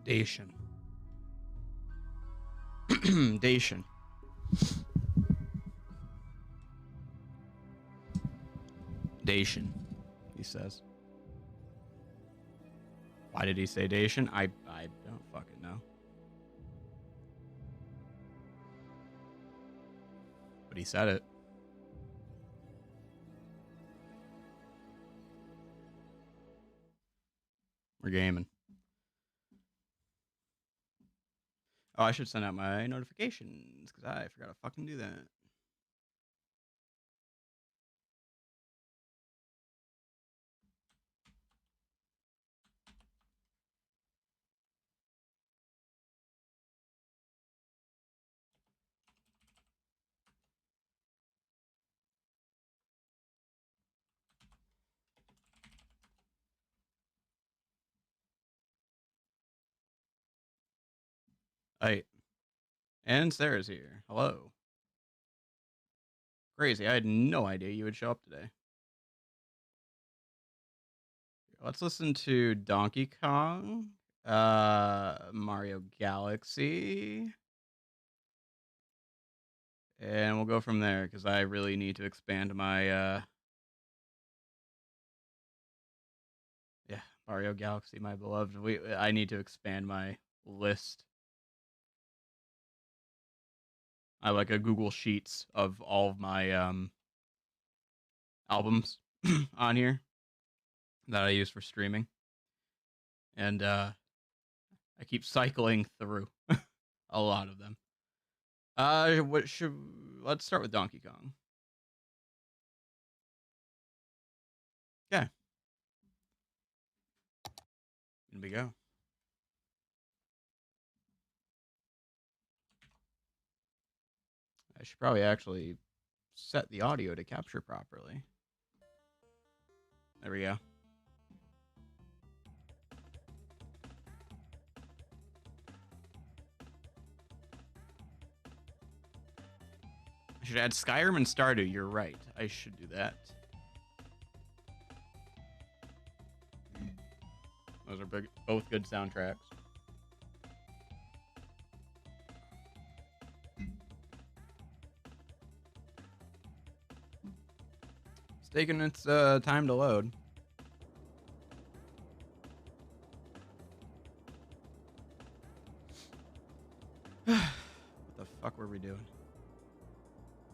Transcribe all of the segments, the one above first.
Dacian. Dacian. Dacian, he says. Why did he say Dacian? I don't fucking know. But he said it. We're gaming. Oh, I should send out my notifications because I forgot to fucking do that. Hey, and Sarah's here. Hello. Crazy. I had no idea you would show up today. Let's listen to Donkey Kong, Mario Galaxy, and we'll go from there because I really need to expand my yeah, Mario Galaxy, my beloved. I need to expand my list. I like a Google Sheets of all of my albums on here that I use for streaming, and I keep cycling through a lot of them. Let's start with Donkey Kong. Okay. Here we go. I should probably actually set the audio to capture properly. There we go. I should add Skyrim and Stardew. You're right. I should do that. Those are both good soundtracks. It's taking its time to load. What the fuck were we doing?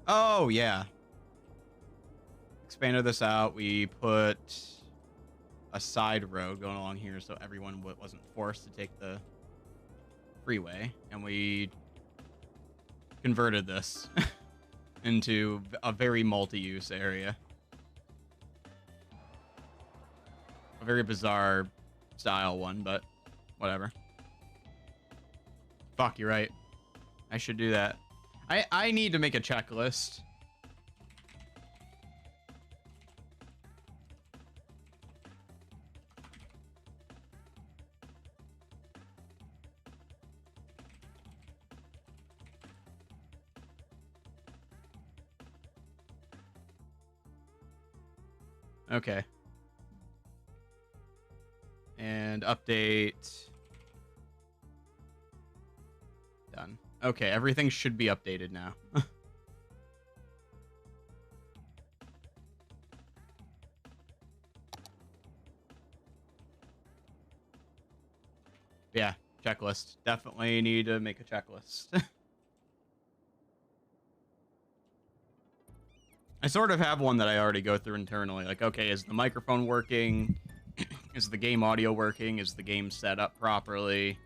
Oh, yeah. Expanded this out. We put a side road going along here so everyone wasn't forced to take the freeway. And we converted this into a very multi-use area. A very bizarre style one, but whatever. Fuck, you're right. I should do that. I need to make a checklist. Okay. And update. Done. Okay, everything should be updated now. Yeah, checklist. Definitely need to make a checklist. I sort of have one that I already go through internally. Like, okay, is the microphone working? Is the game audio working? Is the game set up properly?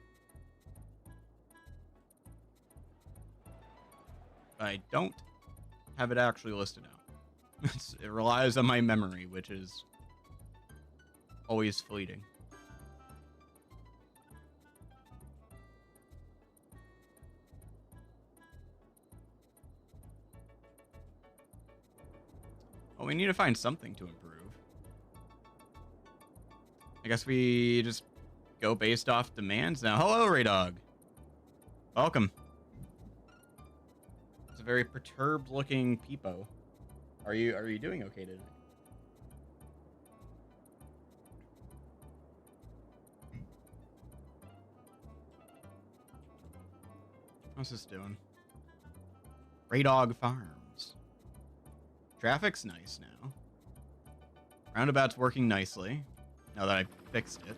I don't have it actually listed out. It relies on my memory, which is always fleeting. Well, we need to find something to improve. I guess we just go based off demands now. Hello, Raydog. Welcome. It's a very perturbed looking peepo. Are you doing okay today? What's this doing? Grey Dog Farms. Traffic's nice now. Roundabout's working nicely now that I fixed it.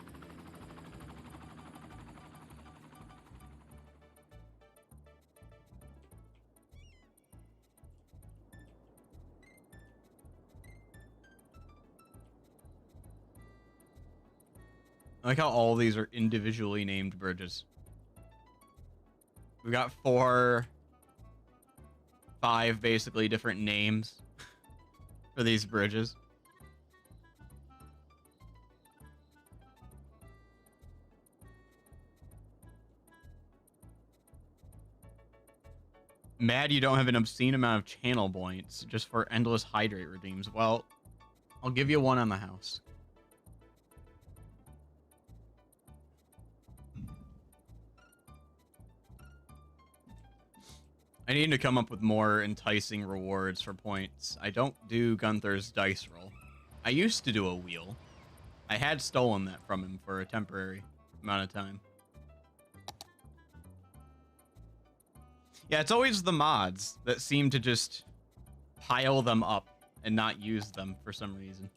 I like how all these are individually named bridges. We got 5 basically different names for these bridges. Mad you don't have an obscene amount of channel points just for endless hydrate redeems. Well, I'll give you one on the house. I need to come up with more enticing rewards for points. I don't do Gunther's dice roll. I used to do a wheel. I had stolen that from him for a temporary amount of time. Yeah, it's always the mods that seem to just pile them up and not use them for some reason.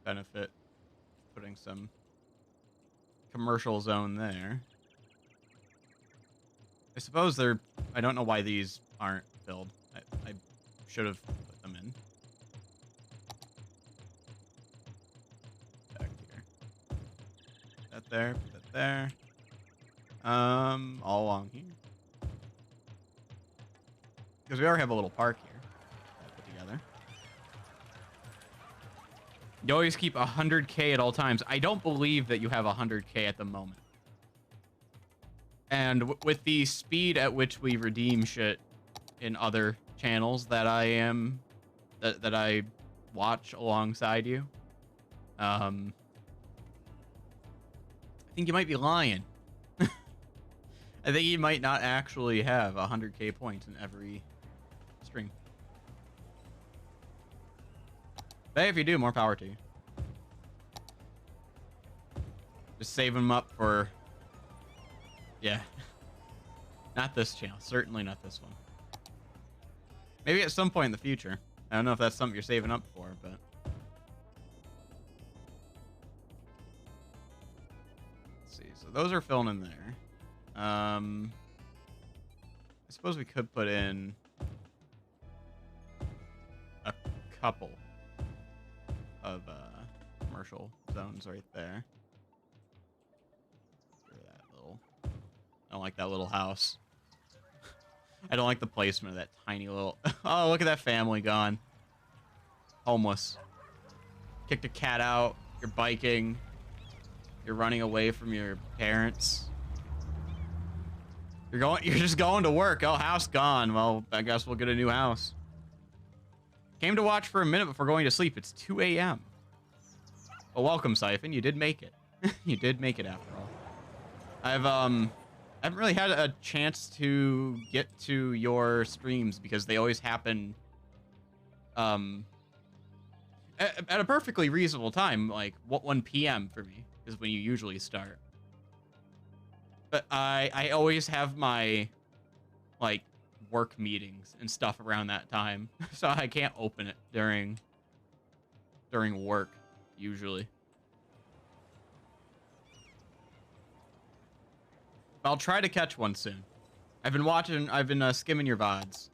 Benefit putting some commercial zone there. I suppose they're... I don't know why these aren't filled. I should have put them in. Back here. Put that there. Put that there. All along here. Because we already have a little park here. Put together. You always keep 100k at all times. I don't believe that you have 100k at the moment. And with the speed at which we redeem shit in other channels that that I watch alongside you, I think you might be lying. I think you might not actually have 100k points in every stream. Hey, if you do, more power to you. Just save them up for... Yeah. Not this channel. Certainly not this one. Maybe at some point in the future. I don't know if that's something you're saving up for, but... Let's see. So those are filling in there. I suppose we could put in... a couple of commercial zones right there. I don't like that little house. I don't like the placement of that tiny little... Oh, look at that family gone. Homeless. Kicked a cat out. You're biking. You're running away from your parents. You're just going to work. Oh, house gone. Well, I guess we'll get a new house. Came to watch for a minute before going to sleep. It's 2 a.m. Well, welcome, Siphon. You did make it. You did make it after all. I haven't really had a chance to get to your streams because they always happen at a perfectly reasonable time, like 1 p.m. for me is when you usually start. But I always have my like work meetings and stuff around that time, so I can't open it during work usually. I'll try to catch one soon. I've been skimming your VODs.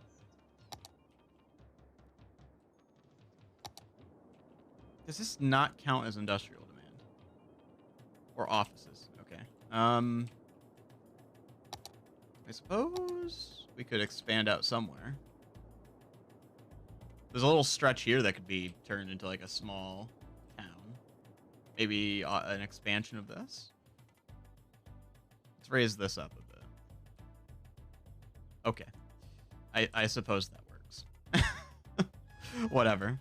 Does this not count as industrial demand? Or offices? Okay. I suppose we could expand out somewhere. There's a little stretch here that could be turned into like a small town. Maybe an expansion of this? Let's raise this up a bit. Okay. I suppose that works. Whatever.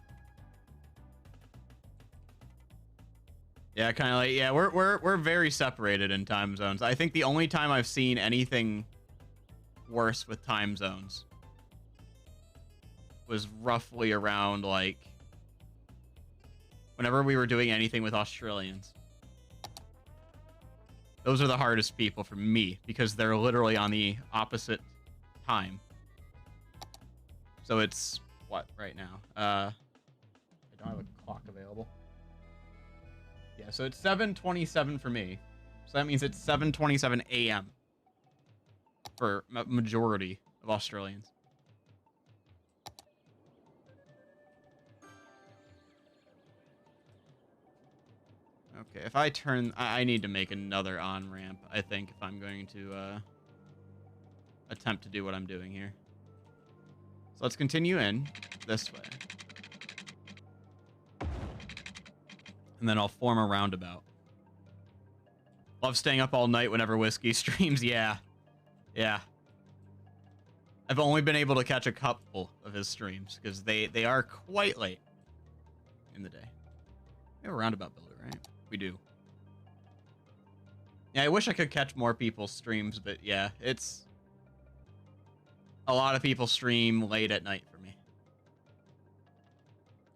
Yeah, kind of like, yeah, we're very separated in time zones. I think the only time I've seen anything worse with time zones was roughly around, like, whenever we were doing anything with Australians. Those are the hardest people for me because they're literally on the opposite time. So it's what right now? I don't have a clock available. Yeah, so it's 7:27 for me. So that means it's 7:27 a.m. for majority of Australians. Okay, if I turn... I need to make another on-ramp, I think, if I'm going to attempt to do what I'm doing here. So let's continue in this way. And then I'll form a roundabout. Love staying up all night whenever Whiskey streams. Yeah. Yeah. I've only been able to catch a couple of his streams because they are quite late in the day. We have a roundabout builder, right? We do. Yeah, I wish I could catch more people's streams, but yeah, it's... A lot of people stream late at night for me.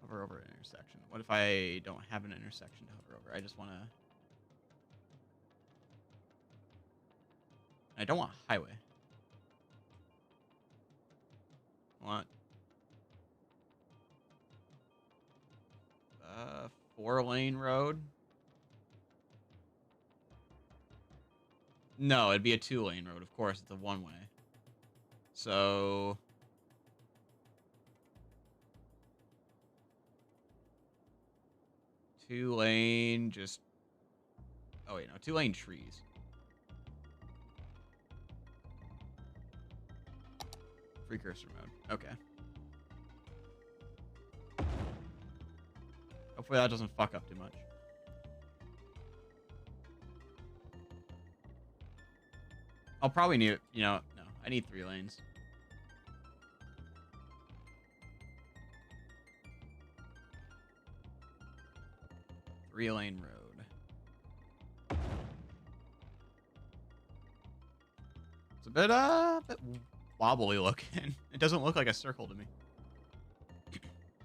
Hover over an intersection. What if I don't have an intersection to hover over? I just want to... I don't want highway. I want... 4-lane road. No, it'd be a 2-lane road. Of course, it's a one-way. So... 2-lane, just... Oh, wait, no. 2-lane trees. Free cursor mode. Okay. Hopefully that doesn't fuck up too much. I'll probably need, you know, no, I need 3 lanes. Three-lane road. It's a bit wobbly looking. It doesn't look like a circle to me.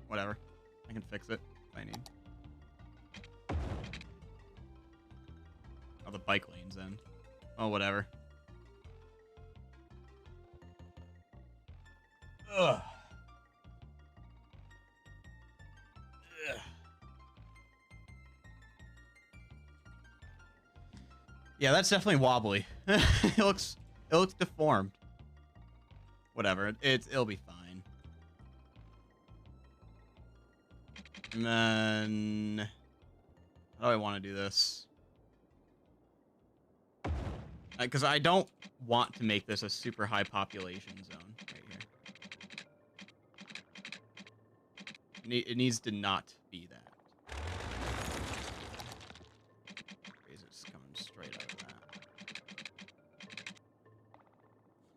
Whatever. I can fix it if I need. Oh, the bike lanes end. Oh, whatever. Ugh. Ugh. Yeah, that's definitely wobbly. It looks deformed. Whatever. It'll be fine. And then how do I want to do this? Because I don't want to make this a super high population zone right here. It needs to not be that. Razor's coming straight out of that.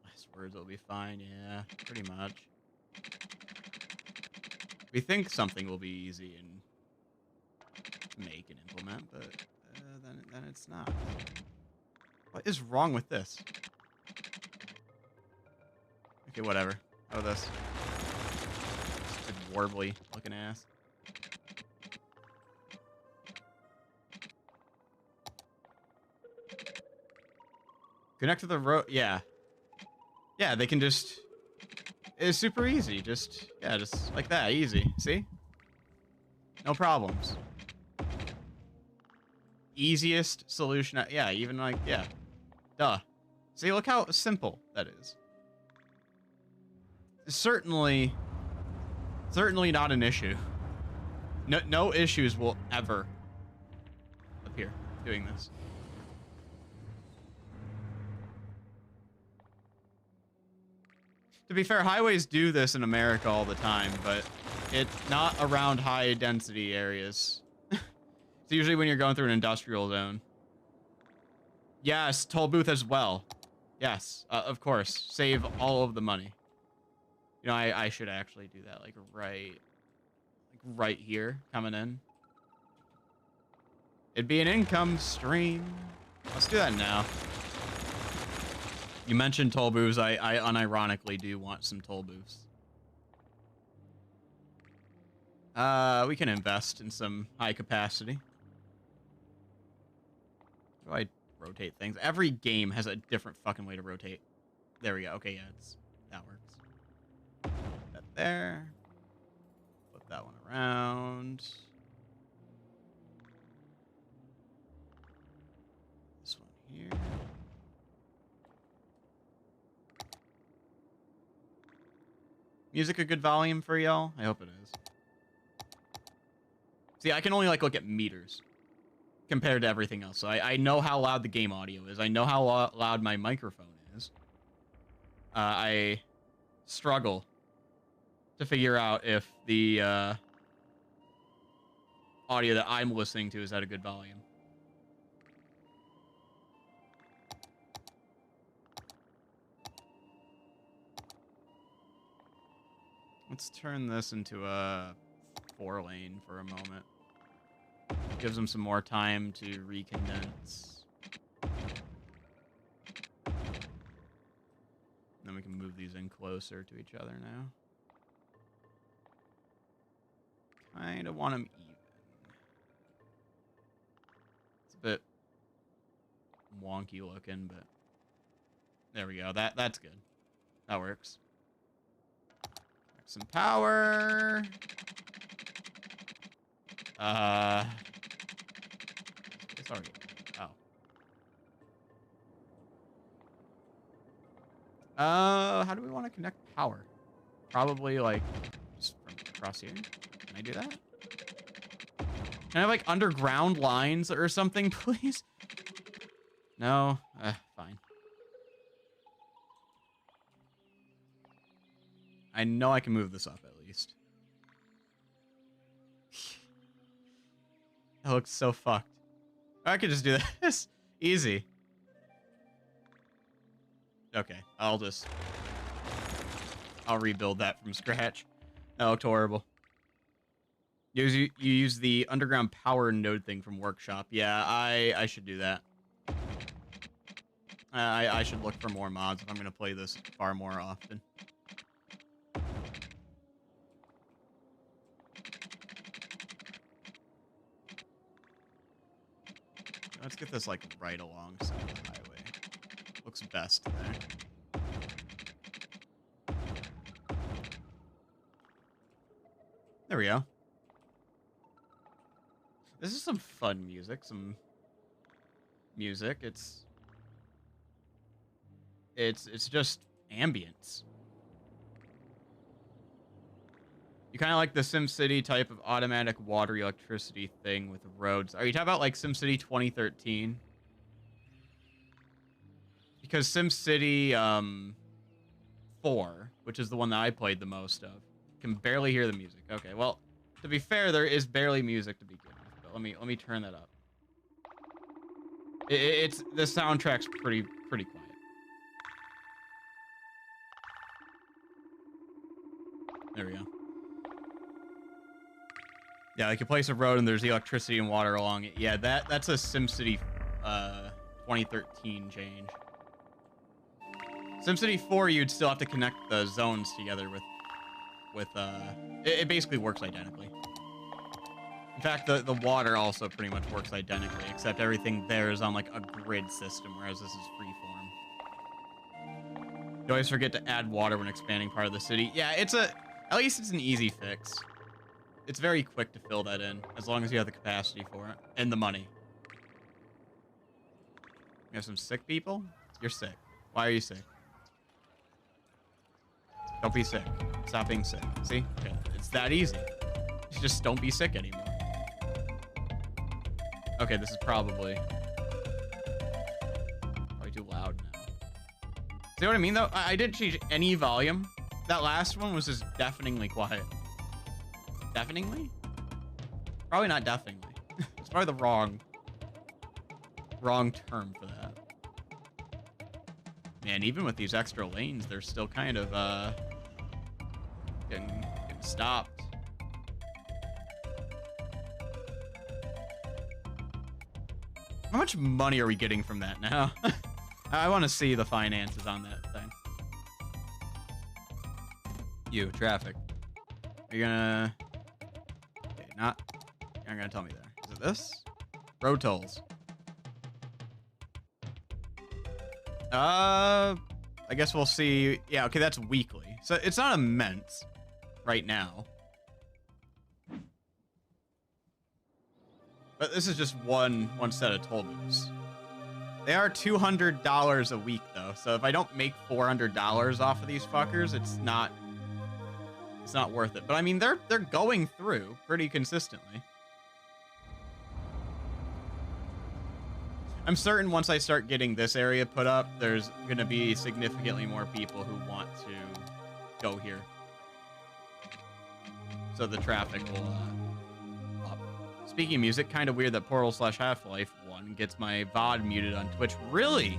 Last words will be fine, yeah, pretty much. We think something will be easy and make and implement, but then it's not. What is wrong with this? Okay, whatever. Oh, this. Stupid warbly looking ass. Connect to the road. Yeah. Yeah, they can just... It's super easy. Just like that. Easy. See? No problems. Easiest solution. Yeah, even like, yeah. Duh. See, look how simple that is. Certainly not an issue. No issues will ever appear doing this. To be fair, highways do this in America all the time, but it's not around high density areas. It's usually when you're going through an industrial zone. Yes, toll booth as well. Yes, of course. Save all of the money. You know, I should actually do that, like right here, coming in. It'd be an income stream. Let's do that now. You mentioned toll booths. I unironically do want some toll booths. We can invest in some high capacity. How do I rotate things? Every game has a different fucking way to rotate. There we go. Okay, yeah, that works. Put that there. Flip that one around. This one here. Music a good volume for y'all? I hope it is. See, I can only like look at meters compared to everything else. So I know how loud the game audio is. I know how loud my microphone is. I struggle to figure out if the audio that I'm listening to is at a good volume. Let's turn this into a 4-lane for a moment. Gives them some more time to recondense. Then we can move these in closer to each other now. Kind of want them even. It's a bit wonky looking, but there we go. That's good. That works. Some power. Sorry. Oh. How do we want to connect power? Probably like just from across here. Can I do that? Can I have like underground lines or something, please? No? Fine. I know I can move this up at least. That looks so fucked. I could just do this. Easy. Okay, I'll rebuild that from scratch. That looked horrible. You use the underground power node thing from Workshop. Yeah, I should do that. I should look for more mods if I'm going to play this far more often. Let's get this, like, right alongside the highway. Looks best there. There we go. This is some fun music. Some music. It's just ambience. You kind of like the SimCity type of automatic water electricity thing with roads. Are you talking about like SimCity 2013? Because SimCity 4, which is the one that I played the most of, can barely hear the music. Okay, well, to be fair, there is barely music to begin with. But let me turn that up. It's the soundtrack's pretty quiet. There we go. Yeah, like you place a road and there's electricity and water along it. Yeah, that's a SimCity 2013 change. SimCity 4, you'd still have to connect the zones together with it basically works identically. In fact, the water also pretty much works identically, except everything there is on like a grid system, whereas this is freeform. You always forget to add water when expanding part of the city. Yeah, at least it's an easy fix. It's very quick to fill that in, as long as you have the capacity for it. And the money. You have some sick people? You're sick. Why are you sick? Don't be sick. Stop being sick. See? Okay. It's that easy. Just don't be sick anymore. Okay, this is probably too loud now. See what I mean, though? I didn't change any volume. That last one was just deafeningly quiet. Deafeningly? Probably not deafeningly. It's probably the wrong term for that. Man, even with these extra lanes, they're still kind of getting stopped. How much money are we getting from that now? I want to see the finances on that thing. You, traffic. Are you gonna... Okay, not... You're not gonna tell me there. Is it this? Road tolls. I guess we'll see. Yeah, okay, that's weekly. So it's not immense right now. But this is just one set of toll booths. They are $200 a week though, so if I don't make $400 off of these fuckers, it's not worth it. But I mean, they're going through pretty consistently. I'm certain once I start getting this area put up, there's gonna be significantly more people who want to go here. So the traffic will up. Speaking of music, kind of weird that Portal/Half-Life 1 gets my VOD muted on Twitch. Really?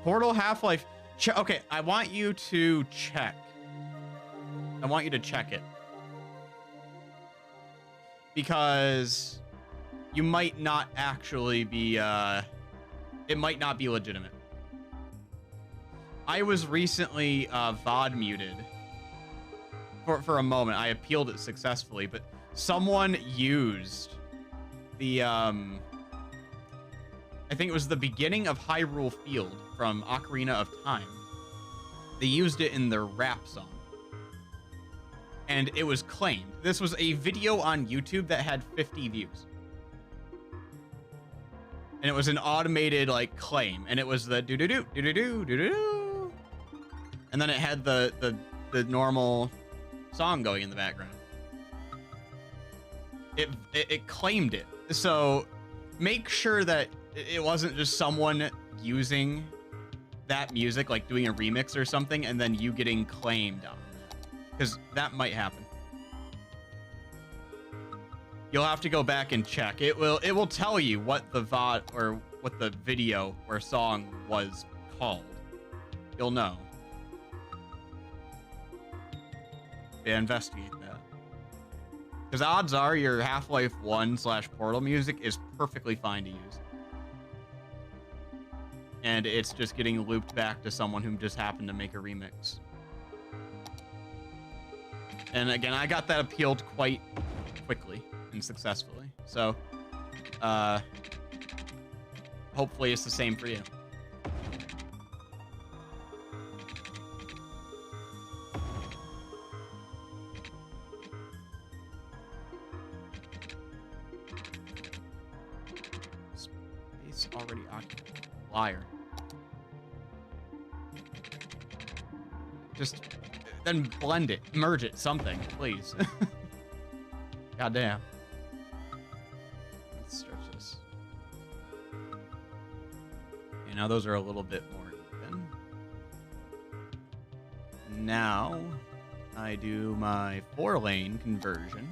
Portal Half-Life. Okay, I want you to check. I want you to check it. Because you might not actually be, it might not be legitimate. I was recently VOD muted for a moment. I appealed it successfully, but someone used the, I think it was the beginning of Hyrule Field from Ocarina of Time. They used it in their rap song. And it was claimed. This was a video on YouTube that had 50 views. And it was an automated, like, claim. And it was the do-do-do, do-do-do, do-do-do. And then it had the normal song going in the background. It claimed it. So make sure that it wasn't just someone using that music, like doing a remix or something, and then you getting claimed on that. Because that might happen. You'll have to go back and check. It will tell you what the VOD or what the video or song was called. You'll know. Yeah, investigate that. Because odds are your Half-Life 1/Portal music is perfectly fine to use. And it's just getting looped back to someone who just happened to make a remix. And again, I got that appealed quite quickly and successfully. So, hopefully it's the same for you. Space already occupied. Liar. Just then blend it, merge it, something, please. Goddamn. Let's stretch this. Okay, now those are a little bit more even. Now I do my 4-lane conversion.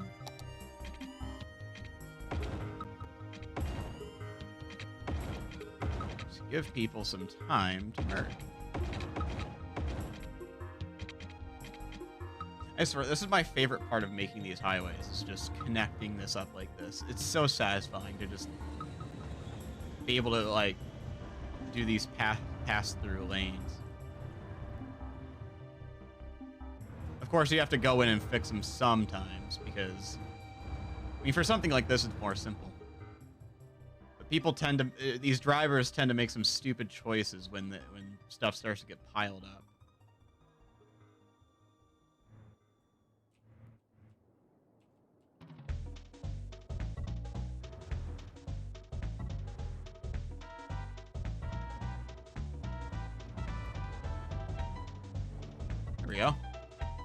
To give people some time to merge. I swear, this is my favorite part of making these highways, is just connecting this up like this. It's so satisfying to just be able to, like, do these pass-through lanes. Of course, you have to go in and fix them sometimes, because, I mean, for something like this, it's more simple. But people tend to, these drivers tend to make some stupid choices when stuff starts to get piled up. We go.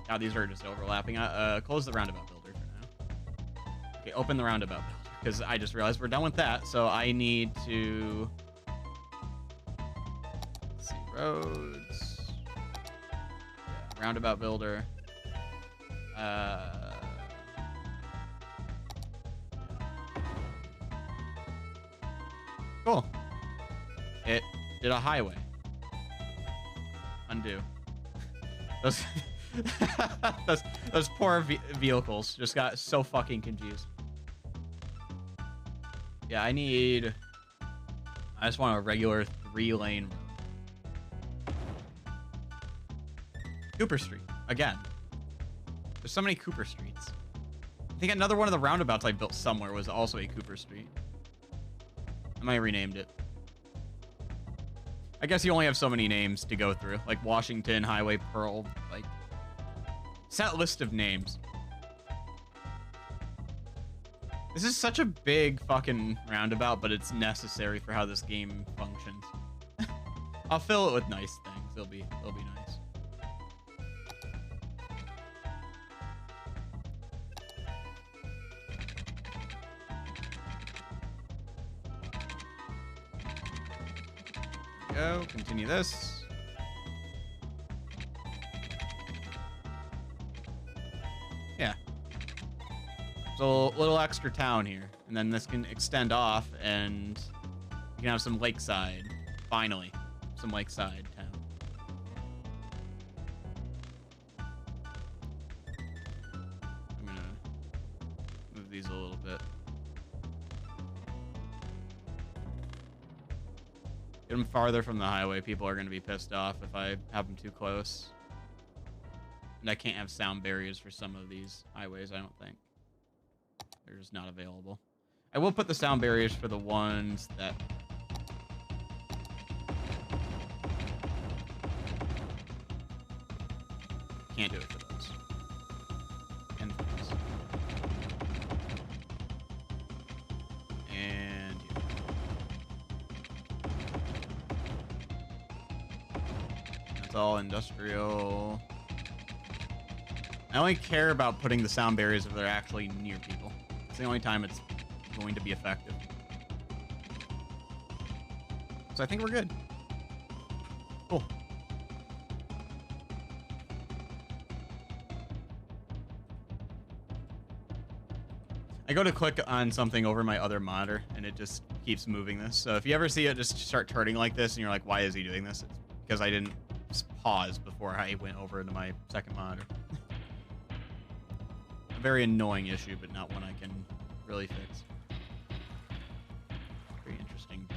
God, these are just overlapping. Close the roundabout builder for now. Okay, open the roundabout builder, because I just realized we're done with that, so I need to... Let's see, roads. Yeah, roundabout builder. Cool. It did a highway. Undo. Those poor vehicles just got so fucking confused. Yeah, I just want a regular 3-lane road. Cooper Street. Again. There's so many Cooper Streets. I think another one of the roundabouts I built somewhere was also a Cooper Street. I might have renamed it. I guess you only have so many names to go through. Like Washington, Highway, Pearl. Like, set list of names. This is such a big fucking roundabout, but it's necessary for how this game functions. I'll fill it with nice things. It'll be nice. Go, continue this. Yeah. So a little extra town here, and then this can extend off, and you can have some lakeside. Finally, some lakeside town. I'm gonna move these a little bit. Get them farther from the highway. People are going to be pissed off if I have them too close. And I can't have sound barriers for some of these highways, I don't think. They're just not available. I will put the sound barriers for the ones that... Can't do it for those. And for those. And here. That's all industrial. I only care about putting the sound barriers if they're actually near people. It's the only time it's going to be effective. So I think we're good. Cool. I go to click on something over my other monitor, and it just keeps moving this. So if you ever see it just start turning like this, and you're like, why is he doing this? It's because I didn't pause before I went over to my second monitor. A very annoying issue, but not one I can really fix. Very interesting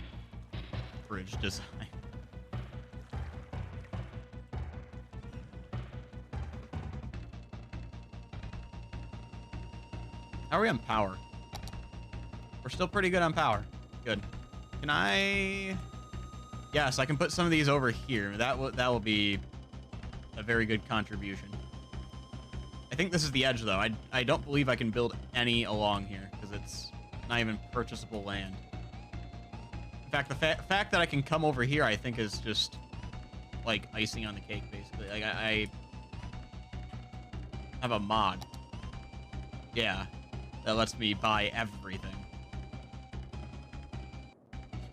bridge design. How are we on power? We're still pretty good on power. Good. Can I... Yes, I can put some of these over here. That will be a very good contribution. I think this is the edge, though. I don't believe I can build any along here, because it's not even purchasable land. In fact, the fact that I can come over here, I think, is just, like, icing on the cake, basically. Like, I have a mod. Yeah. That lets me buy everything.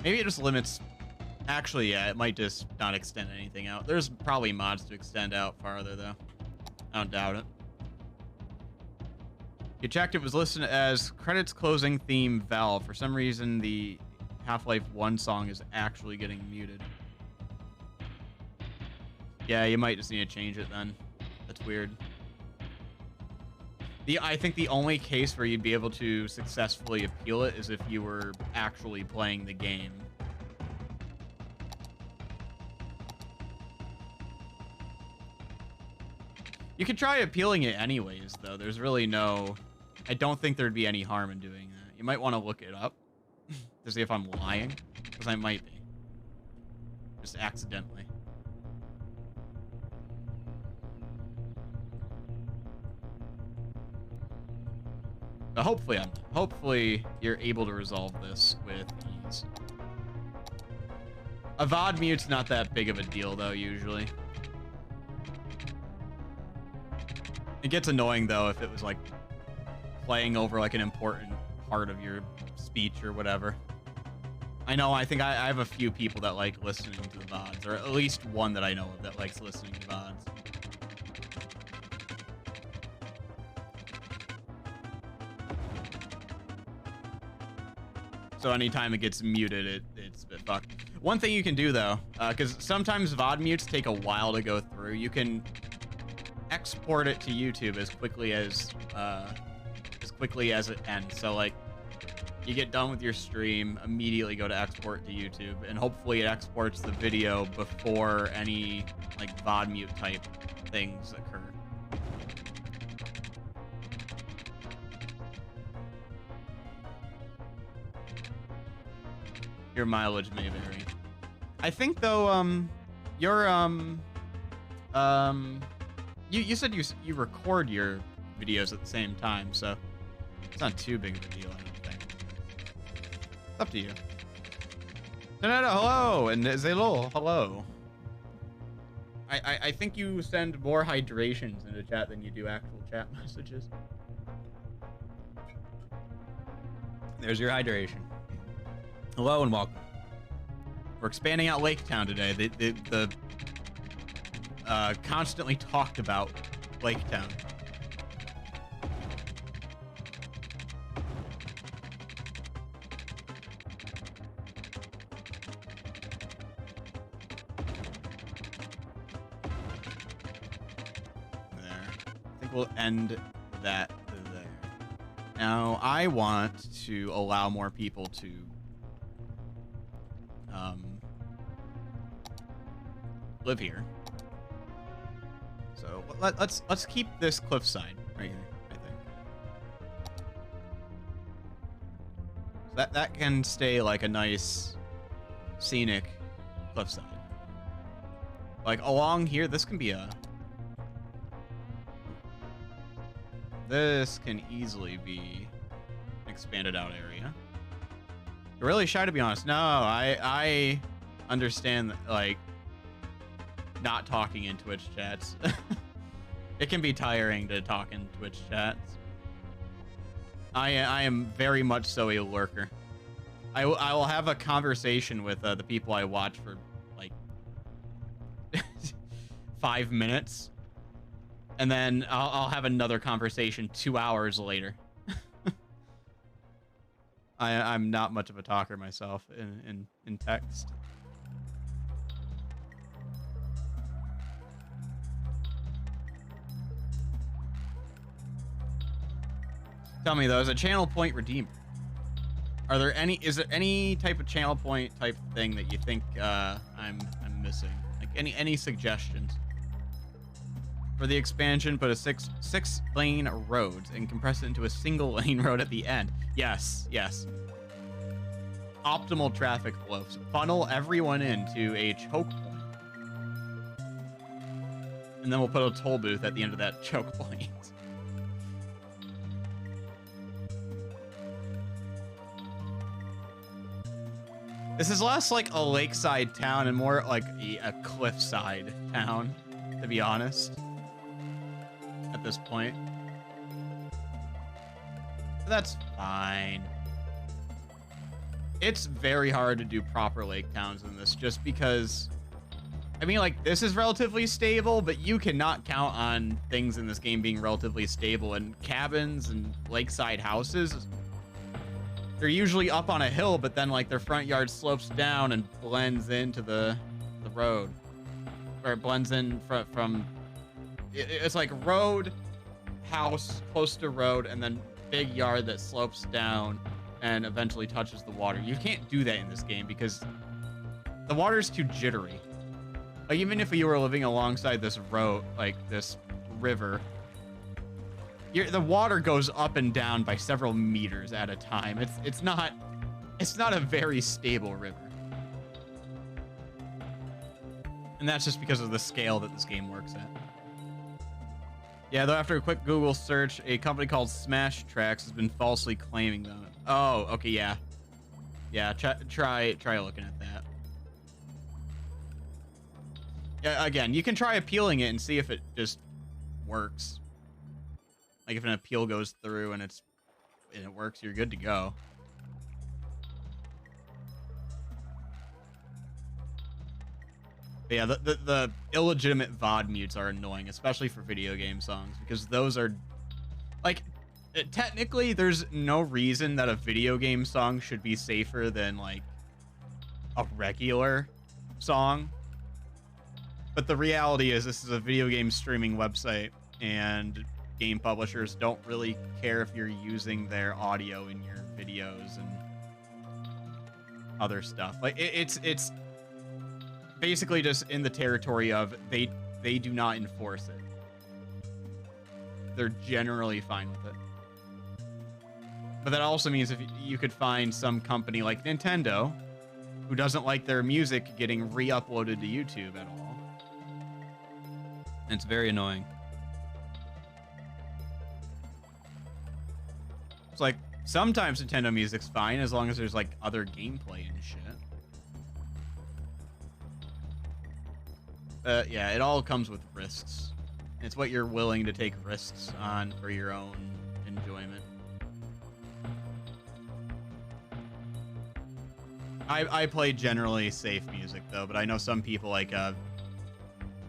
Maybe it just limits... Actually, yeah, it might just not extend anything out. There's probably mods to extend out farther, though. I don't doubt it. You checked, it was listed as credits closing theme Valve. For some reason, the Half-Life 1 song is actually getting muted. Yeah, you might just need to change it then. That's weird. I think the only case where you'd be able to successfully appeal it is if you were actually playing the game. You could try appealing it anyways, though. There's really no... I don't think there'd be any harm in doing that. You might want to look it up to see if I'm lying, because I might be. Just accidentally. But hopefully you're able to resolve this with ease. A VOD mute's not that big of a deal, though, usually. It gets annoying, though, if it was, like, playing over, like, an important part of your speech or whatever. I know, I think I have a few people that like listening to the VODs, or at least one that I know of that likes listening to VODs. So anytime it gets muted, it's a bit fucked. One thing you can do, though, because sometimes VOD mutes take a while to go through, you can export it to YouTube as quickly as it ends. So, like, You get done with your stream, immediately go to export to YouTube, and hopefully it exports the video before any like VOD mute type things occur. Your mileage may vary. I think though, you said you record your videos at the same time, so it's not too big of a deal, I don't think. It's up to you. No, hello, and Zelo, hello. I think you send more hydrations into chat than you do actual chat messages. There's your hydration. Hello and welcome. We're expanding out Lake Town today. The constantly talked about Lake Town. We'll end that there. Now, I want to allow more people to live here. So let's keep this cliffside right here, I think. So that can stay like a nice scenic cliffside. Like along here, this can be a This can easily be an expanded out area. You're really shy, to be honest. No, I understand, like, not talking in Twitch chats. It can be tiring to talk in Twitch chats. I am very much so a lurker. I will have a conversation with the people I watch for, like, 5 minutes. And then I'll have another conversation 2 hours later. I'm not much of a talker myself in text. Tell me though, as a channel point redeemer, is there any type of channel point type thing that you think I'm missing? Like any suggestions? For the expansion, put a six lane roads and compress it into a single lane road at the end. Yes. Optimal traffic flows. Funnel everyone into a choke point. And then we'll put a toll booth at the end of that choke point. This is less like a lakeside town and more like a cliffside town, to be honest. At this point. But that's fine. It's very hard to do proper lake towns in this just because, I mean, like, this is relatively stable, but you cannot count on things in this game being relatively stable. And cabins and lakeside houses, they're usually up on a hill, but then, like, their front yard slopes down and blends into the road. Or it blends in from it's like road, house, close to road, and then big yard that slopes down and eventually touches the water. You can't do that in this game because the water's too jittery. Like, even if you were living alongside this road, like this river, the water goes up and down by several meters at a time. It's not a very stable river. And that's just because of the scale that this game works at. Yeah, though after a quick Google search, a company called Smash Tracks has been falsely claiming them. Oh, okay, yeah. Yeah, try looking at that. Yeah, again, you can try appealing it and see if it just works. Like if an appeal goes through and it works, you're good to go. But yeah, the illegitimate VOD mutes are annoying, especially for video game songs, because those are, like, technically there's no reason that a video game song should be safer than, like, a regular song. But the reality is this is a video game streaming website, and game publishers don't really care if you're using their audio in your videos and other stuff. Like it's basically just in the territory of they do not enforce it. They're generally fine with it. But that also means if you could find some company like Nintendo who doesn't like their music getting re-uploaded to YouTube at all. And it's very annoying. It's like sometimes Nintendo music's fine as long as there's like other gameplay and shit. Yeah, it all comes with risks. It's what you're willing to take risks on for your own enjoyment. I play generally safe music though, but I know some people like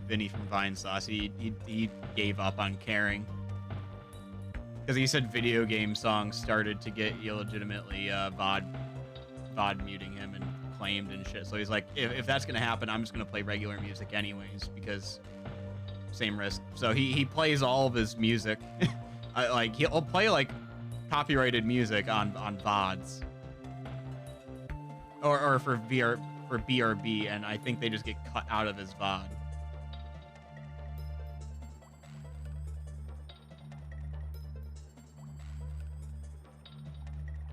Vinny from Vine Sauce, he gave up on caring. Because he said video game songs started to get illegitimately VOD muting him and claimed and shit. So he's like, if that's gonna happen, I'm just gonna play regular music anyways, because same risk. So he plays all of his music. Like he'll play like copyrighted music on VODs. Or for BRB, and I think they just get cut out of his VOD.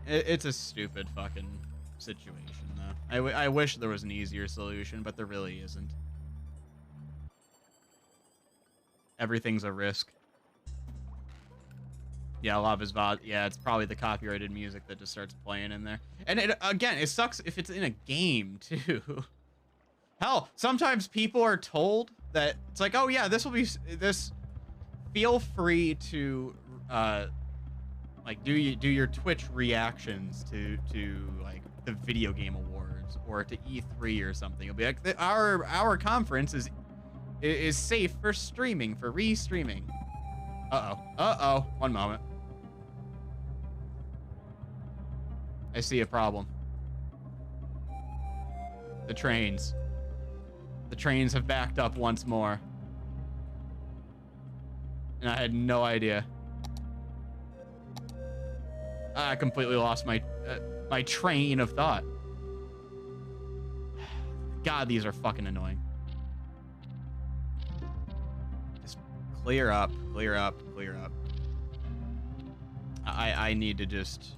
It's a stupid fucking situation, though. I wish there was an easier solution, but there really isn't. Everything's a risk. Yeah, a lot of his VOD. Yeah, it's probably the copyrighted music that just starts playing in there. And again, it sucks if it's in a game, too. Hell, sometimes people are told that it's like, oh, yeah, this will be this. Feel free to, like, do your Twitch reactions to like, the video game awards or to E3 or something. It'll be like, our conference is safe for streaming, for re-streaming. Uh-oh. One moment. I see a problem. The trains. The trains have backed up once more. And I had no idea. I completely lost my my train of thought. God, these are fucking annoying. Just clear up. I need to just...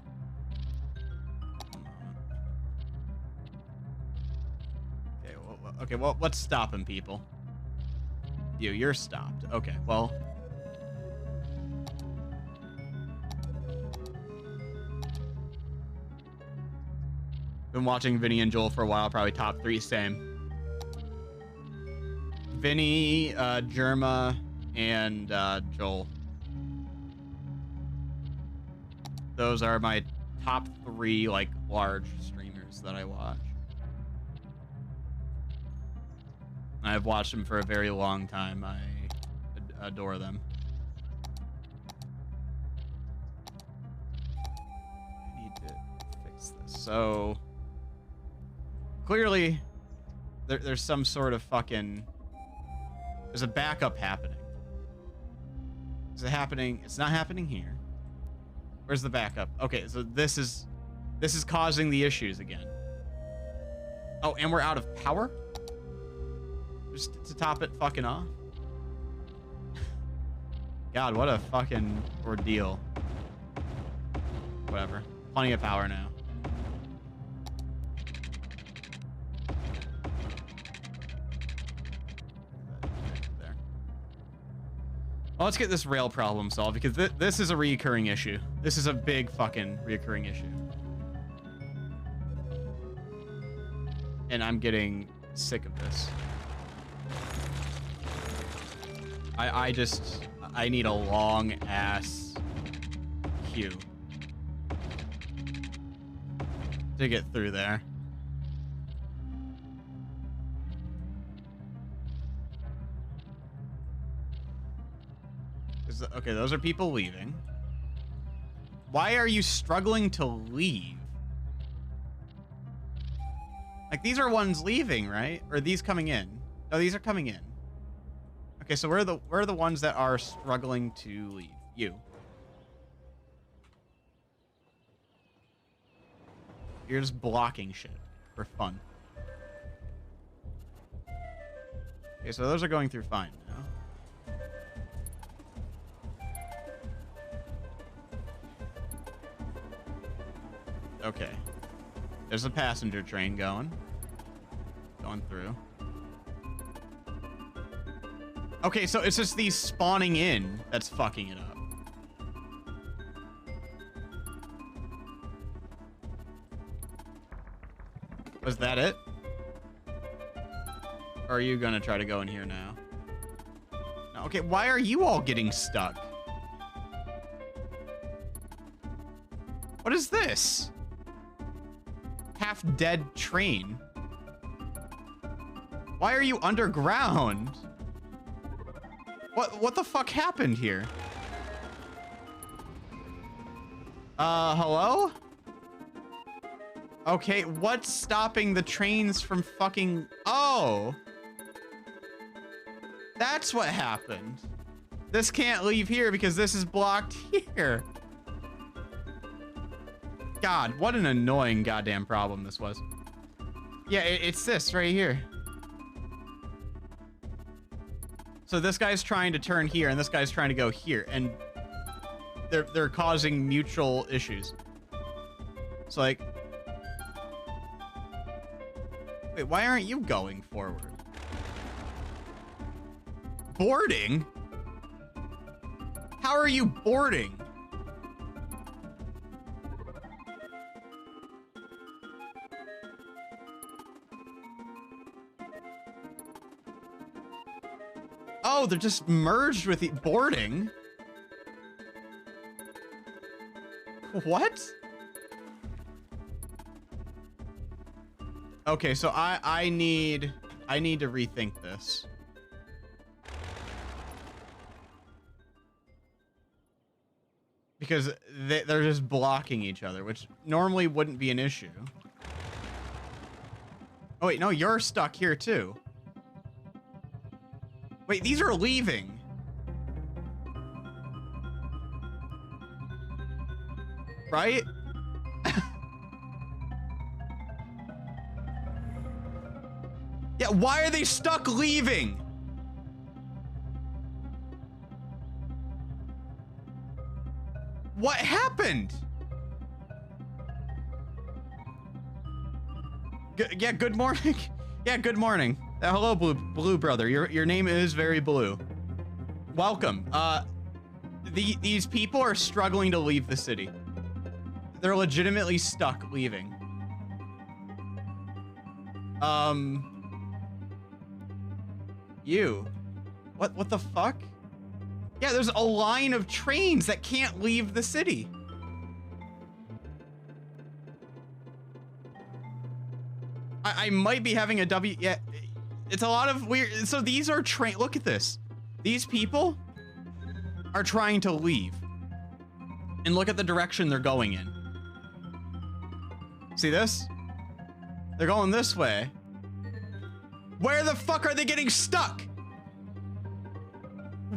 Okay, well, what's stopping people? You're stopped. Okay, well... Been watching Vinny and Joel for a while, probably top 3, same. Vinny, Germa, and Joel. Those are my top 3, like, large streamers that I watch. I've watched them for a very long time. I adore them. I need to fix this. So, clearly, there's some sort of fucking... There's a backup happening. Is it happening? It's not happening here. Where's the backup? Okay, so this is causing the issues again. Oh, and we're out of power? Just to top it fucking off? God, what a fucking ordeal. Whatever. Plenty of power now. There. Well, let's get this rail problem solved, because this is a reoccurring issue. This is a big fucking reoccurring issue. And I'm getting sick of this. I need a long ass queue to get through there. Okay, those are people leaving. Why are you struggling to leave? Like, these are ones leaving, right? Or are these coming in? Oh, these are coming in. Okay, so where are the ones that are struggling to leave? You. You're just blocking shit for fun. Okay, so those are going through fine now. Okay. There's a passenger train going through. Okay, so it's just these spawning in that's fucking it up. Was that it? Or are you gonna try to go in here now? No, okay, why are you all getting stuck? What is this? Half dead train. Why are you underground? What the fuck happened here? Hello? Okay, what's stopping the trains from fucking... Oh! That's what happened. This can't leave here because this is blocked here. God, what an annoying goddamn problem this was. Yeah, it's this right here. So this guy's trying to turn here and this guy's trying to go here, and they're causing mutual issues. It's like, wait, why aren't you going forward? Boarding? How are you boarding? Oh, they're just merged with the boarding. What? Okay, so I need to rethink this. Because they're just blocking each other, which normally wouldn't be an issue. Oh wait, no, you're stuck here too. Wait, these are leaving. Right? Yeah, why are they stuck leaving? What happened? Yeah, good morning. Yeah, good morning. Hello, blue brother. Your name is very blue. Welcome. These people are struggling to leave the city. They're legitimately stuck leaving. You. What the fuck? Yeah, there's a line of trains that can't leave the city. I might be having a W. Yeah, it's a lot of weird. So these are look at this. These people are trying to leave. And look at the direction they're going in. See this? They're going this way. Where the fuck are they getting stuck?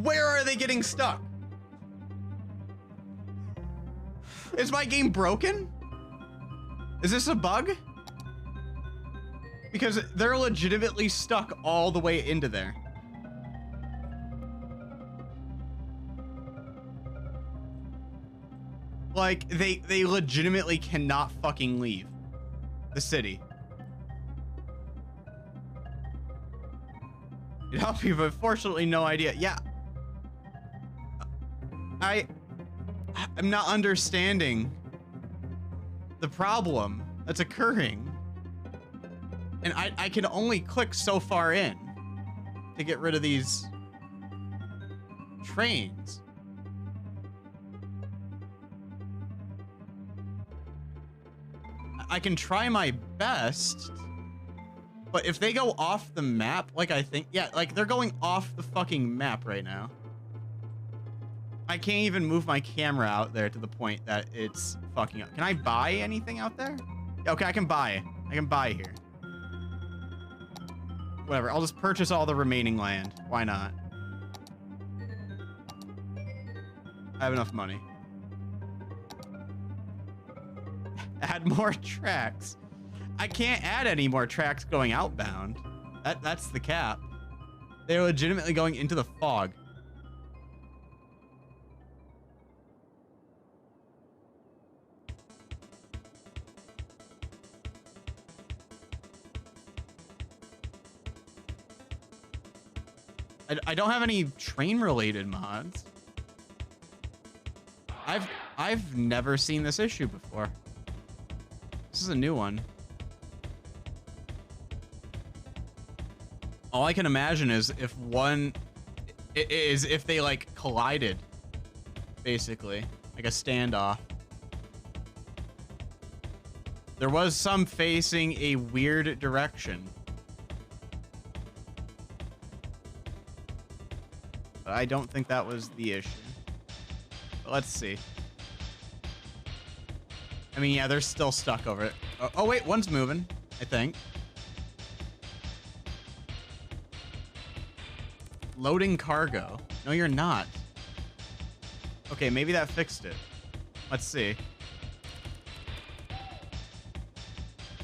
Where are they getting stuck? Is my game broken? Is this a bug? Because they're legitimately stuck all the way into there. Like, they legitimately cannot fucking leave the city. It helped me, but fortunately no idea. Yeah. I'm not understanding the problem that's occurring. And I can only click so far in to get rid of these trains. I can try my best, but if they go off the map, like I think, yeah, like they're going off the fucking map right now. I can't even move my camera out there to the point that it's fucking up. Can I buy anything out there? Okay, I can buy. I can buy here. Whatever, I'll just purchase all the remaining land. Why not? I have enough money. I add more tracks. I can't add any more tracks going outbound. That's the cap. They're legitimately going into the fog. I don't have any train-related mods. I've never seen this issue before. This is a new one. All I can imagine is if they like collided, basically, like a standoff. There was some facing a weird direction. But I don't think that was the issue. But let's see. I mean, yeah, they're still stuck over it. Oh wait, one's moving, I think. Loading cargo. No, you're not. Okay, maybe that fixed it. Let's see.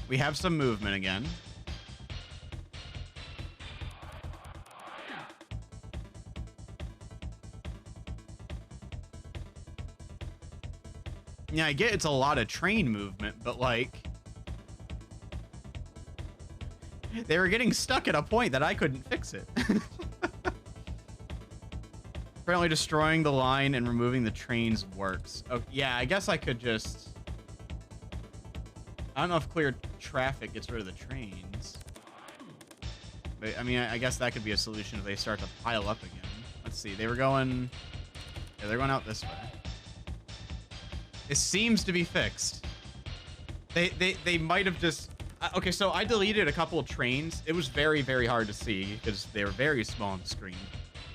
We have some movement again. Yeah, I get it's a lot of train movement, but like... they were getting stuck at a point that I couldn't fix it. Apparently destroying the line and removing the trains works. Oh, yeah, I guess I could just... I don't know if clear traffic gets rid of the trains. But, I mean, I guess that could be a solution if they start to pile up again. Let's see. They were going... yeah, they're going out this way. It seems to be fixed. They might have just... okay, so I deleted a couple of trains. It was very, very hard to see because they were very small on the screen.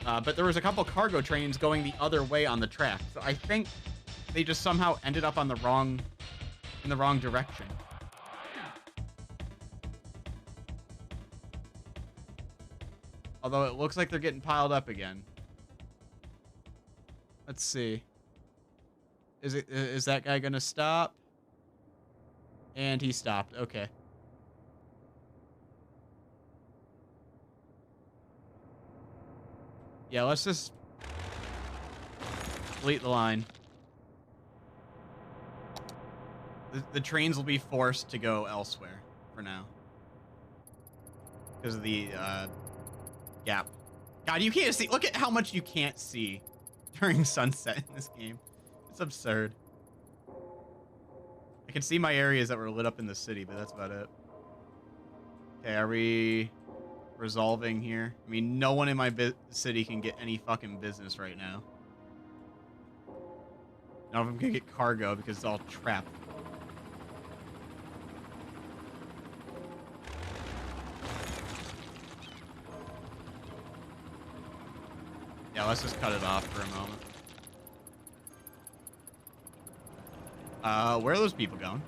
But there was a couple cargo trains going the other way on the track. So I think they just somehow ended up on the wrong... in the wrong direction. Although it looks like they're getting piled up again. Let's see. Is that guy gonna stop? And he stopped. Okay. Yeah, let's just delete the line. The trains will be forced to go elsewhere for now. Because of the gap. God, you can't see. Look at how much you can't see during sunset in this game. It's absurd. I can see my areas that were lit up in the city, but that's about it. Okay, are we resolving here? I mean, no one in my city can get any fucking business right now. None of them can get cargo because it's all trapped. Yeah, let's just cut it off for a moment. Where are those people going?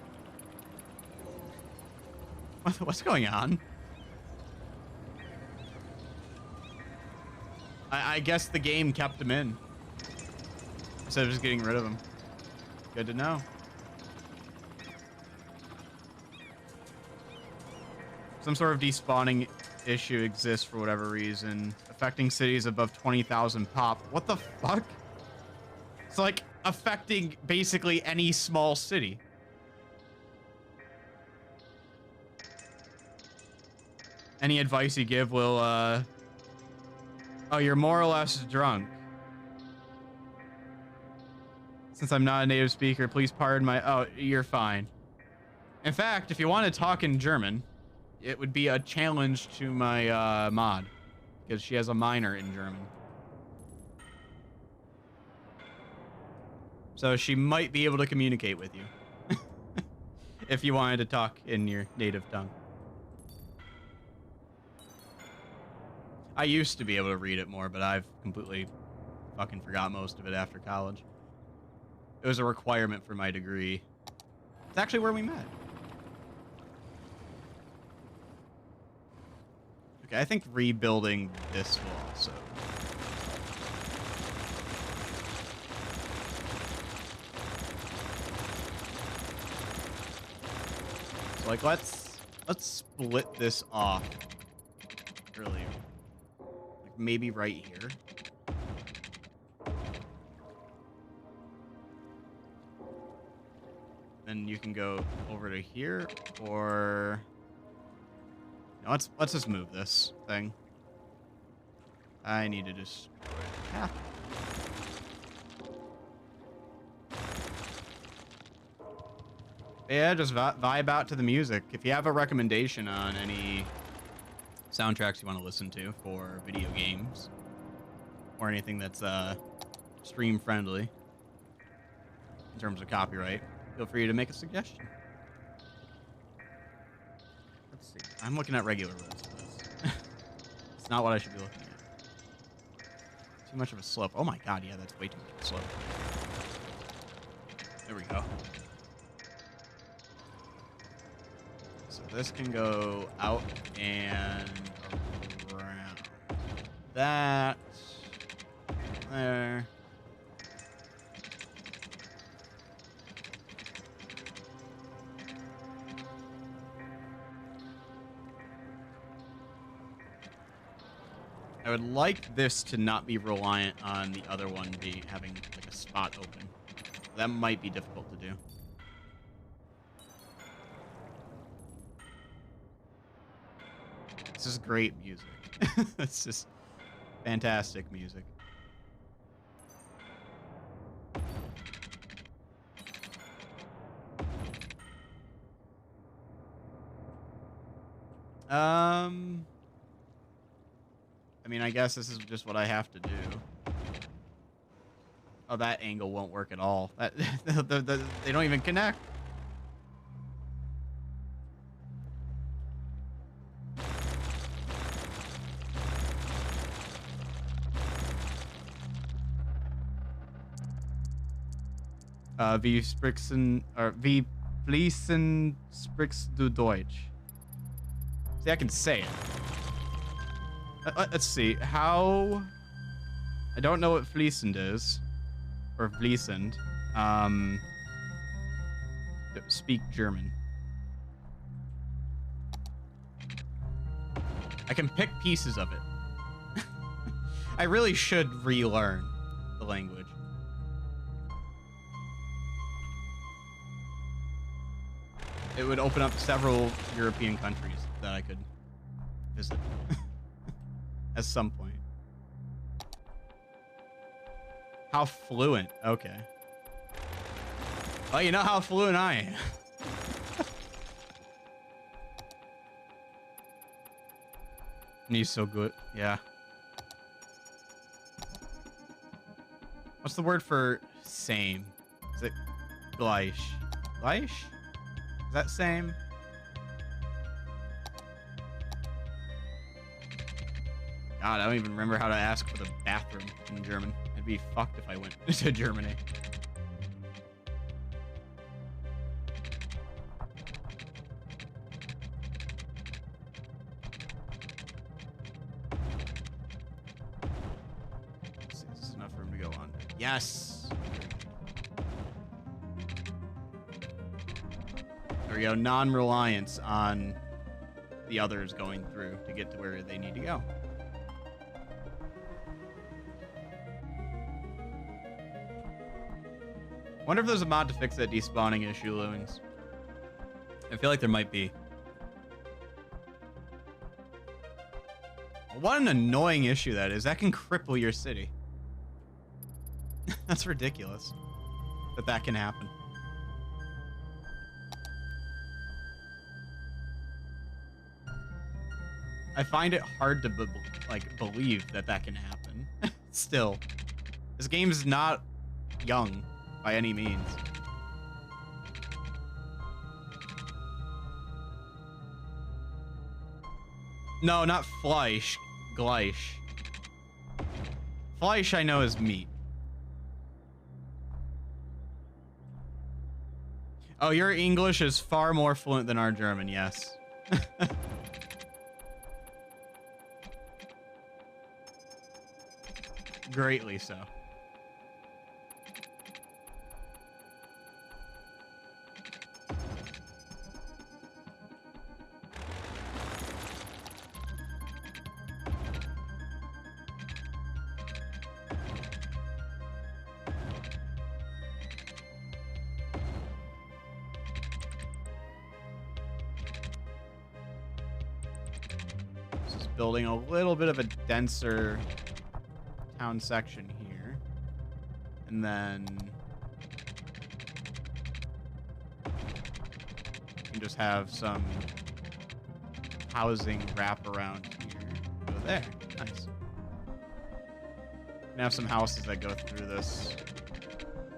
What's going on? I guess the game kept them in instead of just getting rid of them. Good to know. Some sort of despawning issue exists for whatever reason, affecting cities above 20,000 pop. What the fuck? It's like affecting basically any small city. Any advice you give will, oh, you're more or less drunk. Since I'm not a native speaker, please pardon my... oh, you're fine. In fact, if you want to talk in German, it would be a challenge to my mod, because she has a minor in German. So she might be able to communicate with you if you wanted to talk in your native tongue. I used to be able to read it more, but I've completely fucking forgot most of it after college. It was a requirement for my degree. It's actually where we met. Okay, I think rebuilding this will also... So like let's split this off earlier. Like maybe right here. Then you can go over to here, or no, let's just move this thing. I need to destroy half. Yeah, just vibe out to the music. If you have a recommendation on any soundtracks you want to listen to for video games or anything that's stream friendly in terms of copyright, feel free to make a suggestion. Let's see. I'm looking at regular roads for this. It's not what I should be looking at. Too much of a slope. Oh my god, yeah, that's way too much of a slope. There we go. So this can go out and around. That. There. I would like this to not be reliant on the other one having like a spot open. That might be difficult to do. This is great music. It's just fantastic music. I mean, I guess this is just what I have to do. Oh, that angle won't work at all. That they don't even connect. Wie sprichst or wie fließen sprichst du Deutsch? See, I can say it. Let's see. How... I don't know what fließend is. Or fließend. Speak German. I can pick pieces of it. I really should relearn the language. It would open up several European countries that I could visit at some point. How fluent? Okay. Well, you know how fluent I am. And he's so good. Yeah. What's the word for same? Is it gleich? Gleich? Is that same? God, I don't even remember how to ask for the bathroom in German. I'd be fucked if I went to Germany. Let's see, this is enough room to go on. Yes! There we go. Non-reliance on the others going through to get to where they need to go. Wonder if there's a mod to fix that despawning issue, Lewings. I feel like there might be. What an annoying issue that is. That can cripple your city. That's ridiculous that can happen. I find it hard to believe that can happen. Still, this game is not young by any means. No, not Fleisch. Gleich. Fleisch I know is meat. Oh, your English is far more fluent than our German, yes. Greatly so. building a little bit of a denser town section here. And then we can just have some housing wrap around here. Go there. Nice. And have some houses that go through this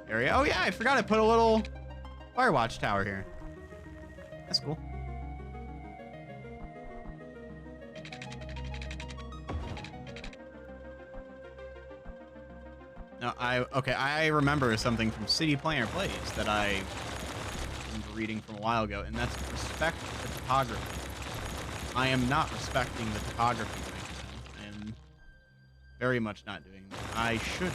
area. Oh yeah, I forgot I put a little fire watch tower here. That's cool. No, I remember something from City Planner Plays that I remember reading from a while ago, and that's respect the topography. I am not respecting the topography right now. I am very much not doing that. I should.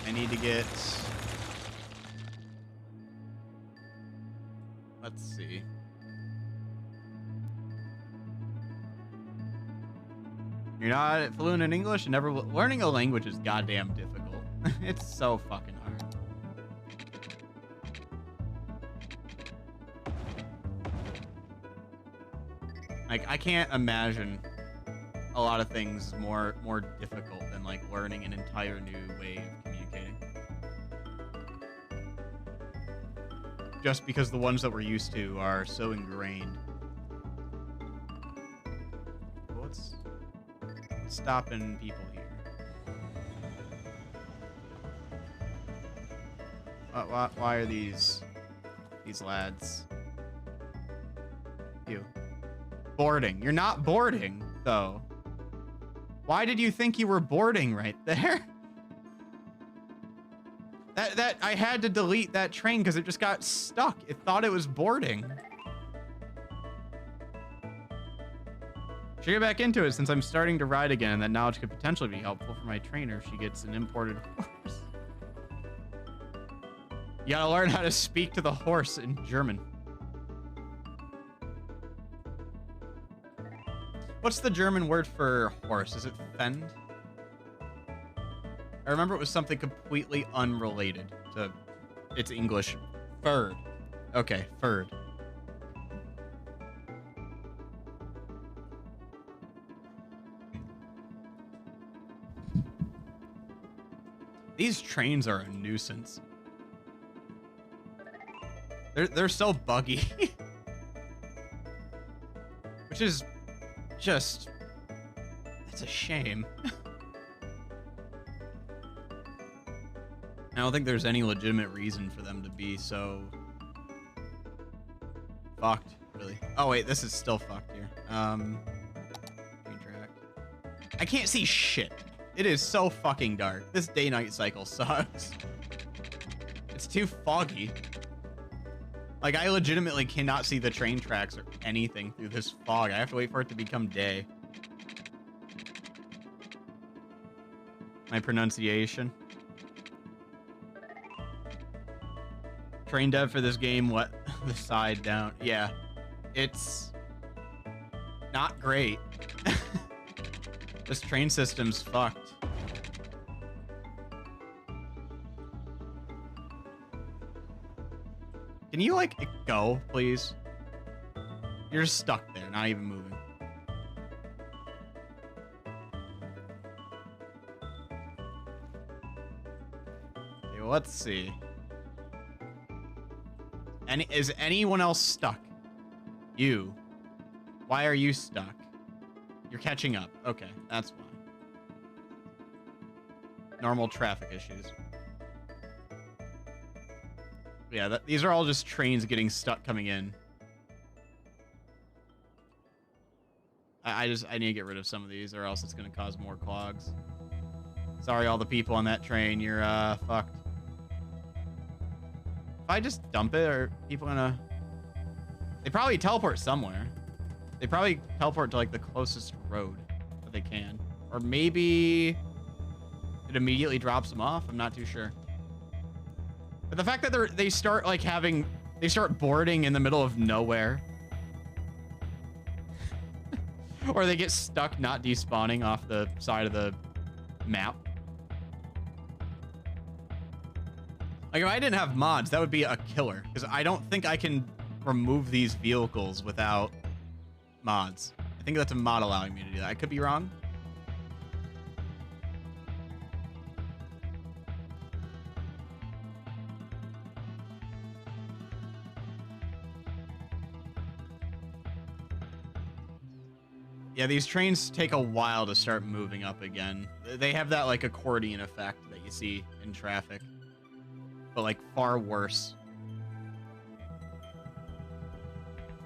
I need to get... Let's see. You're not fluent in English and never... Learning a language is goddamn difficult. It's so fucking hard. Like, I can't imagine a lot of things more difficult than, like, learning an entire new way of communicating. Just because the ones that we're used to are so ingrained. What's stopping people here? Why are these lads? You. Boarding. You're not boarding, though. Why did you think you were boarding right there? That I had to delete that train because it just got stuck. It thought it was boarding. Should get back into it since I'm starting to ride again, and that knowledge could potentially be helpful for my trainer if she gets an imported horse. You gotta learn how to speak to the horse in German. What's the German word for horse? Is it fend? I remember it was something completely unrelated to its English. Ferd. Okay, ferd. These trains are a nuisance. They're so buggy. Which is just... It's a shame. I don't think there's any legitimate reason for them to be so... fucked, really. Oh wait, this is still fucked here. Train track. I can't see shit. It is so fucking dark. This day-night cycle sucks. It's too foggy. Like, I legitimately cannot see the train tracks or anything through this fog. I have to wait for it to become day. My pronunciation. Train dev for this game, what? The side down. Yeah. It's not great. This train system's fucked. Can you, like, go, please? You're just stuck there, not even moving. Okay, well, let's see. Is anyone else stuck? You. Why are you stuck? You're catching up. Okay, that's why. Normal traffic issues. Yeah, these are all just trains getting stuck coming in. I need to get rid of some of these or else it's going to cause more clogs. Sorry, all the people on that train. You're, fucked. If I just dump it, are people gonna... They probably teleport somewhere. They probably teleport to, like, the closest road that they can. Or maybe it immediately drops them off. I'm not too sure. But the fact that they start, like, they start boarding in the middle of nowhere. Or they get stuck not despawning off the side of the map. Like, if I didn't have mods, that would be a killer. Because I don't think I can remove these vehicles without mods. I think that's a mod allowing me to do that. I could be wrong. Yeah, these trains take a while to start moving up again. They have that like accordion effect that you see in traffic, but like far worse.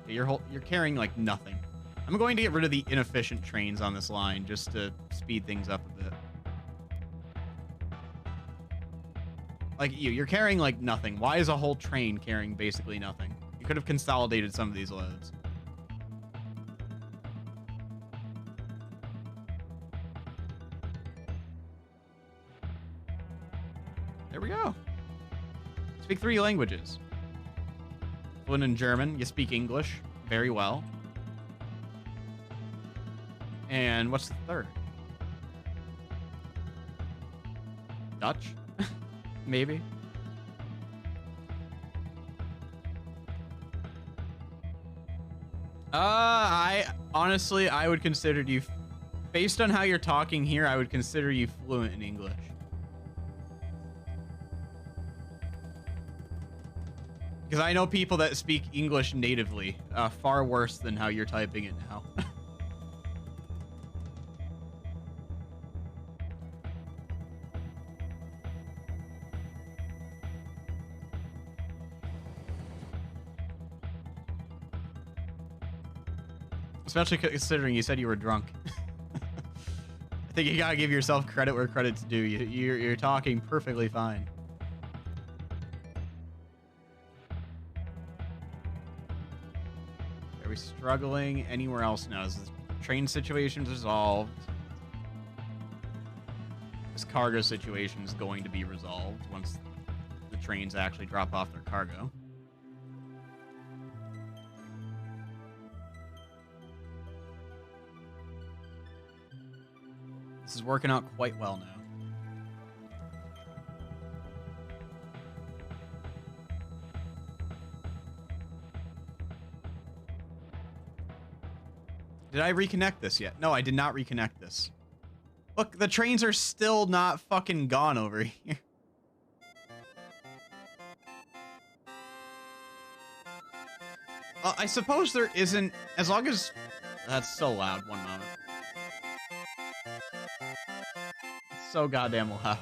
Yeah, you're carrying like nothing. I'm going to get rid of the inefficient trains on this line just to speed things up a bit. Like you're carrying like nothing. Why is a whole train carrying basically nothing? You could have consolidated some of these loads. There we go. Speak 3 languages. Fluent in German. You speak English very well. And what's the third? Dutch? Maybe. I honestly, I would consider you, based on how you're talking here, I would consider you fluent in English. Because I know people that speak English natively, far worse than how you're typing it now. Especially considering you said you were drunk. I think you gotta give yourself credit where credit's due. You're talking perfectly fine. Are we struggling anywhere else now? Is this train situation's resolved? This cargo situation is going to be resolved once the trains actually drop off their cargo. This is working out quite well now. Did I reconnect this yet? No, I did not reconnect this. Look, the trains are still not fucking gone over here. I suppose there isn't, as long as... That's so loud, one moment. It's so goddamn loud.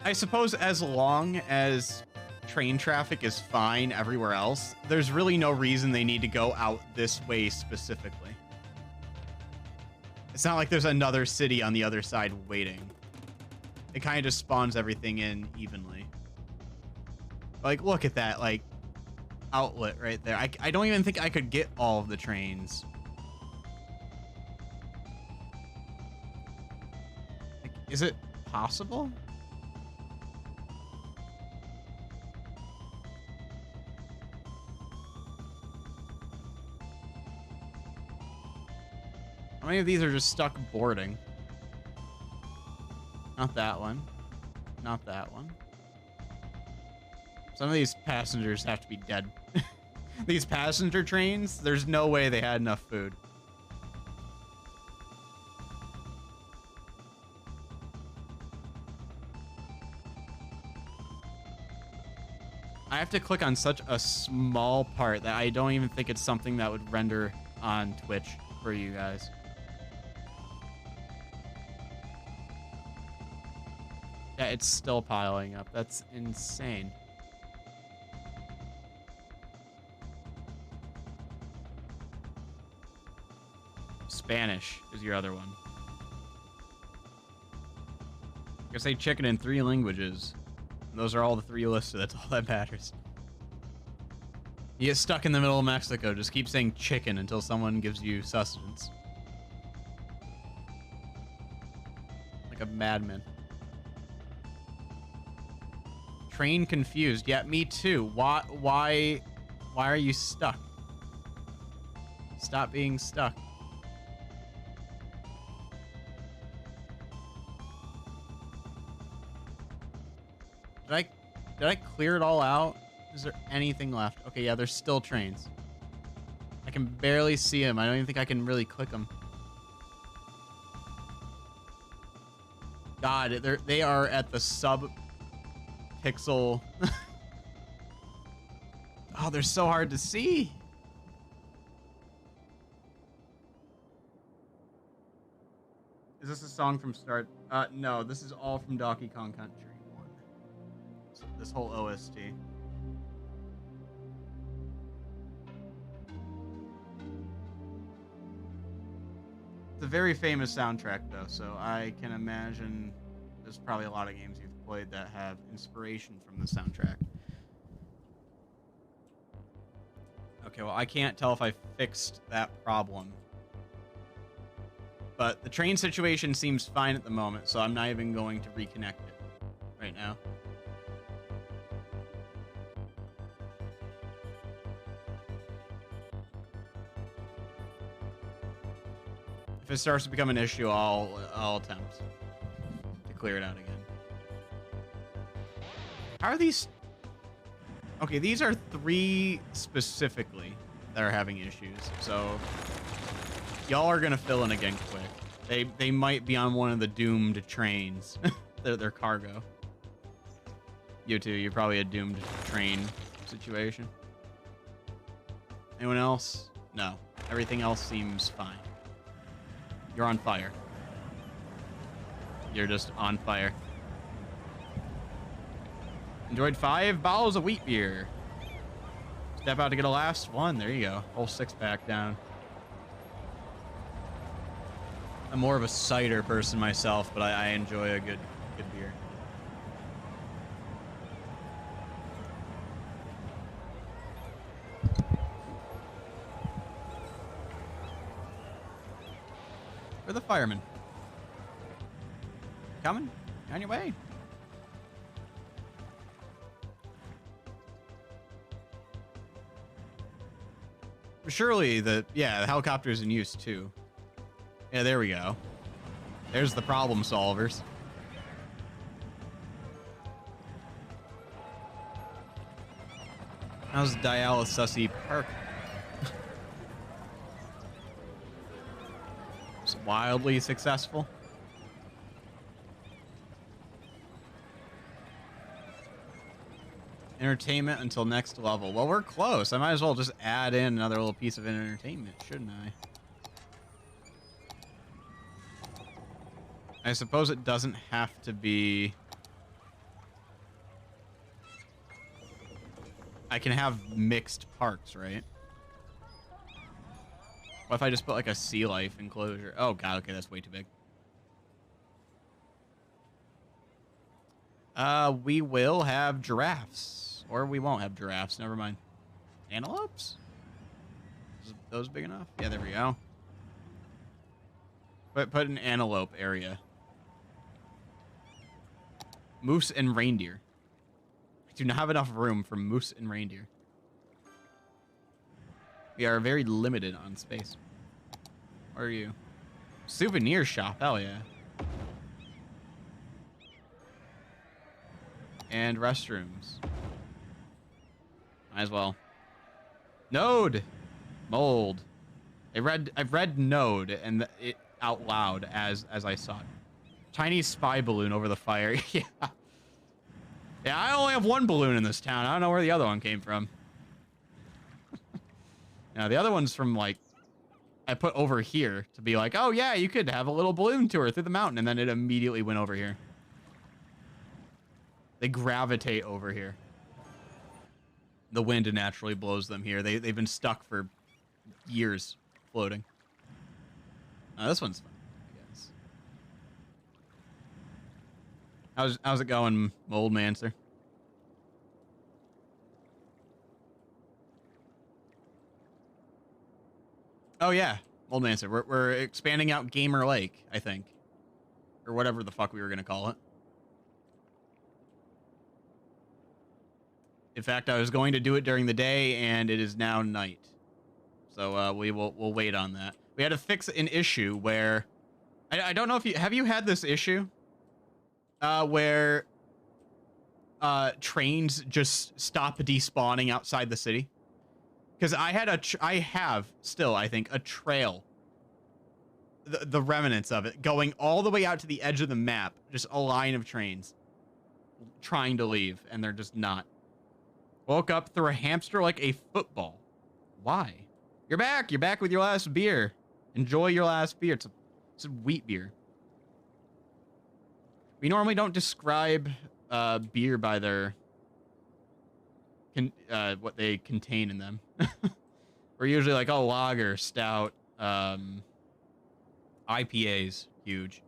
I suppose as long as train traffic is fine everywhere else, there's really no reason they need to go out this way specifically. It's not like there's another city on the other side waiting. It kind of just spawns everything in evenly. Like, look at that, like, outlet right there. I don't even think I could get all of the trains. Like, is it possible? How many of these are just stuck boarding? Not that one. Not that one. Some of these passengers have to be dead. These passenger trains, there's no way they had enough food. I have to click on such a small part that I don't even think it's something that would render on Twitch for you guys. Yeah, it's still piling up. That's insane. Spanish is your other one. I say chicken in 3 languages. And those are all the 3 listed. That's all that matters. You get stuck in the middle of Mexico. Just keep saying chicken until someone gives you sustenance. Like a madman. Train confused. Yeah, me too. Why are you stuck? Stop being stuck. Did I clear it all out? Is there anything left? Okay, yeah, there's still trains. I can barely see them. I don't even think I can really click them. God, they are at the sub-pixel. Oh, they're so hard to see. Is this a song from Start? No, this is all from Donkey Kong Country 1. This whole OST. It's a very famous soundtrack, though, so I can imagine there's probably a lot of games you've played that have inspiration from the soundtrack. Okay, well, I can't tell if I fixed that problem. But the train situation seems fine at the moment, so I'm not even going to reconnect it right now. If it starts to become an issue, I'll attempt to clear it out again. How are these? Okay, these are 3 specifically that are having issues, so y'all are gonna fill in again quick. They might be on one of the doomed trains. They're cargo. You too, you're probably a doomed train situation. Anyone else? No. Everything else seems fine. You're on fire. You're just on fire. Enjoyed 5 bottles of wheat beer. Step out to get a last one. There you go. Whole 6-pack down. I'm more of a cider person myself, but I enjoy a good beer. Where are the firemen? Coming? On your way. Surely the helicopter's in use too. Yeah, there we go. There's the problem solvers. How's Dialysis Park? It's wildly successful. Entertainment until next level. Well, we're close. I might as well just add in another little piece of entertainment, shouldn't I? I suppose it doesn't have to be... I can have mixed parks, right? What if I just put like a sea life enclosure? Oh god, okay, that's way too big. We will have giraffes. Or we won't have giraffes, never mind. Antelopes? Is those big enough? Yeah, there we go. Put an antelope area. Moose and reindeer. I do not have enough room for moose and reindeer. We are very limited on space. Where are you? Souvenir shop, hell yeah. And restrooms. Might as well. Node! Mold. I've read node and it out loud as I saw it. Chinese spy balloon over the fire. Yeah. Yeah, I only have 1 balloon in this town. I don't know where the other one came from. Now, the other one's from, like, I put over here to be like, oh, yeah, you could have a little balloon tour through the mountain, and then it immediately went over here. They gravitate over here. The wind naturally blows them here. They've been stuck for years floating. This one's fun, I guess. How's it going, Mold Mancer? Oh yeah, Mold Mancer. We're expanding out Gamer Lake, I think, or whatever the fuck we were gonna call it. In fact, I was going to do it during the day, and it is now night. So we'll wait on that. We had to fix an issue where I don't know if you have had this issue where trains just stop despawning outside the city. Because I have still, I think, a trail, the remnants of it, going all the way out to the edge of the map, just a line of trains trying to leave, and they're just not. Woke up through a hamster like a football. Why? You're back. You're back with your last beer. Enjoy your last beer. It's a wheat beer. We normally don't describe beer by their what they contain in them. We're usually like, oh, lager, stout, IPAs, huge.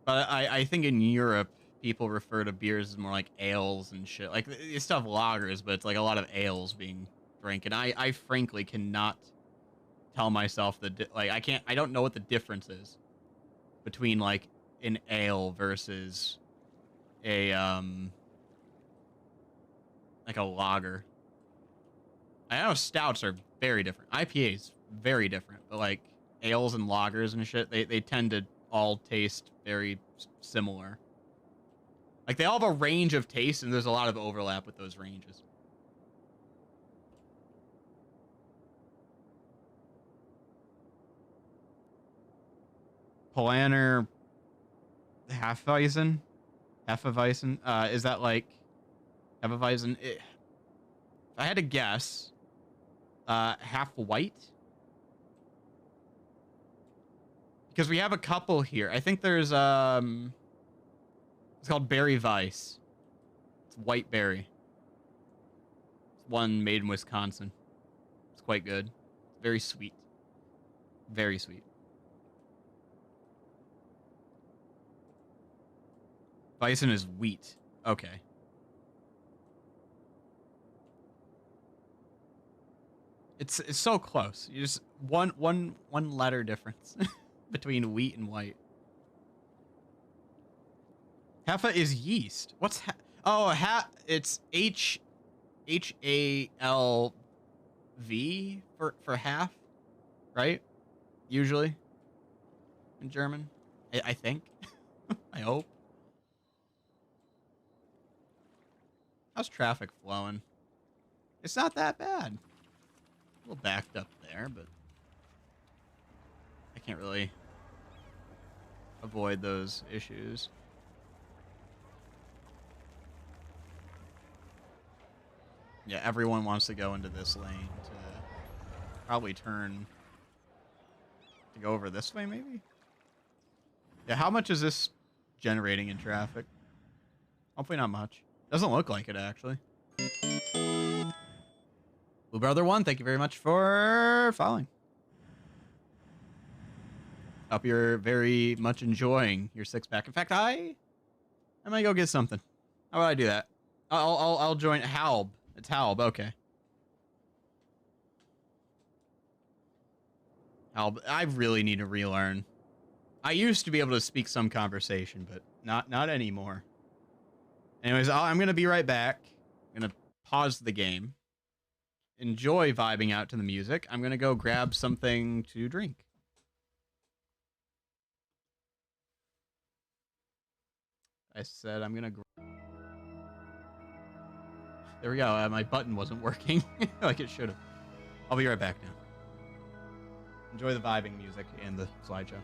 But I think in Europe, people refer to beers as more like ales and shit. Like, it's stuff lagers, but it's like a lot of ales being drank. And I frankly cannot tell myself I don't know what the difference is between like an ale versus a like a lager. I know stouts are very different. IPAs very different, but like ales and lagers and shit, they tend to all taste very similar. Like, they all have a range of taste, and there's a lot of overlap with those ranges. Polaner Hefeweizen? Hefeweizen? Is that like Hefeweizen? If I had to guess, half white? Because we have a couple here. I think there's, it's called Berry Weiss. It's white berry. It's one made in Wisconsin. It's quite good. Very sweet. Very sweet. Weizen is wheat. Okay. It's so close. You just one letter difference between wheat and white. Hefa is yeast. What's it's Halv for half, right? Usually in German, I think. I hope. How's traffic flowing? It's not that bad. A little backed up there, but I can't really avoid those issues. Yeah, everyone wants to go into this lane to probably turn to go over this way, maybe? Yeah, how much is this generating in traffic? Hopefully not much. Doesn't look like it, actually. Blue Brother 1, thank you very much for following. Hope you're very much enjoying your six-pack. In fact, I might go get something. How about I do that? I'll join Halb. It's Halb, okay. Halb, I really need to relearn. I used to be able to speak some conversation, but not anymore. Anyways, I'm gonna be right back. I'm gonna pause the game. Enjoy vibing out to the music. I'm gonna go grab something to drink. I said I'm gonna. There we go. My button wasn't working like it should have. I'll be right back now. Enjoy the vibing music and the slideshow.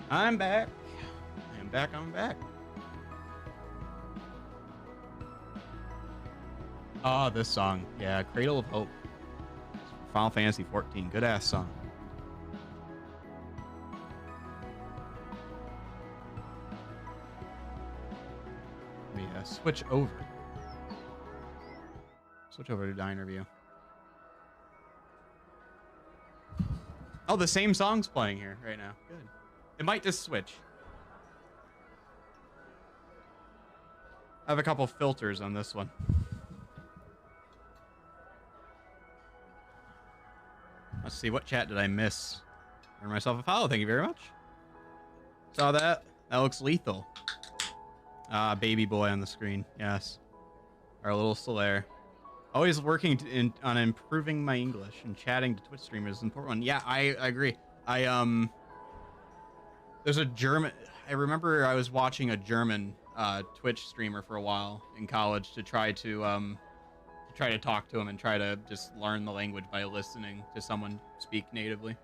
I'm back. I'm back. I'm back. Oh, this song. Yeah, Cradle of Hope. Final Fantasy 14. Good ass song. Let me switch over. Switch over to Diner View. Oh, the same song's playing here right now. Good. It might just switch. I have a couple filters on this one. Let's see, what chat did I miss? Earn myself a follow, thank you very much. Saw that? That looks lethal. Baby boy on the screen, yes. Our little Solaire. Always working on improving my English, and chatting to Twitch streamers is an important one. Yeah, I agree. There's a German, I remember I was watching a German Twitch streamer for a while in college to try to talk to him and try to just learn the language by listening to someone speak natively.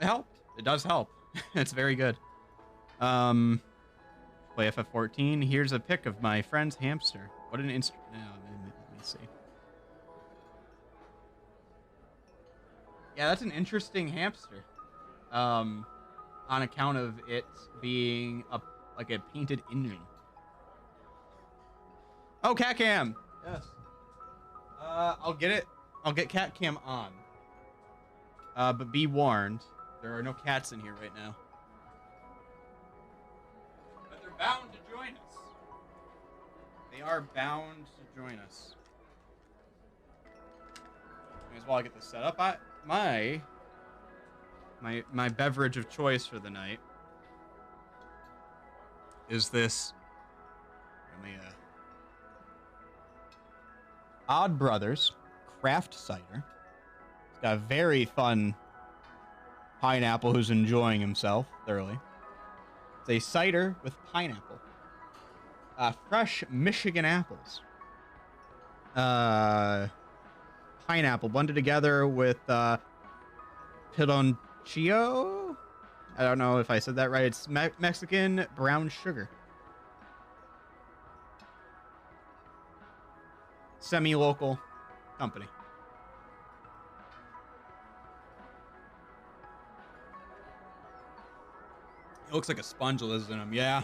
It helped. It does help. It's very good. Play FF14. Here's a pic of my friend's hamster. What an instrument. Oh, let me see. Yeah, that's an interesting hamster. On account of it being like a painted engine. Oh, cat cam. Yes. I'll get it. I'll get cat cam on. But be warned, there are no cats in here right now. But they're bound to join us. They are bound to join us. May as well get this set up. My beverage of choice for the night is this. Let me Odd Brothers Craft Cider. It's got a very fun pineapple who's enjoying himself thoroughly. It's a cider with pineapple. Fresh Michigan apples. Pineapple blended together with piloncillo. I don't know if I said that right. It's Mexican brown sugar. Semi-local company. It looks like a sponge lives in them. Yeah.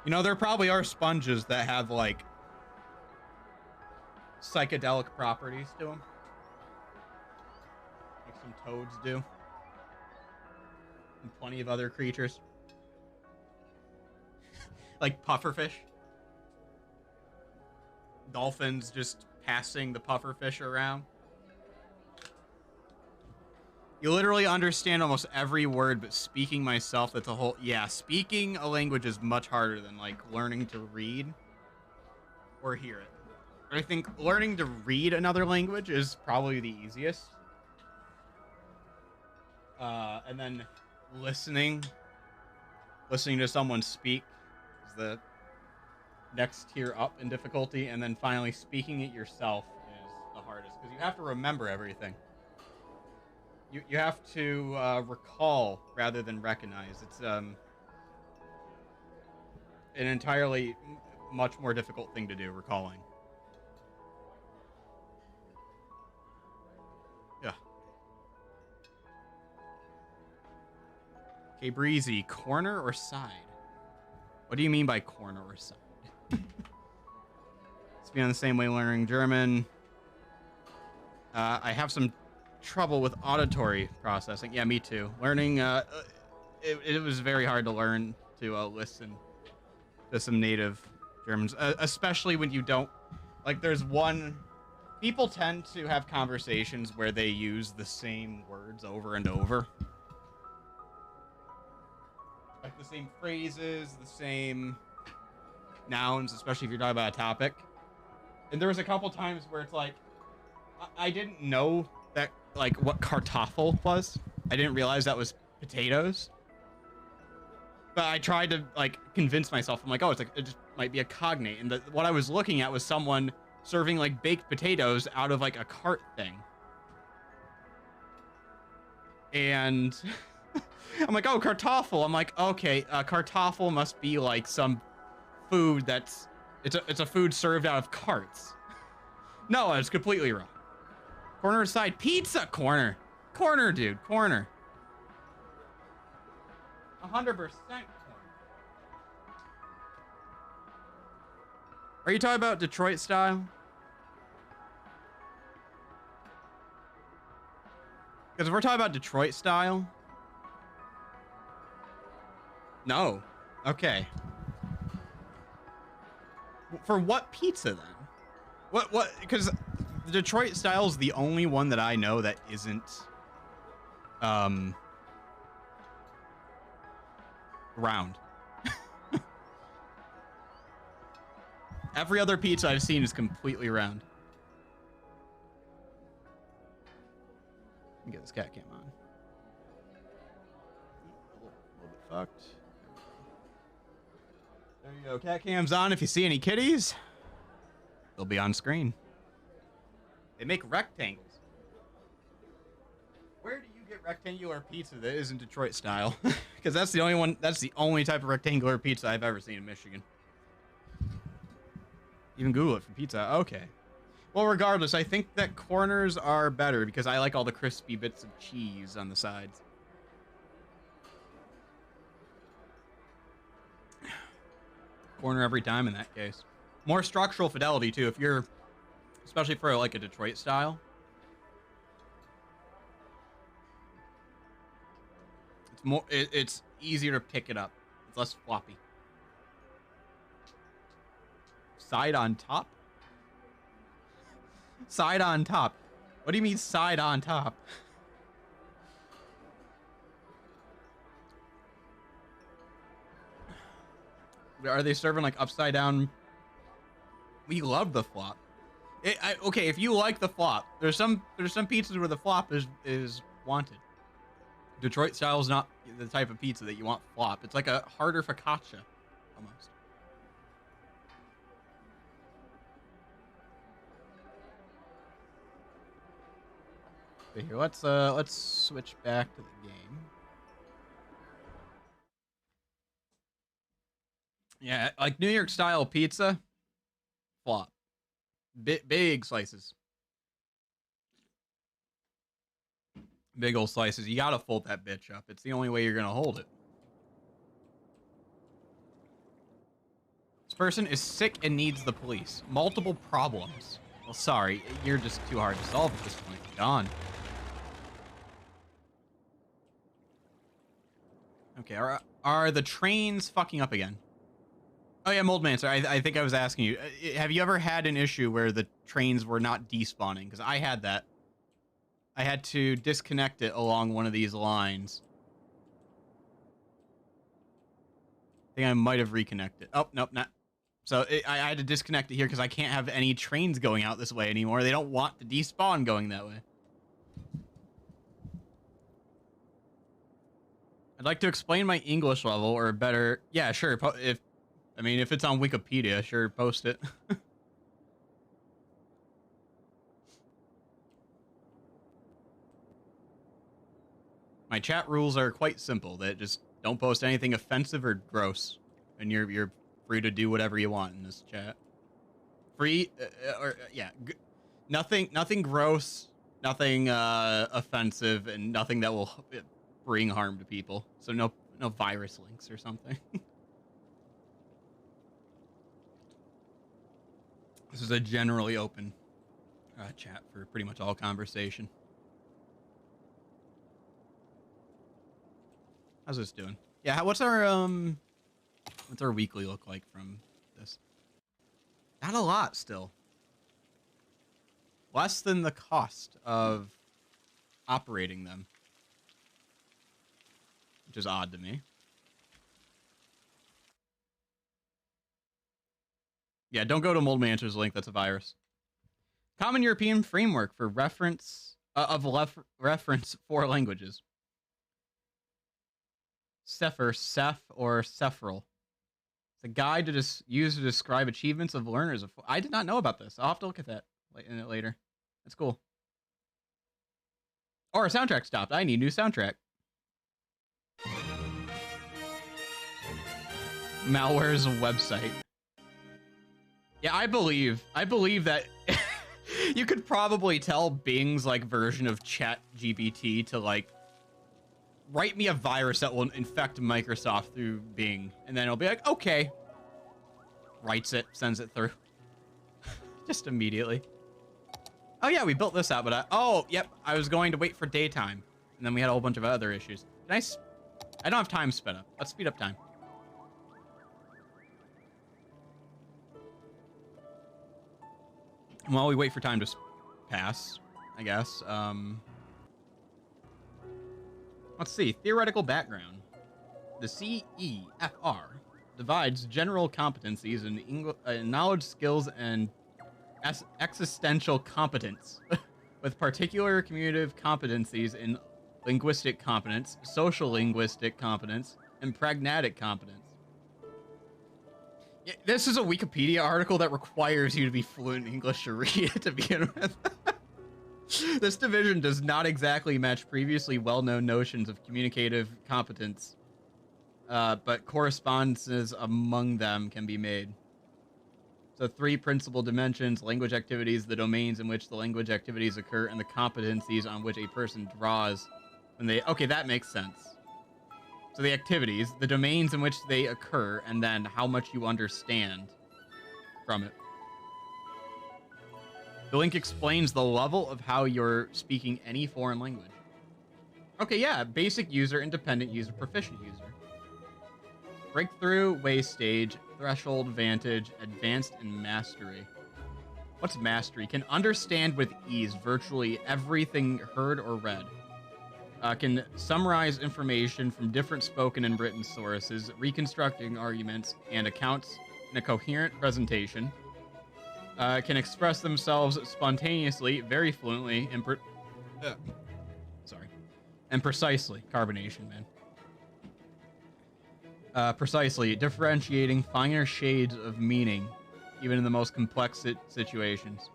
You know, there probably are sponges that have like psychedelic properties to them. Like some toads do. And plenty of other creatures. Like pufferfish. Dolphins just passing the pufferfish around. You literally understand almost every word, but speaking myself, that's a whole... Yeah, speaking a language is much harder than, like, learning to read or hear it. I think learning to read another language is probably the easiest. And then listening to someone speak is the next tier up in difficulty, and then finally speaking it yourself is the hardest, because you have to remember everything. You have to recall rather than recognize. It's an entirely much more difficult thing to do, recalling. Yeah. Okay, Breezy, corner or side? What do you mean by corner or side? It's been on the same way learning German. I have some trouble with auditory processing. Yeah, me too. Learning, it was very hard to learn to listen to some native Germans, especially when you don't, like, there's one, people tend to have conversations where they use the same words over and over. Like the same phrases, the same nouns, especially if you're talking about a topic. And there was a couple times where it's like, I didn't know that, like, what Kartoffel was. I didn't realize that was potatoes. But I tried to, like, convince myself. I'm like, oh, it's like, it just might be a cognate. And what I was looking at was someone serving, like, baked potatoes out of, like, a cart thing. And I'm like, oh, Kartoffel. I'm like, okay, Kartoffel must be like some food that's it's a food served out of carts. No, it's completely wrong. Corner side pizza corner. Corner, dude, corner. 100% corner. Are you talking about Detroit style? Because if we're talking about Detroit style, no. Okay. For what pizza then? What? Because the Detroit style is the only one that I know that isn't round. Every other pizza I've seen is completely round. Let me get this cat cam on. A little bit fucked. There you go. Cat cam's on. If you see any kitties, they'll be on screen. They make rectangles. Where do you get rectangular pizza that isn't Detroit style? Because that's the only one. That's the only type of rectangular pizza I've ever seen in Michigan. Even Google it for pizza. Okay. Well, regardless, I think that corners are better because I like all the crispy bits of cheese on the sides. Corner every time in that case. More structural fidelity too. If you're, especially for like a Detroit style, it's more. It's easier to pick it up. It's less floppy. Side on top. Side on top. What do you mean side on top? Are they serving like upside down? We love the flop. Okay, if you like the flop, there's some pizzas where the flop is wanted. Detroit style is not the type of pizza that you want flop. It's like a harder focaccia, almost. Okay, here, let's switch back to the game. Yeah, like New York style pizza, flop. Big slices. Big old slices. You gotta fold that bitch up. It's the only way you're gonna hold it. This person is sick and needs the police. Multiple problems. Well, sorry, you're just too hard to solve at this point. Gone. Okay, are the trains fucking up again? Oh yeah, Moldmancer, I think I was asking you. Have you ever had an issue where the trains were not despawning? Because I had that. I had to disconnect it along one of these lines. I think I might have reconnected. Oh, nope, not. So I had to disconnect it here because I can't have any trains going out this way anymore. They don't want the despawn going that way. I'd like to explain my English level, or better, yeah, sure. If it's on Wikipedia, sure, post it. My chat rules are quite simple. That just don't post anything offensive or gross, and you're free to do whatever you want in this chat. Free, nothing gross, nothing offensive, and nothing that will bring harm to people. So no virus links or something. This is a generally open chat for pretty much all conversation. How's this doing? Yeah, what's our weekly look like from this? Not a lot still. Less than the cost of operating them, which is odd to me. Yeah, don't go to Moldmancer's link. That's a virus. Common European framework for reference reference for languages. Ceph or Cephrel. It's a guide to use to describe achievements of learners. I did not know about this. I'll have to look at that in it later. That's cool. Oh, our soundtrack stopped. I need new soundtrack. Malware's website. Yeah, I believe that you could probably tell Bing's like version of ChatGPT to like write me a virus that will infect Microsoft through Bing, and then it'll be like, okay, writes it, sends it through, just immediately. Oh yeah, we built this out, but oh yep, I was going to wait for daytime, and then we had a whole bunch of other issues. I don't have time sped up. Let's speed up time. While we wait for time to pass, I guess. Let's see. Theoretical background. The CEFR divides general competencies in knowledge, skills, and existential competence, with particular communicative competencies in linguistic competence, social linguistic competence, and pragmatic competence. Yeah, this is a Wikipedia article that requires you to be fluent in English to read it to begin with. This division does not exactly match previously well-known notions of communicative competence, but correspondences among them can be made. So 3 principal dimensions: language activities, the domains in which the language activities occur, and the competencies on which a person draws when they... Okay, that makes sense. So the activities, the domains in which they occur, and then how much you understand from it. The link explains the level of how you're speaking any foreign language. Okay, yeah, basic user, independent user, proficient user. Breakthrough, way stage, threshold, vantage, advanced, and mastery. What's mastery? Can understand with ease virtually everything heard or read. Can summarize information from different spoken and written sources, reconstructing arguments and accounts in a coherent presentation. Can express themselves spontaneously, very fluently, and precisely. Carbonation, man. Precisely, differentiating finer shades of meaning, even in the most complex situations.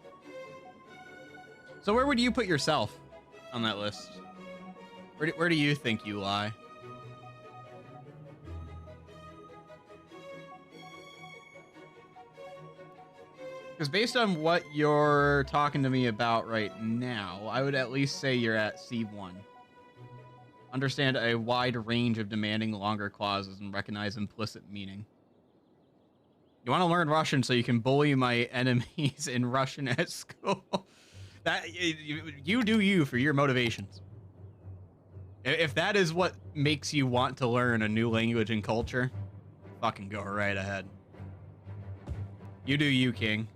So where would you put yourself on that list? Where do you think you lie? Because based on what you're talking to me about right now, I would at least say you're at C1. Understand a wide range of demanding longer clauses and recognize implicit meaning. You want to learn Russian so you can bully my enemies in Russian at school. You do you for your motivations. If that is what makes you want to learn a new language and culture, fucking go right ahead. You do you, King.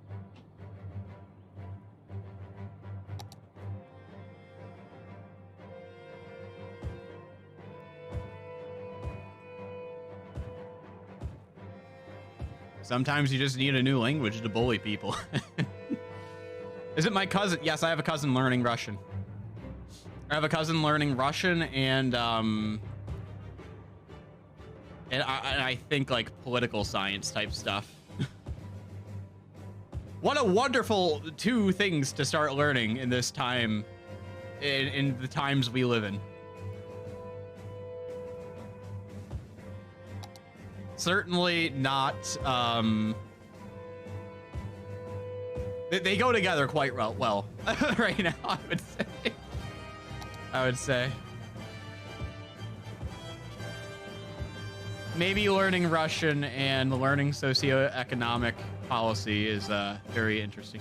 Sometimes you just need a new language to bully people. Is it my cousin? Yes, I have a cousin learning Russian. I have a cousin learning Russian and I think like political science type stuff. What a wonderful 2 things to start learning in this time, in the times we live in. Certainly not, they go together quite well right now, I would say. Maybe learning Russian and learning socioeconomic policy is very interesting.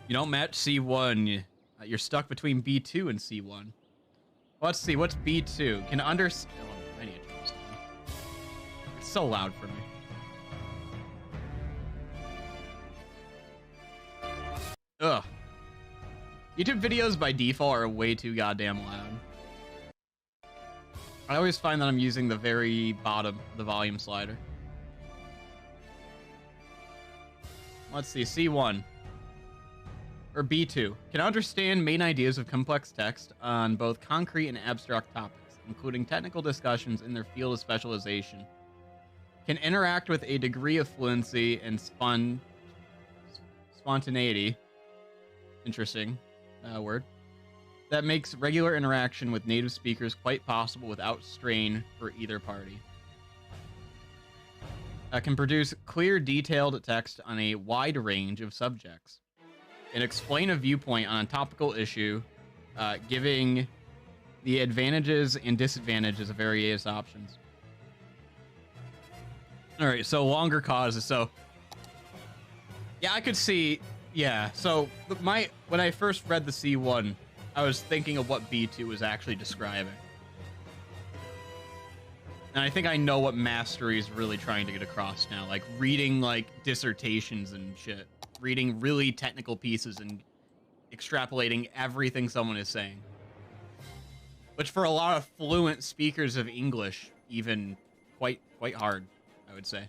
You don't match C1. You're stuck between B2 and C1. Let's see, what's B2? Can understand... I need to turn this down. It's so loud for me. Ugh. YouTube videos by default are way too goddamn loud. I always find that I'm using the very bottom of the volume slider. Let's see, C1. Or B2. Can understand main ideas of complex text on both concrete and abstract topics, including technical discussions in their field of specialization. Can interact with a degree of fluency and spontaneity. Interesting word. that makes regular interaction with native speakers quite possible without strain for either party. Can produce clear, detailed text on a wide range of subjects and explain a viewpoint on a topical issue, giving the advantages and disadvantages of various options. All right, so longer causes. So, yeah, I could see. Yeah, so when I first read the C1, I was thinking of what B2 was actually describing. And I think I know what mastery is really trying to get across now. Like, reading, like, dissertations and shit. Reading really technical pieces and extrapolating everything someone is saying. Which, for a lot of fluent speakers of English, even quite hard, I would say.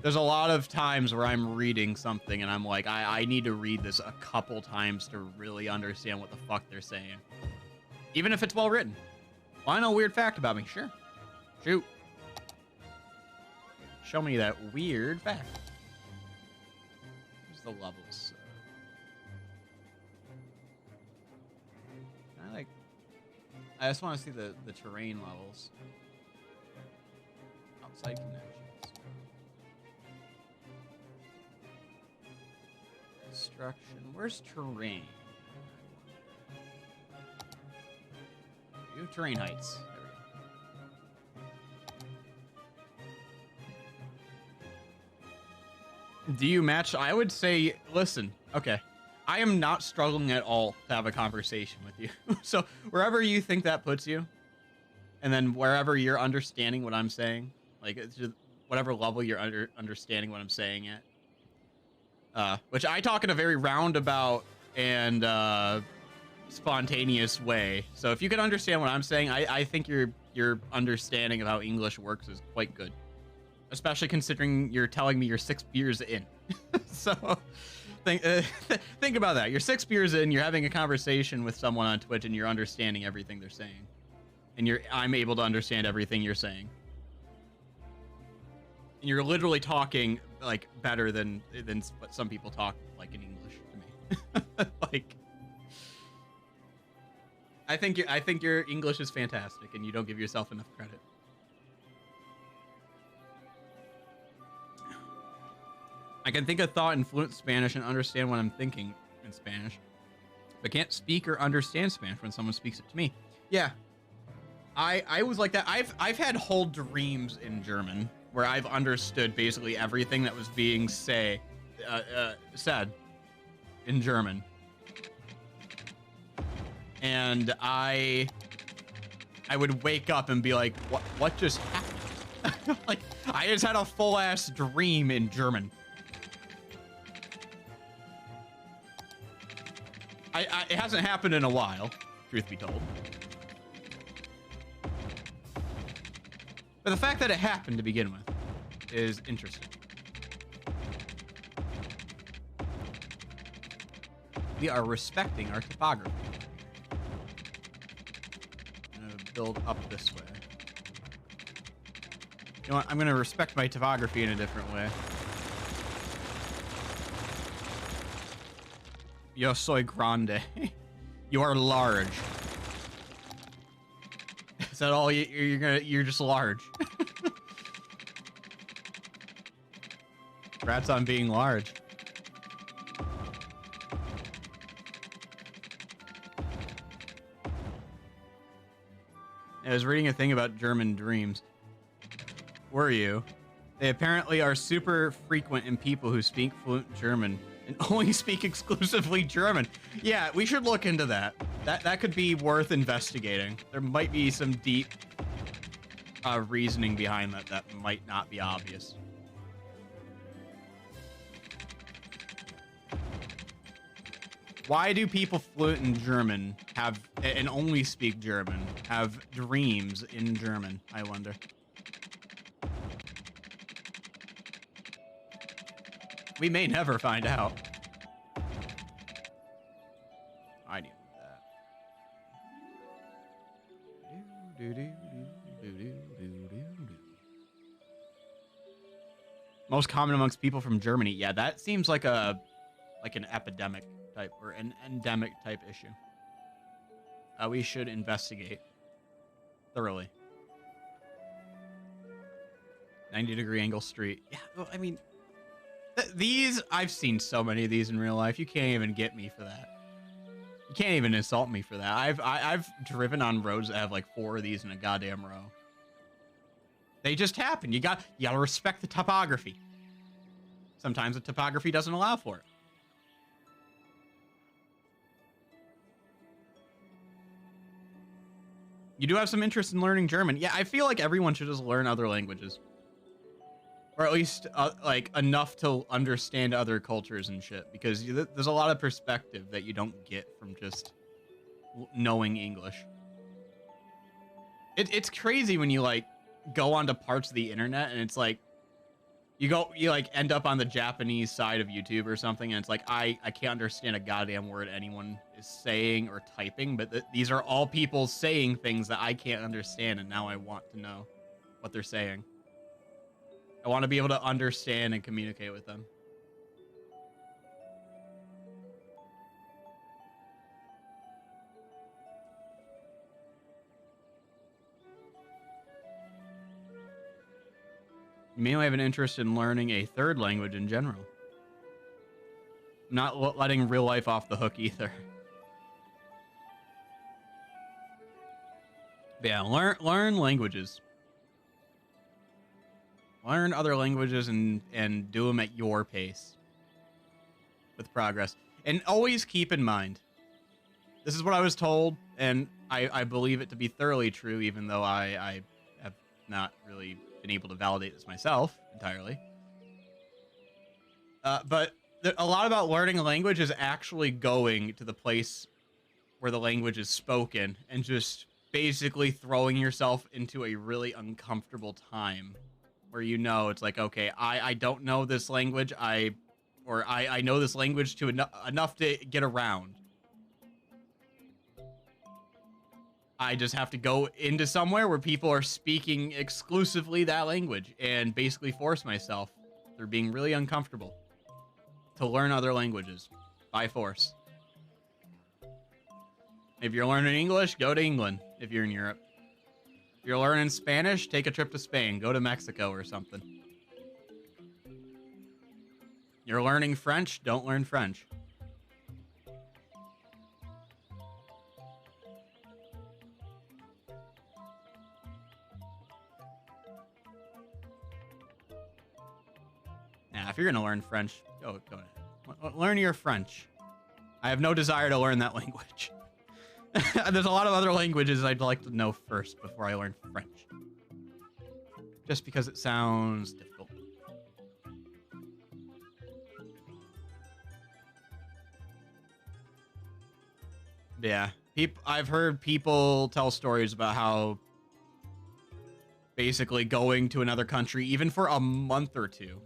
There's a lot of times where I'm reading something and I'm like, I need to read this a couple times to really understand what the fuck they're saying. Even if it's well written. Want to know a weird fact about me? Sure. Shoot. Show me that weird fact. Where's the levels? I just want to see the terrain levels. Outside connections. Destruction. Where's terrain? Terrain heights. There we go. Do you match? I would say, listen, okay. I am not struggling at all to have a conversation with you. So wherever you think that puts you, and then wherever you're understanding what I'm saying, like it's just whatever level you're understanding what I'm saying at. Which I talk in a very roundabout and spontaneous way. So if you can understand what I'm saying, I think your understanding of how English works is quite good. Especially considering you're telling me you're 6 beers in. So think about that. You're 6 beers in, you're having a conversation with someone on Twitch and you're understanding everything they're saying. And I'm able to understand everything you're saying. And you're literally talking like better than what some people talk like in English to me. Like, I think your English is fantastic, and you don't give yourself enough credit. I can think a thought in fluent Spanish and understand what I'm thinking in Spanish, but can't speak or understand Spanish when someone speaks it to me. Yeah, I was like that. I've had whole dreams in German where I've understood basically everything that was being said in German. And I would wake up and be like, what just happened? Like, I just had a full ass dream in German. It hasn't happened in a while, truth be told. But the fact that it happened to begin with is interesting. We are respecting our topography. I'm gonna build up this way. You know what? I'm gonna respect my topography in a different way. Yo soy grande. You are large. Is that all you're just large? Congrats on being large. I was reading a thing about German dreams. Were you? They apparently are super frequent in people who speak fluent German and only speak exclusively German. Yeah, we should look into that. That could be worth investigating. There might be some deep reasoning behind that might not be obvious. Why do people fluent in German have and only speak German have dreams in German, I wonder? We may never find out. I need that. Most common amongst people from Germany. Yeah, that seems like an epidemic type or an endemic type issue. We should investigate thoroughly. 90-degree angle street. Yeah, well, I mean, these, I've seen so many of these in real life. You can't even get me for that. You can't even insult me for that. I've driven on roads that have like 4 of these in a goddamn row. They just happen. You gotta respect the topography. Sometimes the topography doesn't allow for it. You do have some interest in learning German. Yeah, I feel like everyone should just learn other languages. Or at least, like, enough to understand other cultures and shit. Because there's a lot of perspective that you don't get from just knowing English. It's crazy when you, like, go onto parts of the internet and it's like, you like, end up on the Japanese side of YouTube or something, and it's like, I can't understand a goddamn word anyone is saying or typing, but these are all people saying things that I can't understand, and now I want to know what they're saying. I want to be able to understand and communicate with them. You may have an interest in learning a third language in general. I'm not letting real life off the hook either. But yeah, learn languages. Learn other languages and do them at your pace. With progress. And always keep in mind, this is what I was told, and I believe it to be thoroughly true, even though I have not really been able to validate this myself entirely. But a lot about learning a language is actually going to the place where the language is spoken and just basically throwing yourself into a really uncomfortable time where it's like, okay, I don't know this language, I know this language to enough to get around. I just have to go into somewhere where people are speaking exclusively that language and basically force myself through being really uncomfortable to learn other languages by force. If you're learning English, go to England if you're in Europe. If you're learning Spanish, take a trip to Spain. Go to Mexico or something. You're learning French, don't learn French. Nah, if you're gonna learn French, go ahead. Learn your French. I have no desire to learn that language. There's a lot of other languages I'd like to know first before I learn French. Just because it sounds difficult. Yeah. I've heard people tell stories about how basically going to another country, even for a month or two,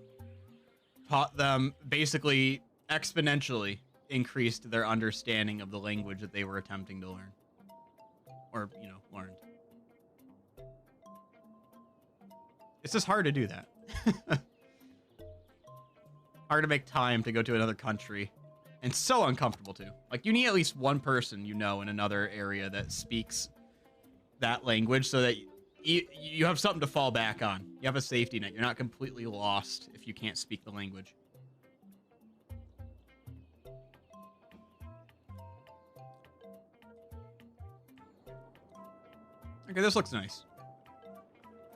taught them basically exponentially increased their understanding of the language that they were attempting to learn. Or, learned. It's just hard to do that. Hard to make time to go to another country. And so uncomfortable, too. Like, you need at least one person in another area that speaks that language so that you have something to fall back on. You have a safety net. You're not completely lost if you can't speak the language. Okay, this looks nice.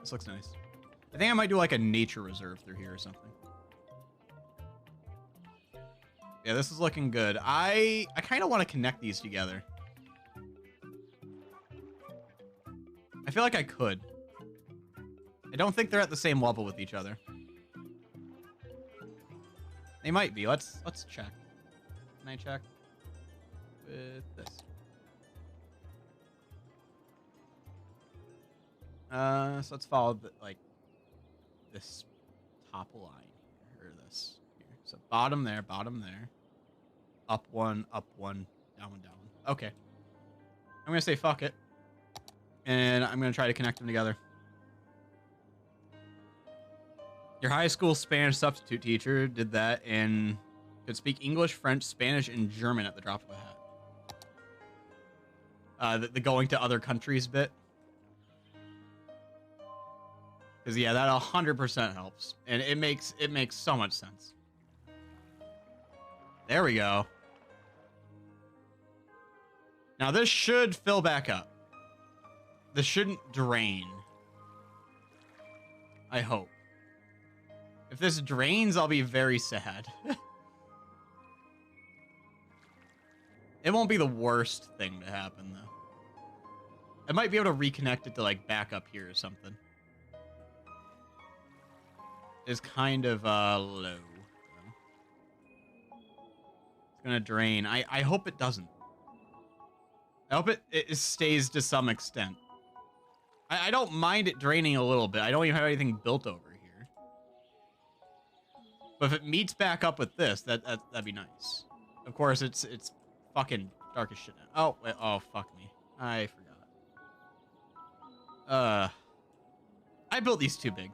This looks nice. I think I might do like a nature reserve through here or something. Yeah, this is looking good. I kind of want to connect these together. I feel like I could. I don't think they're at the same level with each other. They might be. Let's check. Can I check with this? So let's follow this top line here, or this here. So bottom there, up one, down one, down one. Okay. I'm gonna say fuck it, and I'm gonna try to connect them together. Your high school Spanish substitute teacher did that and could speak English, French, Spanish, and German at the drop of a hat. The going to other countries bit. Because yeah, that 100% helps, and it makes so much sense. There we go. Now this should fill back up. This shouldn't drain. I hope. If this drains, I'll be very sad. It won't be the worst thing to happen, though. I might be able to reconnect it to, like, back up here or something. It's kind of, low. It's gonna drain. I hope it doesn't. I hope it stays to some extent. I don't mind it draining a little bit. I don't even have anything built over here. But if it meets back up with this, that'd be nice. Of course, it's fucking dark as shit now. Oh, wait, oh, fuck me. I forgot. I built these too big.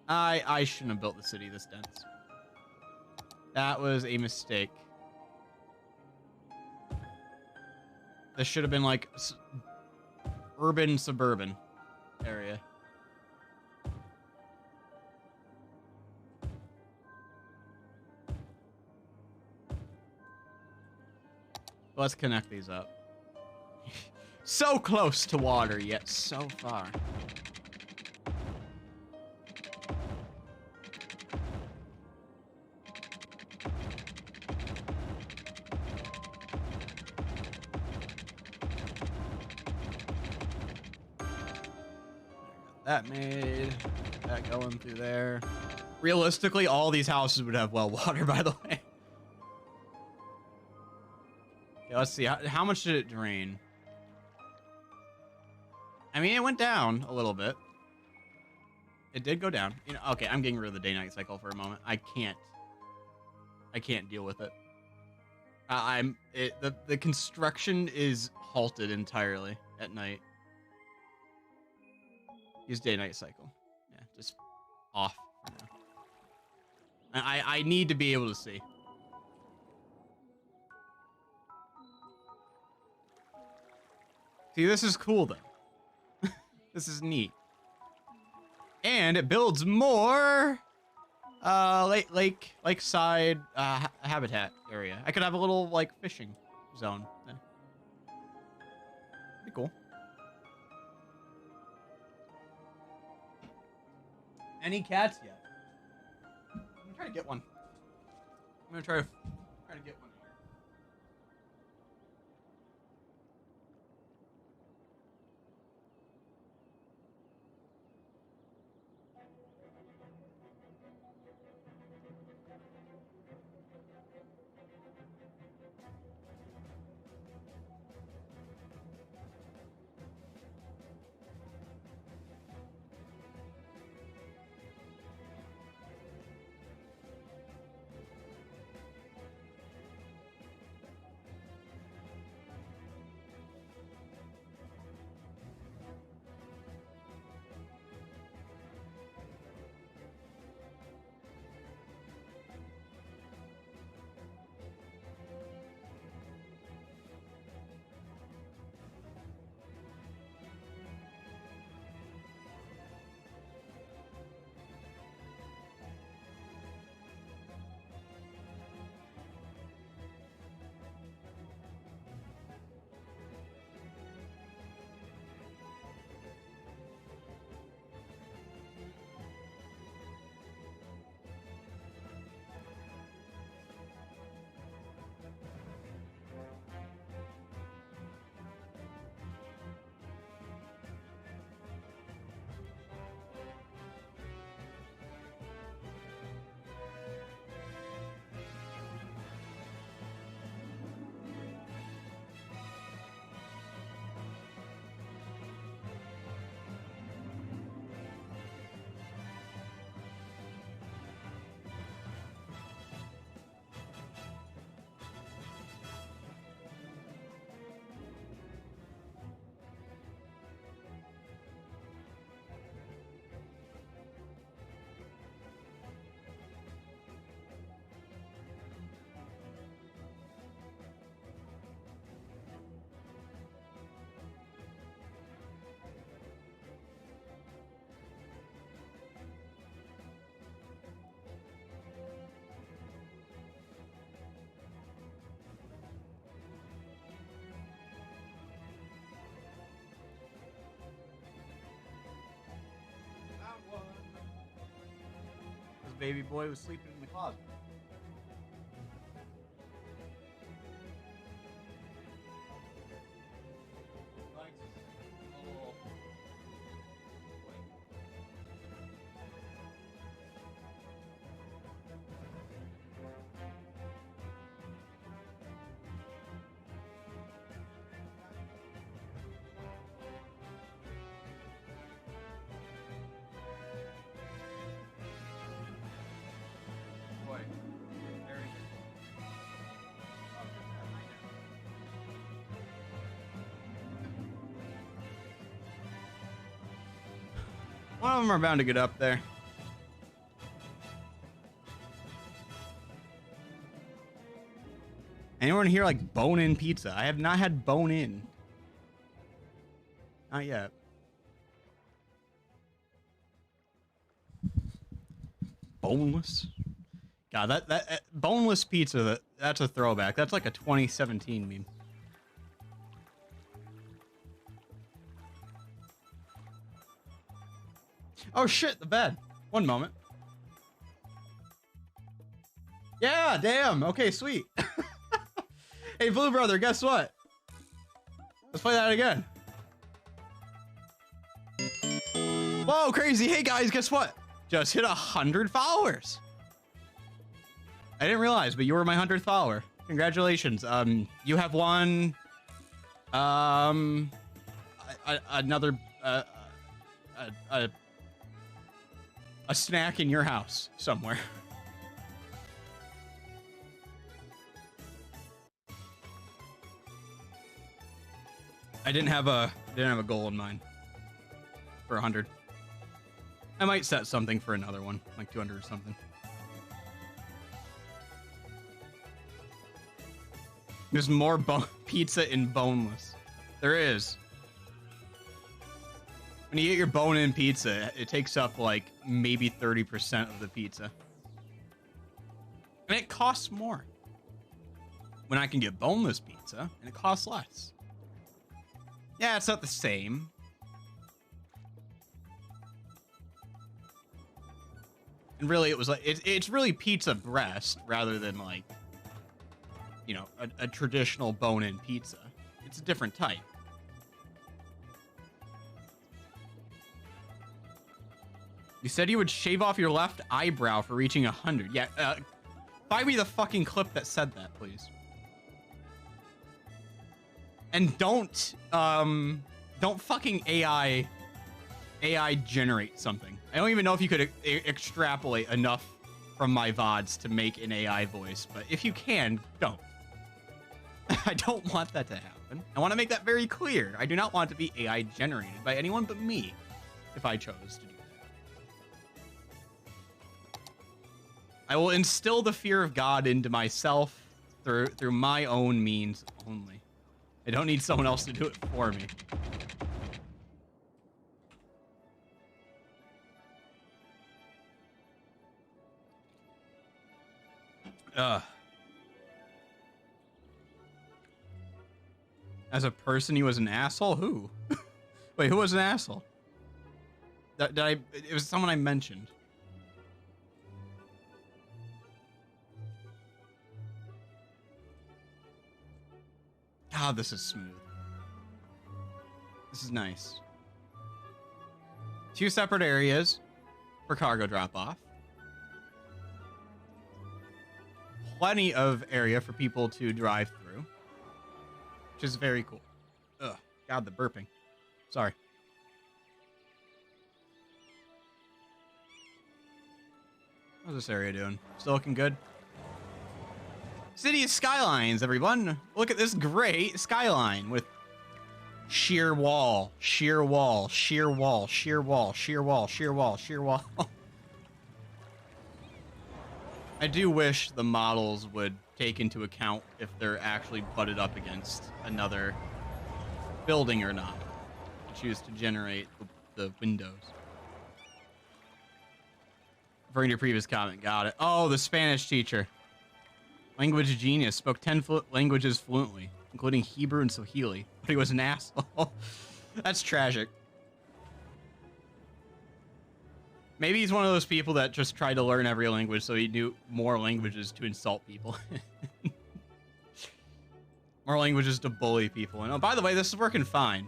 I shouldn't have built the city this dense. That was a mistake. This should have been like urban suburban area. Let's connect these up. So close to water, yet so far. That made that going through there. Realistically, all these houses would have well water, by the way. Okay, let's see. How much did it drain? I mean, it went down a little bit. It did go down. You know, okay, I'm getting rid of the day-night cycle for a moment. I can't deal with it. The construction is halted entirely at night. Use day-night cycle. Yeah, just off for now. I need to be able to see. See, this is cool though. This is neat. And it builds more lakeside habitat area. I could have a little like fishing zone then. Be cool. Any cats yet? I'm gonna try to get one. I'm gonna try to get one here. baby boy was sleeping in the closet. One of them are bound to get up there. Anyone here like bone-in pizza? I have not had bone-in. Not yet. Boneless. God, that boneless pizza, that's a throwback. That's like a 2017 meme. Oh shit, the bed. One moment. Yeah, damn. Okay, sweet. Hey, Blue Brother, guess what? Let's play that again. Whoa, crazy. Hey, guys, guess what? Just hit 100 followers. I didn't realize, but you were my 100th follower. Congratulations. You have won another a snack in your house somewhere. I didn't have a goal in mind for 100. I might set something for another one, like 200 or something. There's more pizza in boneless. There is. When you get your bone-in pizza, it takes up like maybe 30% of the pizza. And it costs more. When I can get boneless pizza, and it costs less. Yeah, it's not the same. And really, it was like, it's really pizza breast rather than like, you know, a traditional bone-in pizza. It's a different type. You said you would shave off your left eyebrow for reaching 100. Yeah, find me the fucking clip that said that, please. And don't fucking AI generate something. I don't even know if you could extrapolate enough from my VODs to make an AI voice, but if you can, don't. I don't want that to happen. I want to make that very clear. I do not want it to be AI generated by anyone but me, if I chose to do that. I will instill the fear of God into myself through my own means only. I don't need someone else to do it for me. As a person, he was an asshole? Who? Wait, who was an asshole? It was someone I mentioned. God, this is smooth. This is nice. 2 separate areas for cargo drop-off. Plenty of area for people to drive through, which is very cool. Ugh, God, the burping. Sorry. How's this area doing? Still looking good? City of Skylines, everyone. Look at this great skyline with sheer wall, sheer wall, sheer wall, sheer wall, sheer wall, sheer wall, sheer wall. I do wish the models would take into account if they're actually butted up against another building or not. Choose to generate the windows. Referring to your previous comment, got it. Oh, the Spanish teacher. Language genius, spoke 10 languages fluently, including Hebrew and Swahili, but he was an asshole. That's tragic. Maybe he's one of those people that just tried to learn every language so he knew more languages to insult people. More languages to bully people. And oh, by the way, this is working fine.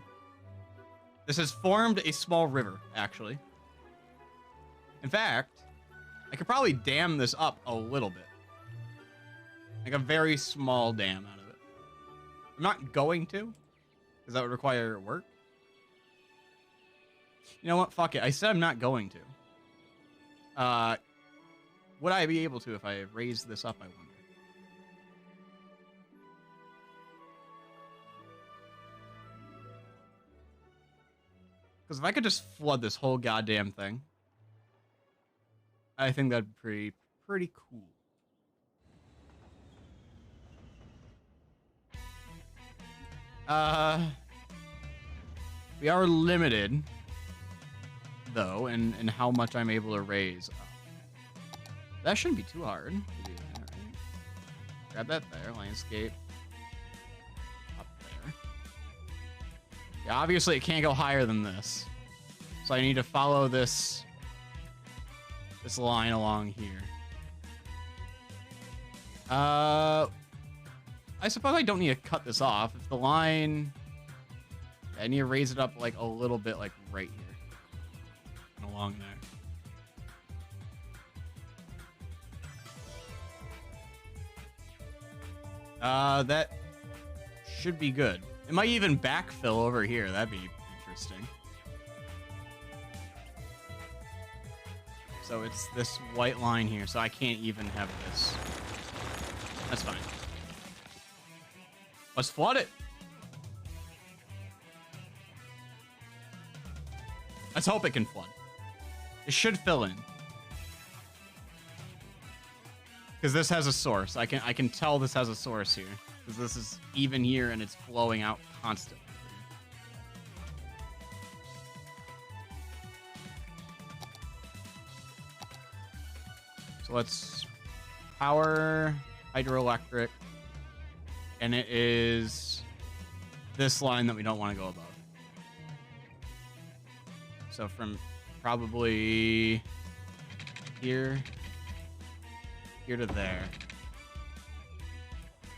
This has formed a small river, actually. In fact, I could probably dam this up a little bit. Like a very small dam out of it. I'm not going to, because that would require work. You know what? Fuck it. I said I'm not going to. Would I be able to if I raised this up, I wonder? Because if I could just flood this whole goddamn thing, I think that'd be pretty cool. We are limited, though, in how much I'm able to raise. That shouldn't be too hard to do that, right? Grab that there, landscape. Up there. Yeah, obviously it can't go higher than this. So I need to follow this line along here. I suppose I don't need to cut this off. If the line... I need to raise it up like a little bit, like right here. And along there. That should be good. It might even backfill over here. That'd be interesting. So it's this white line here, so I can't even have this. That's fine. Let's flood it. Let's hope it can flood. It should fill in. Because this has a source. I can tell this has a source here. Because this is even here and it's flowing out constantly. So let's power hydroelectric. And it is this line that we don't want to go above. So from probably here to there.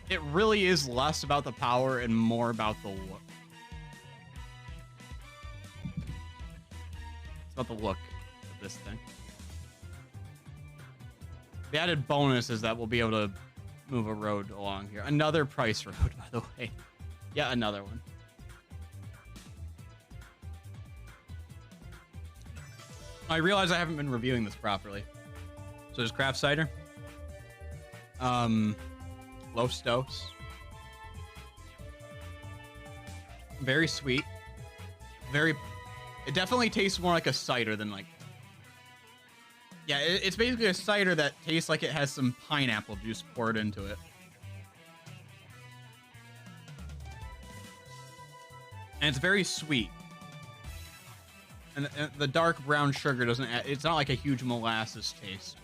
It really is less about the power and more about the look. It's about the look of this thing. The added bonus is that we'll be able to move a road along here. Another price road, by the way. Yeah, another one. I realize I haven't been reviewing this properly. So there's craft cider. Los Dos. Very sweet. It definitely tastes more like a cider than like... Yeah, it's basically a cider that tastes like it has some pineapple juice poured into it. And it's very sweet. And the dark brown sugar doesn't add, it's not like a huge molasses taste.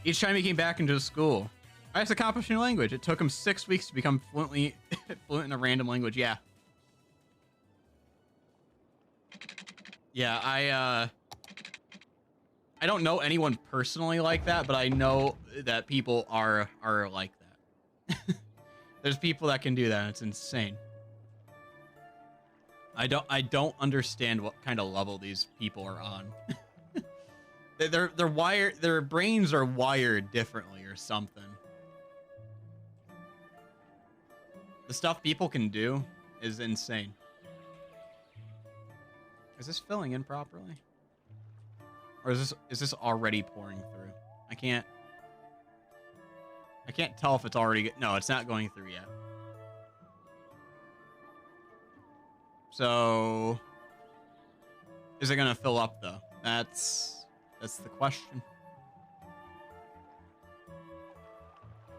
Each time he came back into school, I was accomplishing a language. It took him 6 weeks to become fluent in a random language. Yeah. Yeah, I don't know anyone personally like that, but I know that people are like that. There's people that can do that. And it's insane. I don't understand what kind of level these people are on. They're wired, their brains are wired differently or something. The stuff people can do is insane. Is this filling in properly? Or is this already pouring through? I can't tell if it's already... No, it's not going through yet. So... Is it going to fill up, though? That's the question.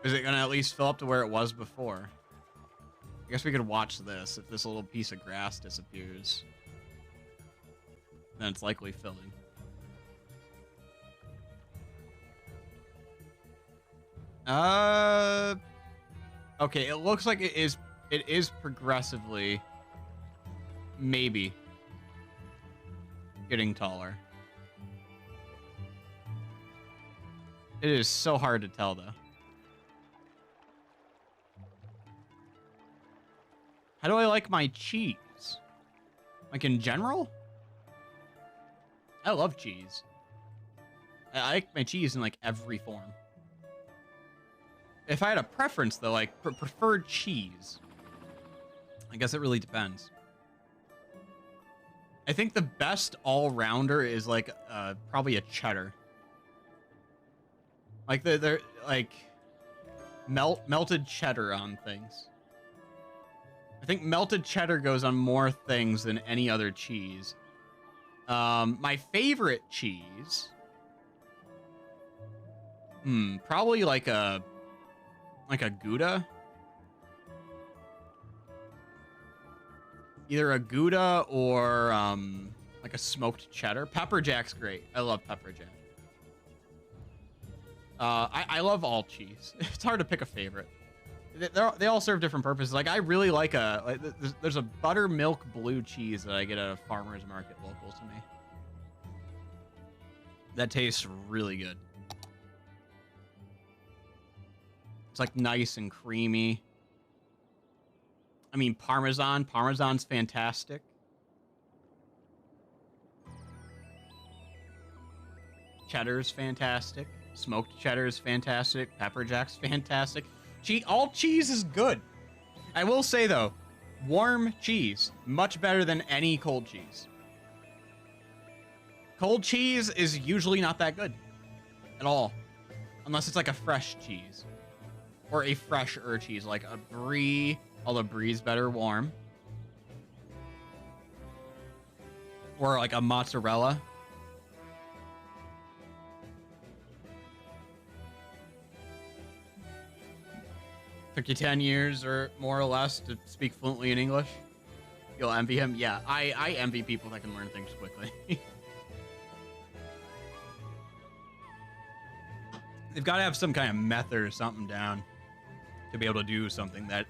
Is it going to at least fill up to where it was before? I guess we could watch this. If this little piece of grass disappears, then it's likely filling. Okay, it looks like it is progressively, maybe. getting taller. It is so hard to tell, though. How do I like my cheese? Like, in general? I love cheese. I like my cheese in, like, every form. If I had a preference, though, like, preferred cheese, I guess it really depends. I think the best all-rounder is, like, probably a cheddar. Like, they're like, melted cheddar on things. I think melted cheddar goes on more things than any other cheese. My favorite cheese... probably like a Gouda. Either a Gouda or like a smoked cheddar. Pepper Jack's great. I love Pepper Jack. I love all cheese. It's hard to pick a favorite. They all serve different purposes. Like, I really like there's a buttermilk blue cheese that I get at a farmer's market local to me. That tastes really good. It's like nice and creamy. I mean, Parmesan's fantastic. Cheddar's fantastic. Smoked cheddar's fantastic. Pepper Jack's fantastic. All cheese is good. I will say, though, warm cheese, much better than any cold cheese. Cold cheese is usually not that good at all, unless it's like a fresh cheese or a fresher cheese, like a brie, although brie's better warm, or like a mozzarella. Took you 10 years or more or less to speak fluently in English. You'll envy him? Yeah, I envy people that can learn things quickly. They've got to have some kind of method or something down to be able to do something that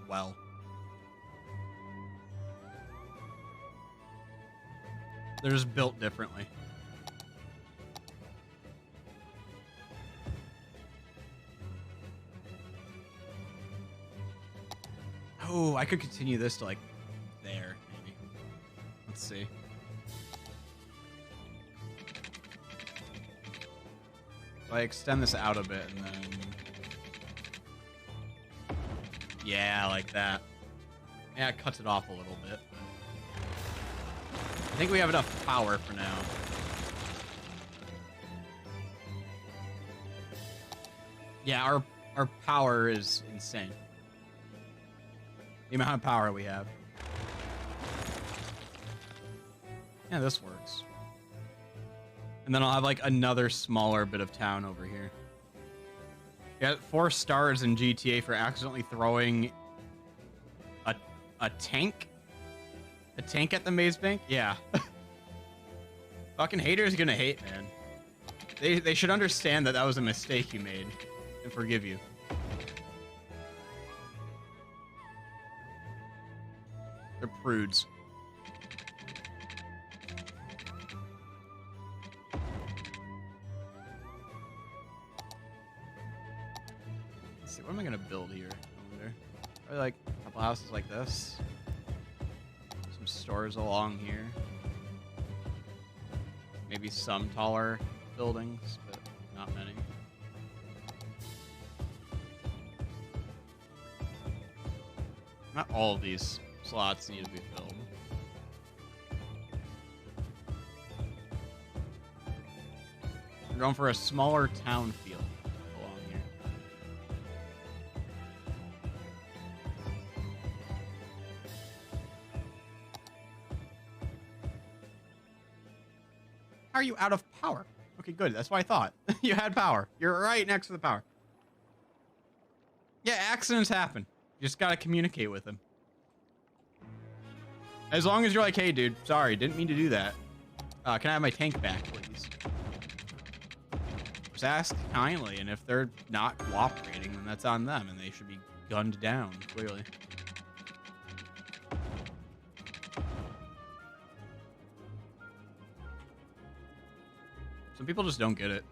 well. They're just built differently. Oh, I could continue this to, like, there, maybe. Let's see. So I extend this out a bit, and then... Yeah, like that. Yeah, it cuts it off a little bit. I think we have enough power for now. Yeah, our power is insane. The amount of power we have. Yeah, this works. And then I'll have like another smaller bit of town over here. Got 4 stars in GTA for accidentally throwing a tank? A tank at the maze bank? Yeah. Fucking haters gonna hate, man. They should understand that was a mistake you made and forgive you. They're prudes. Let's see, what am I gonna build here? I wonder. Probably like a couple houses like this. Some stores along here. Maybe some taller buildings, but not many. Not all of these slots need to be filled. We're going for a smaller town feel along here. Are you out of power? Okay, good. That's what I thought. You had power. You're right next to the power. Yeah, accidents happen. You just gotta communicate with them. As long as you're like, hey, dude, sorry, didn't mean to do that. Can I have my tank back, please? Just ask kindly, and if they're not cooperating, then that's on them, and they should be gunned down, clearly. Some people just don't get it.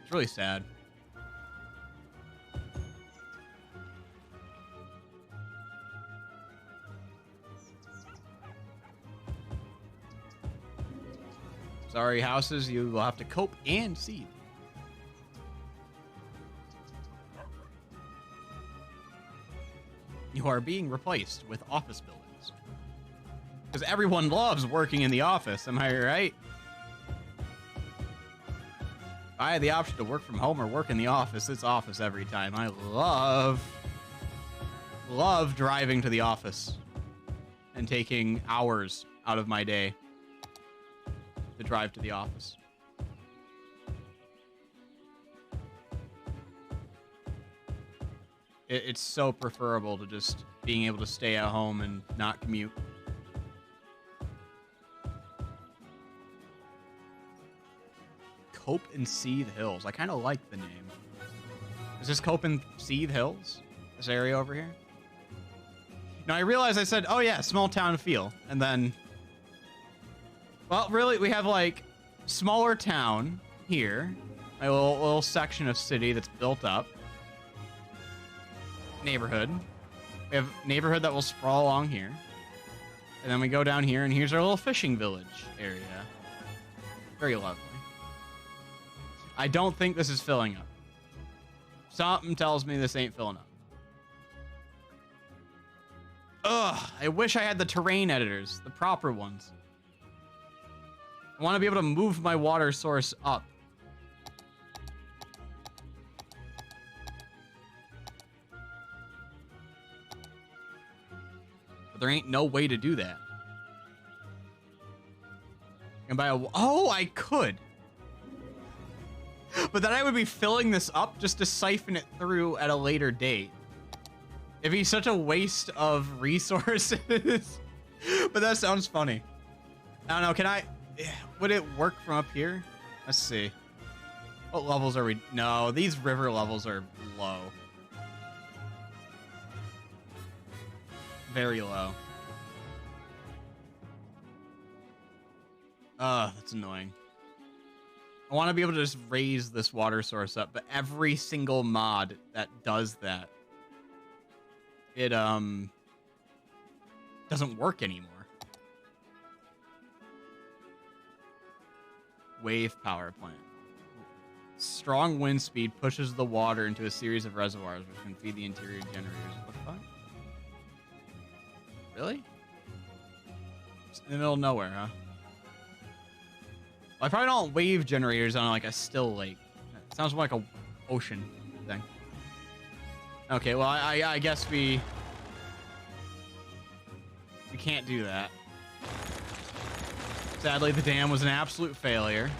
It's really sad. Sorry, houses, you will have to cope and seed. You are being replaced with office buildings. Because everyone loves working in the office, am I right? If I had the option to work from home or work in the office, it's office every time. I love driving to the office and taking hours out of my day to drive to the office. It's so preferable to just being able to stay at home and not commute. Cope and Seethe Hills. I kind of like the name. Is this Cope and Seethe Hills? This area over here? Now I realized I said, oh yeah, small town feel. And then, well, really, we have like smaller town here. A little section of city that's built up. Neighborhood. We have neighborhood that will sprawl along here. And then we go down here, and here's our little fishing village area. Very lovely. I don't think this is filling up. Something tells me this ain't filling up. Ugh, I wish I had the terrain editors, the proper ones. I want to be able to move my water source up. But there ain't no way to do that. And by oh, I could. But then I would be filling this up just to siphon it through at a later date. It'd be such a waste of resources. But that sounds funny. I don't know, would it work from up here? Let's see. What levels are we? No, these river levels are low. Very low. That's annoying. I want to be able to just raise this water source up, but every single mod that does that, it doesn't work anymore. Wave power plant. Strong wind speed pushes the water into a series of reservoirs which can feed the interior generators. What the fuck? Really? Just in the middle of nowhere, huh? I probably don't want wave generators on like a still lake. It sounds more like a ocean thing. Okay, well I guess we can't do that. Sadly, the dam was an absolute failure.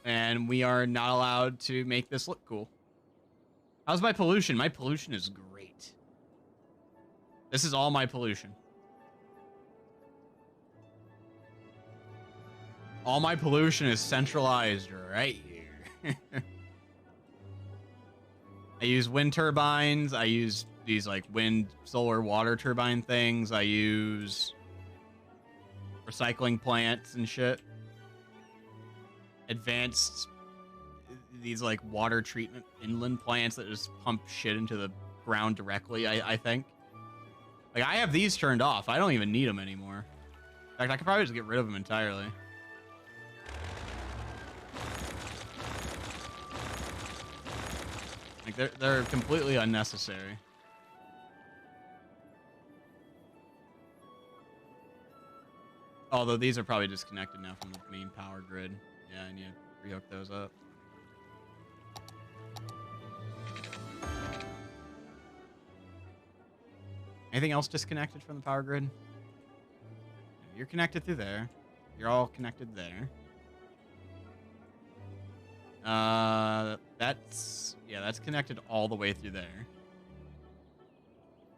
And we are not allowed to make this look cool. How's my pollution? My pollution is great. This is all my pollution. All my pollution is centralized right here. I use wind turbines. I use these like wind, solar, water turbine things. I use recycling plants and shit. Advanced, these like water treatment inland plants that just pump shit into the ground directly, I think. Like, I have these turned off. I don't even need them anymore. In fact, I could probably just get rid of them entirely. Like, they're completely unnecessary. Although these are probably disconnected now from the main power grid. Yeah, I need to rehook those up. Anything else disconnected from the power grid? You're connected through there. You're all connected there. That's connected all the way through there.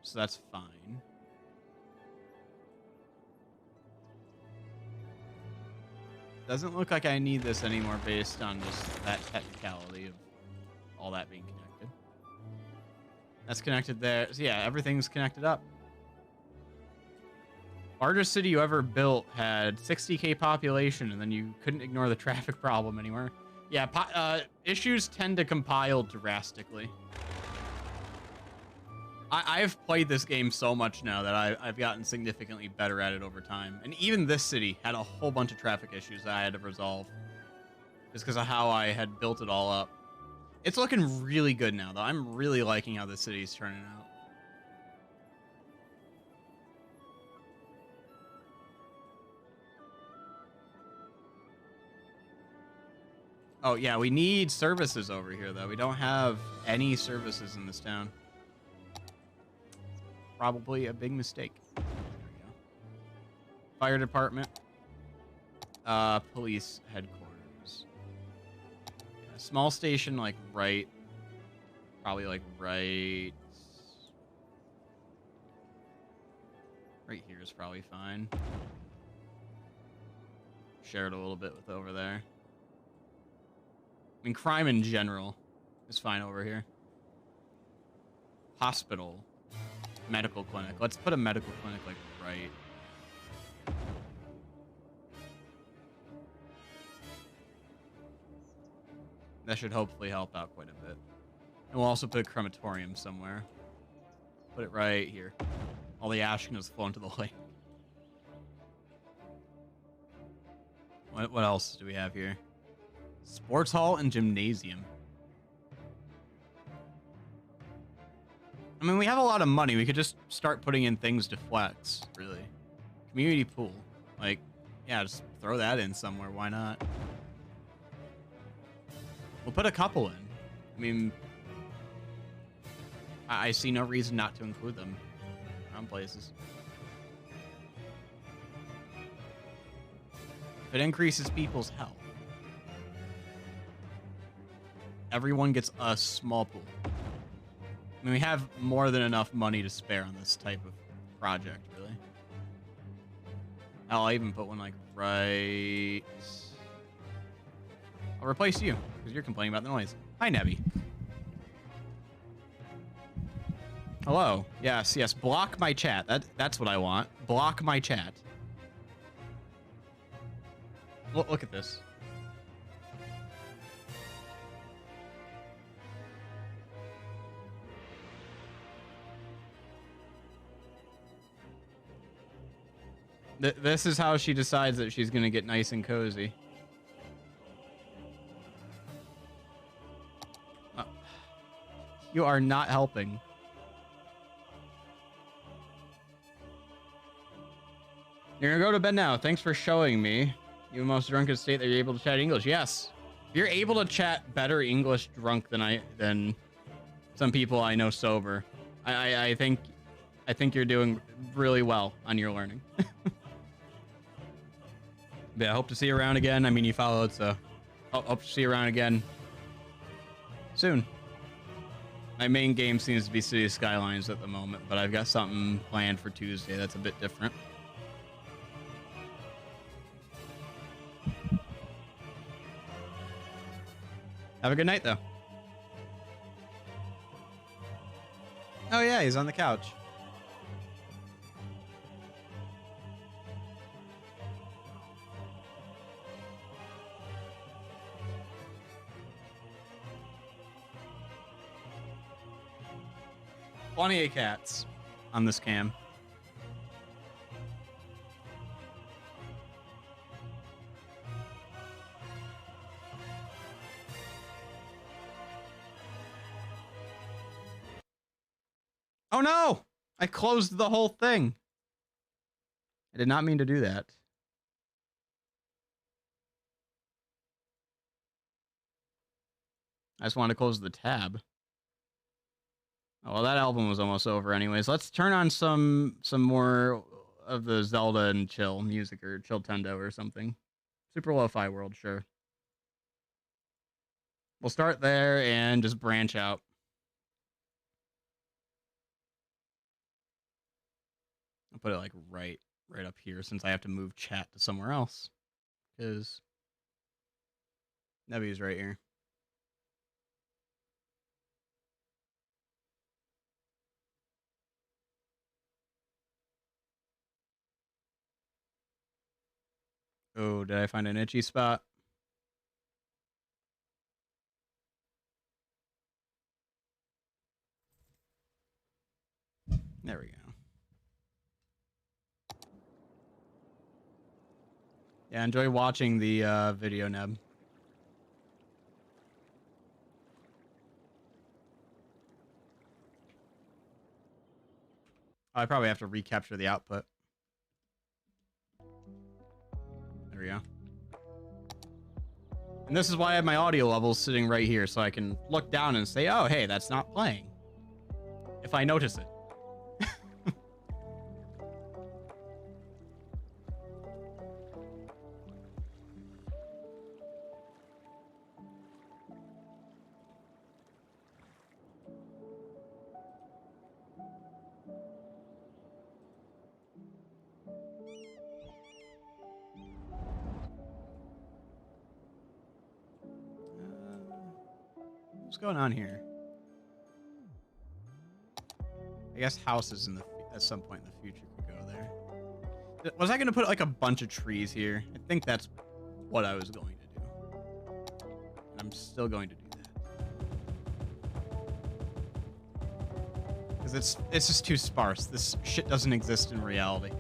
So that's fine. Doesn't look like I need this anymore based on just that technicality of all that being connected. That's connected there. So yeah, everything's connected up. Largest city you ever built had 60K population, and then you couldn't ignore the traffic problem anymore. Yeah, issues tend to compile drastically. I've played this game so much now that I've gotten significantly better at it over time. And even this city had a whole bunch of traffic issues that I had to resolve. Just because of how I had built it all up. It's looking really good now, though. I'm really liking how the city's turning out. Oh, yeah, we need services over here, though. We don't have any services in this town. Probably a big mistake. There we go. Fire department. Police headquarters. Yeah, small station, like, right. Probably, like, right. Right here is probably fine. Share it a little bit with over there. I mean, crime in general is fine over here. Hospital. Medical clinic. Let's put a medical clinic, like, right. That should hopefully help out quite a bit. And we'll also put a crematorium somewhere. Put it right here. All the ash can just flow into the lake. What else do we have here? Sports hall and gymnasium. I mean, we have a lot of money. We could just start putting in things to flex, really. Community pool. Like, yeah, just throw that in somewhere. Why not? We'll put a couple in. I mean, I see no reason not to include them around places. If it increases people's health, everyone gets a small pool. I mean, we have more than enough money to spare on this type of project, really. I'll even put one, like, right... I'll replace you, because you're complaining about the noise. Hi, Nebby. Hello. Yes, yes. Block my chat. That's what I want. Block my chat. Look at this. This is how she decides that she's going to get nice and cozy. You are not helping. You're going to go to bed now. Thanks for showing me. You most drunken state that you're able to chat English. Yes. You're able to chat better English drunk than some people I know sober. I think you're doing really well on your learning. But I hope to see you around again. I mean, you followed, so hope to see you around again soon. My main game seems to be City of Skylines at the moment, but I've got something planned for Tuesday that's a bit different. Have a good night, though. Oh, yeah, he's on the couch. Plenty of cats on this cam. Oh no! I closed the whole thing. I did not mean to do that. I just wanted to close the tab. Oh, well, that album was almost over anyways. Let's turn on some more of the Zelda and chill music, or chill Tendo or something. Super lo-fi world, sure. We'll start there and just branch out. I'll put it like right up here, since I have to move chat to somewhere else, because Nebby's right here. Oh, did I find an itchy spot? There we go. Yeah, enjoy watching the video, Neb. I probably have to recapture the output. There we go. And this is why I have my audio levels sitting right here, so I can look down and say, oh, hey, that's not playing. If I notice it. What's going on here? I guess houses in the at some point in the future could go there. Was I going to put like a bunch of trees here? I think that's what I was going to do. And I'm still going to do that. Because it's just too sparse. This shit doesn't exist in reality.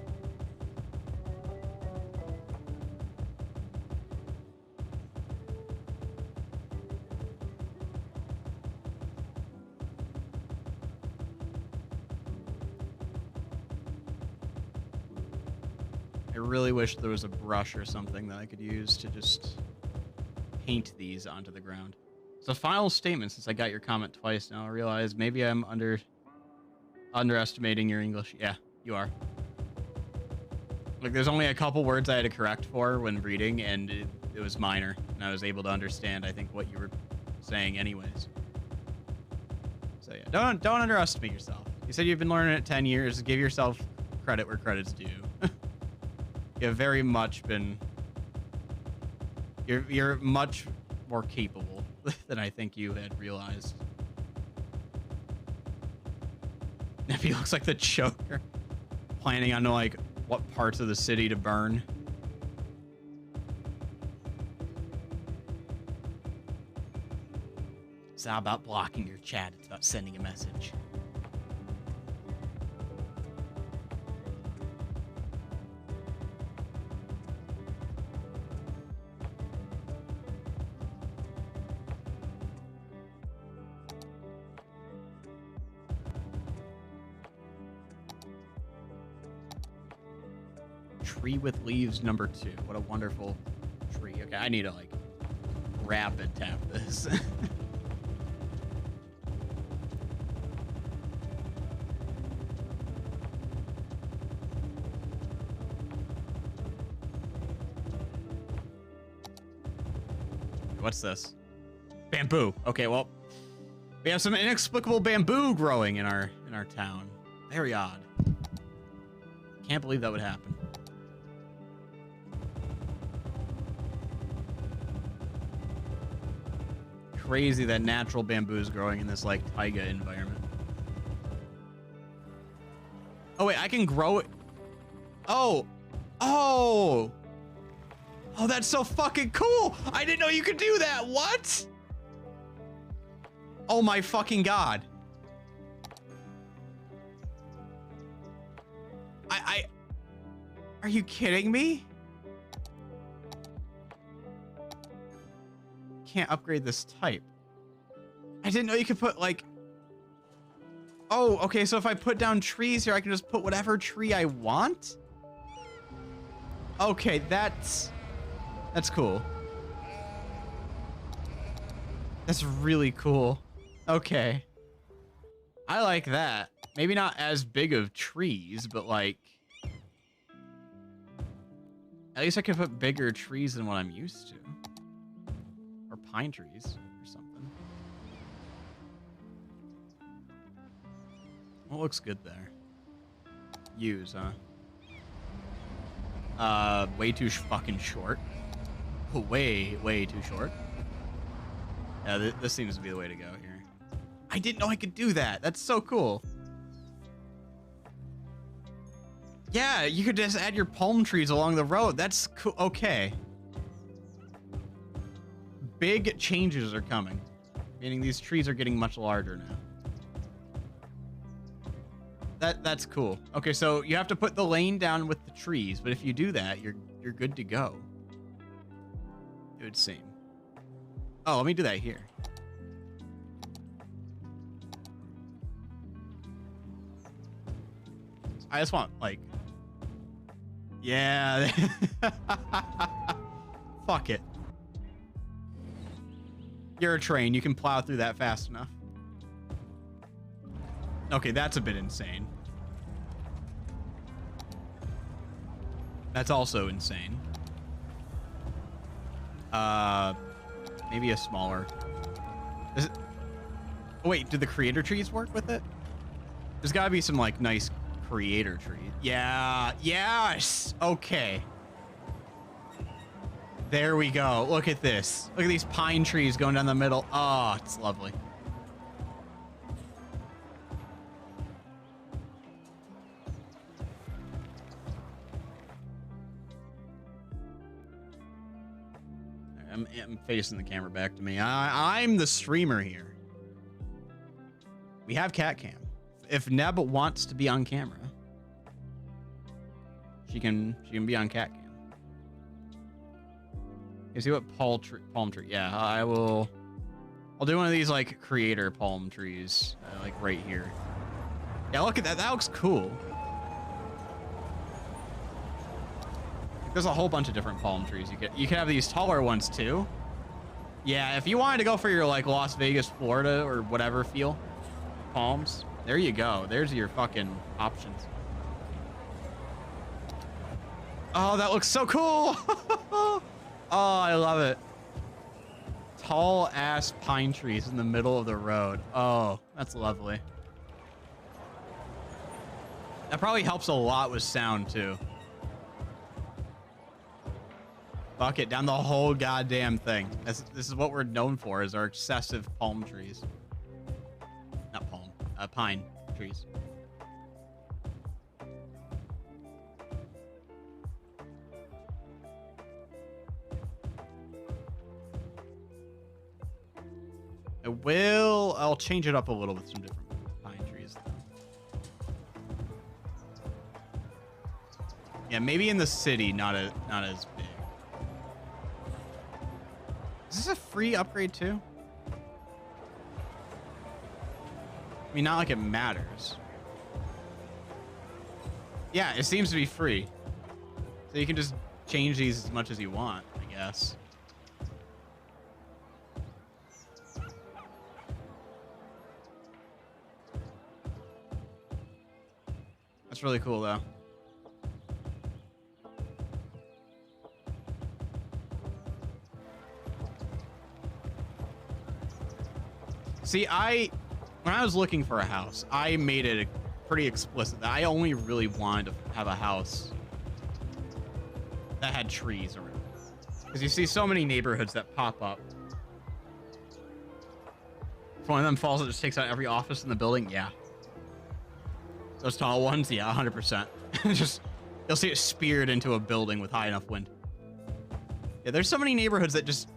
I really wish there was a brush or something that I could use to just paint these onto the ground. So final statement, since I got your comment twice now, I realize maybe I'm underestimating your English. Yeah, you are. Like, there's only a couple words I had to correct for when reading, and it was minor, and I was able to understand, I think, what you were saying anyways. So yeah, don't underestimate yourself. You said you've been learning it 10 years. Give yourself credit where credit's due. You've very much been... You're much more capable than I think you had realized. If he looks like the Joker, planning on like what parts of the city to burn. It's not about blocking your chat, it's about sending a message. Tree with leaves number 2. What a wonderful tree. Okay, I need to like rapid tap this. What's this? Bamboo. Okay, well, we have some inexplicable bamboo growing in our town. Very odd. Can't believe that would happen. Crazy that natural bamboo is growing in this like taiga environment. Oh wait, I can grow it. Oh, that's so fucking cool. I didn't know you could do that. What? Oh my fucking god. Are you kidding me? Can't upgrade this type. I didn't know you could put like... Oh, okay, so if I put down trees here, I can just put whatever tree I want? Okay, that's cool. That's really cool. Okay. I like that. Maybe not as big of trees, but like... At least I can put bigger trees than what I'm used to. Or pine trees or something. What looks good there? Use, huh? Way too fucking short. Way too short. Yeah, this seems to be the way to go here. I didn't know I could do that. That's so cool. Yeah, you could just add your palm trees along the road. That's cool. Okay. Big changes are coming. Meaning these trees are getting much larger now. That's cool. Okay, so you have to put the lane down with the trees, but if you do that, you're good to go. It would seem. Oh, let me do that here. I just want, like... Yeah. Fuck it. You're a train. You can plow through that fast enough. Okay, that's a bit insane. That's also insane. Maybe a smaller... Is it... Oh, wait, do the creator trees work with it? There's gotta be some, like, nice creator trees. Yeah, yes! Okay. There we go. Look at this. Look at these pine trees going down the middle. Oh, it's lovely. I'm facing the camera back to me. I'm the streamer here. We have cat cam. If Neb wants to be on camera, she can be on cat cam. You see what palm tree? Yeah, I'll do one of these like creator palm trees, like right here. Yeah, look at that. That looks cool. There's a whole bunch of different palm trees. You can have these taller ones too. Yeah, if you wanted to go for your like Las Vegas, Florida or whatever feel, palms, there you go. There's your fucking options. Oh, that looks so cool. Oh, I love it. Tall ass pine trees in the middle of the road. Oh, that's lovely. That probably helps a lot with sound too. Fuck it, down the whole goddamn thing. This is what we're known for, is our excessive palm trees. Not palm, pine trees. I'll change it up a little with some different pine trees. Yeah, maybe in the city, not as big. Is this a free upgrade too? I mean, not like it matters. Yeah, it seems to be free. So you can just change these as much as you want, I guess. That's really cool though. See, when I was looking for a house, I made it pretty explicit that I only really wanted to have a house that had trees around. Because you see so many neighborhoods that pop up. If one of them falls, it just takes out every office in the building. Yeah. Those tall ones, yeah, 100%. Just, you'll see it speared into a building with high enough wind. Yeah, there's so many neighborhoods that just,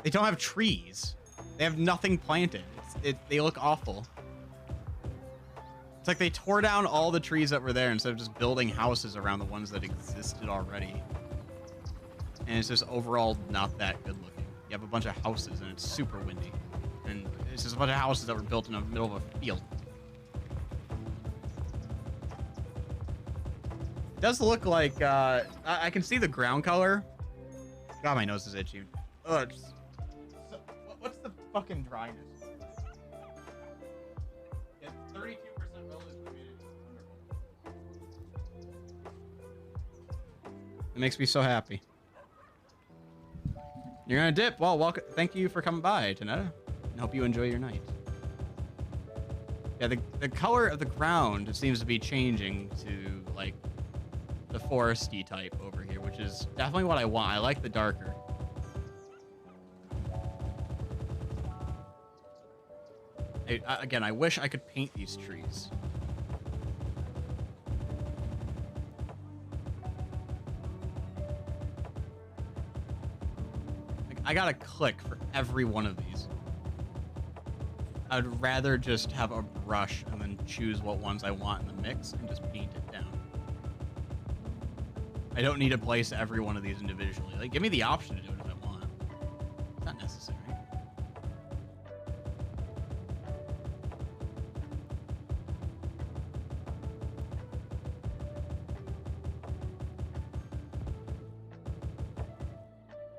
they don't have trees. They have nothing planted. They look awful. It's like they tore down all the trees that were there instead of just building houses around the ones that existed already. And it's just overall not that good looking. You have a bunch of houses and it's super windy. And it's just a bunch of houses that were built in the middle of a field. It does look like, I can see the ground color. God, my nose is itchy. Ugh, what's the fucking dryness? Yeah, 32% relative humidity. It makes me so happy. You're gonna dip. Well, welcome. Thank you for coming by, Tanetta. I hope you enjoy your night. Yeah, the color of the ground seems to be changing to like the foresty type over here, which is definitely what I want. I like the darker. Again, I wish I could paint these trees. I gotta click for every one of these. I'd rather just have a brush and then choose what ones I want in the mix and just paint it down. I don't need to place every one of these individually. Like, give me the option to do it if I want. It's not necessary.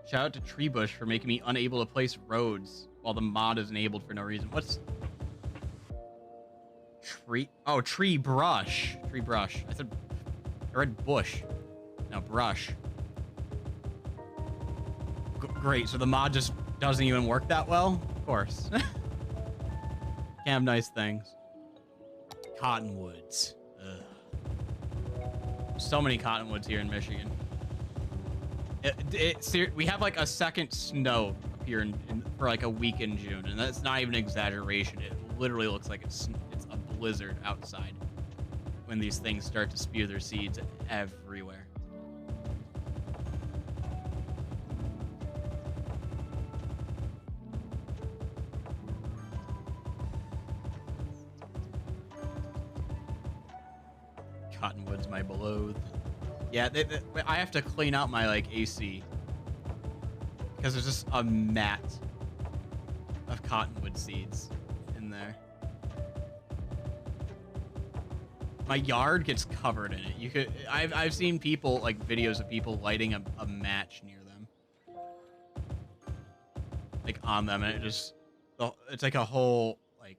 Shout out to Treebush for making me unable to place roads while the mod is enabled for no reason. What's tree? Oh, tree brush. Tree brush. I read bush. No, brush. Great. So the mod just doesn't even work that well? Of course. Can't have nice things. Cottonwoods. Ugh. So many cottonwoods here in Michigan. We have like a second snow up here for like a week in June, and that's not even an exaggeration. It literally looks like it's a blizzard outside when these things start to spew their seeds everywhere. Cottonwoods, my beloved. Yeah, I have to clean out my like AC because there's just a mat of cottonwood seeds in there. My yard gets covered in it. I've seen people, like videos of people lighting a match near them, like on them, and it's like a whole, like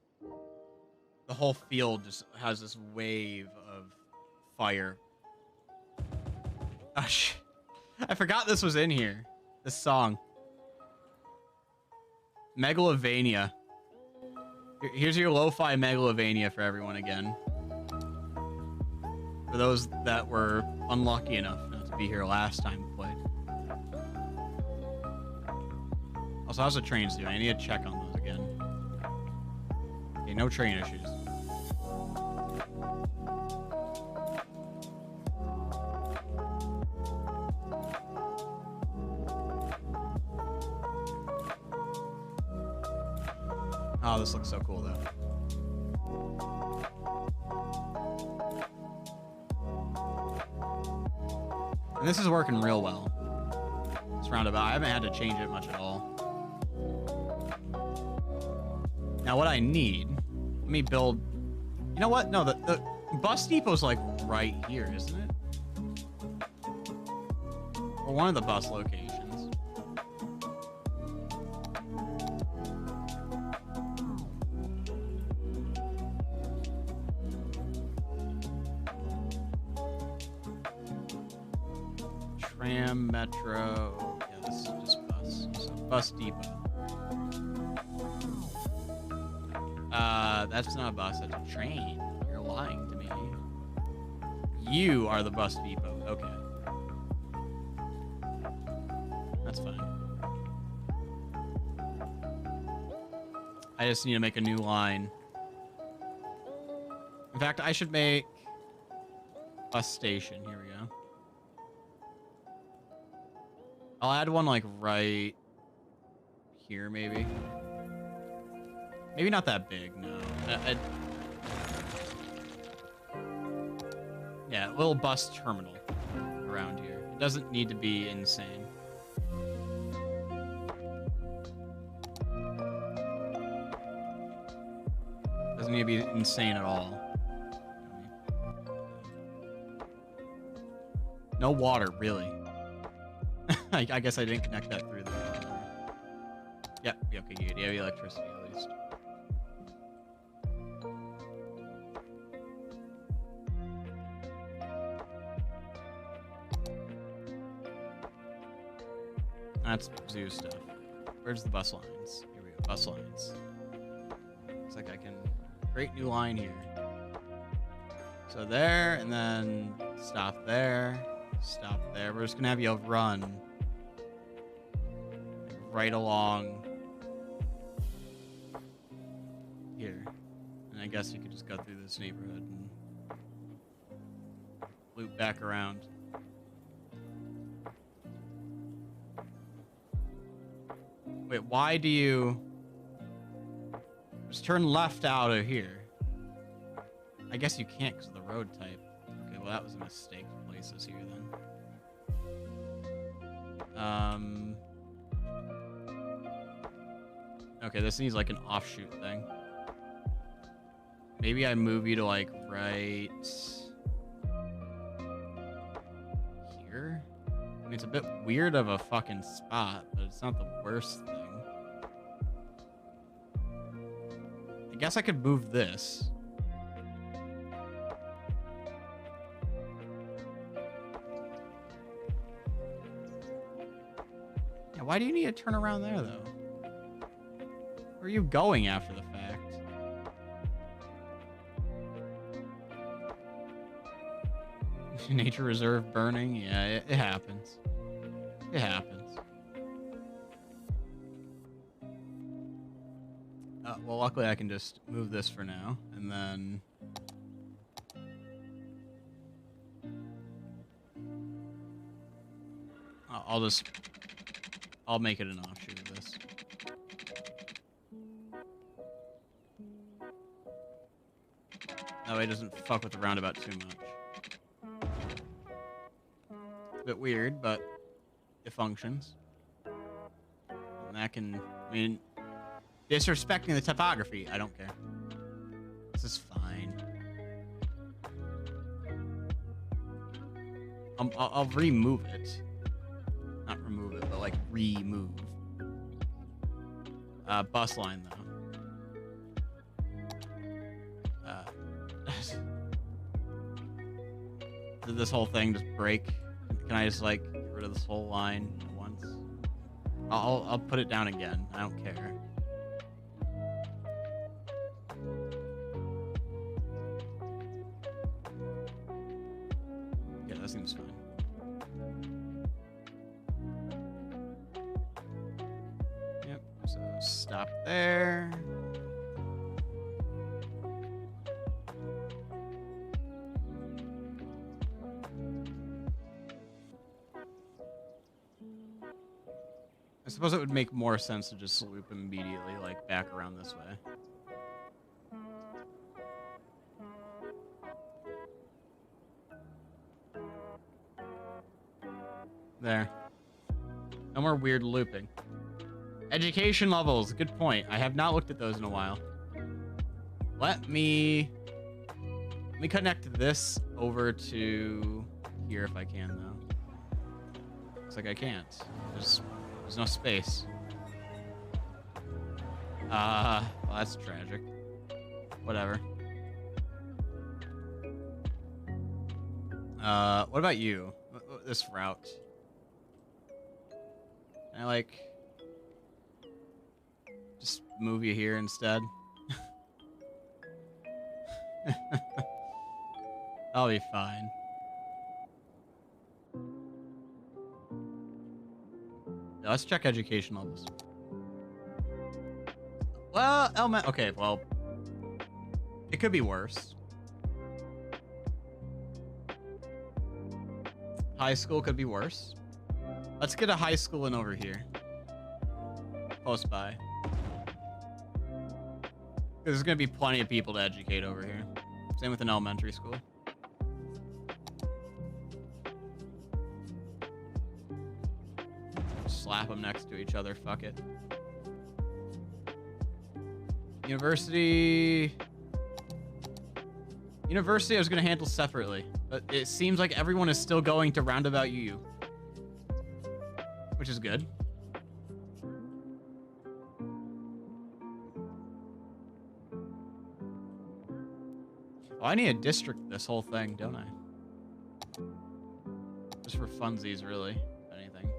the whole field just has this wave of fire. Oh, I forgot this was in here. This song. Megalovania. Here's your lo-fi Megalovania for everyone again. For those that were unlucky enough not to be here last time we played. Also, how's the trains doing? I need to check on those again. Okay, no train issues. Oh, this looks so cool, though. And this is working real well. This roundabout, I haven't had to change it much at all. Now, what I need, let me build... You know what? No, the bus depot's like right here, isn't it? Or one of the bus locations. Tram, metro. Yeah, this is just bus. So bus depot. That's not a bus, that's a train. You're lying to me. You are the bus depot. Okay. That's fine. I just need to make a new line. In fact, I should make bus station. Here we go. I'll add one like right here, maybe. Maybe not that big, no. Yeah, a little bus terminal around here. It doesn't need to be insane. Doesn't need to be insane at all. No water, really. I guess I didn't connect that through there. Yep, okay, good. You have electricity at least. That's zoo stuff. Where's the bus lines? Here we go, bus lines. Looks like I can create new line here. So there, and then stop there, stop there. We're just gonna have you run right along here. And I guess you could just go through this neighborhood and loop back around. Wait, why do you just turn left out of here? I guess you can't because of the road type. Okay, well that was a mistake to place this here then. Okay, this needs like an offshoot thing. Maybe I move you to like right here. I mean, it's a bit weird of a fucking spot, but it's not the worst thing. I guess I could move this. Yeah, why do you need to turn around there though? Where are you going after the fact? Nature reserve burning? Yeah, it happens. It happens. Well, luckily I can just move this for now, and then... I'll make it an offshoot of this. That way it doesn't fuck with the roundabout too much. It's a bit weird, but it functions. And that can, I mean, disrespecting the topography, I don't care. This is fine. I'll remove it. Not remove it, but like remove. Bus line though. Did this whole thing just break? Can I just like get rid of this whole line at once? I'll put it down again. I don't care. Yeah, that seems fine. Yep. So stop there. I suppose it would make more sense to just loop immediately, like, back around this way. There. No more weird looping. Education levels, good point. I have not looked at those in a while. Let me connect this over to here if I can, though. Looks like I can't. There's no space. Well, that's tragic. Whatever. What about you? This route. Can I, like, just move you here instead? I'll be fine. Let's check education levels. Well, okay, well, it could be worse. High school could be worse. Let's get a high school in over here. Close by. There's gonna be plenty of people to educate over here. Same with an elementary school. Slap them next to each other. Fuck it. University. University I was going to handle separately. But it seems like everyone is still going to Roundabout UU. Which is good. Oh, I need a district this whole thing, don't I? Just for funsies, really. If anything.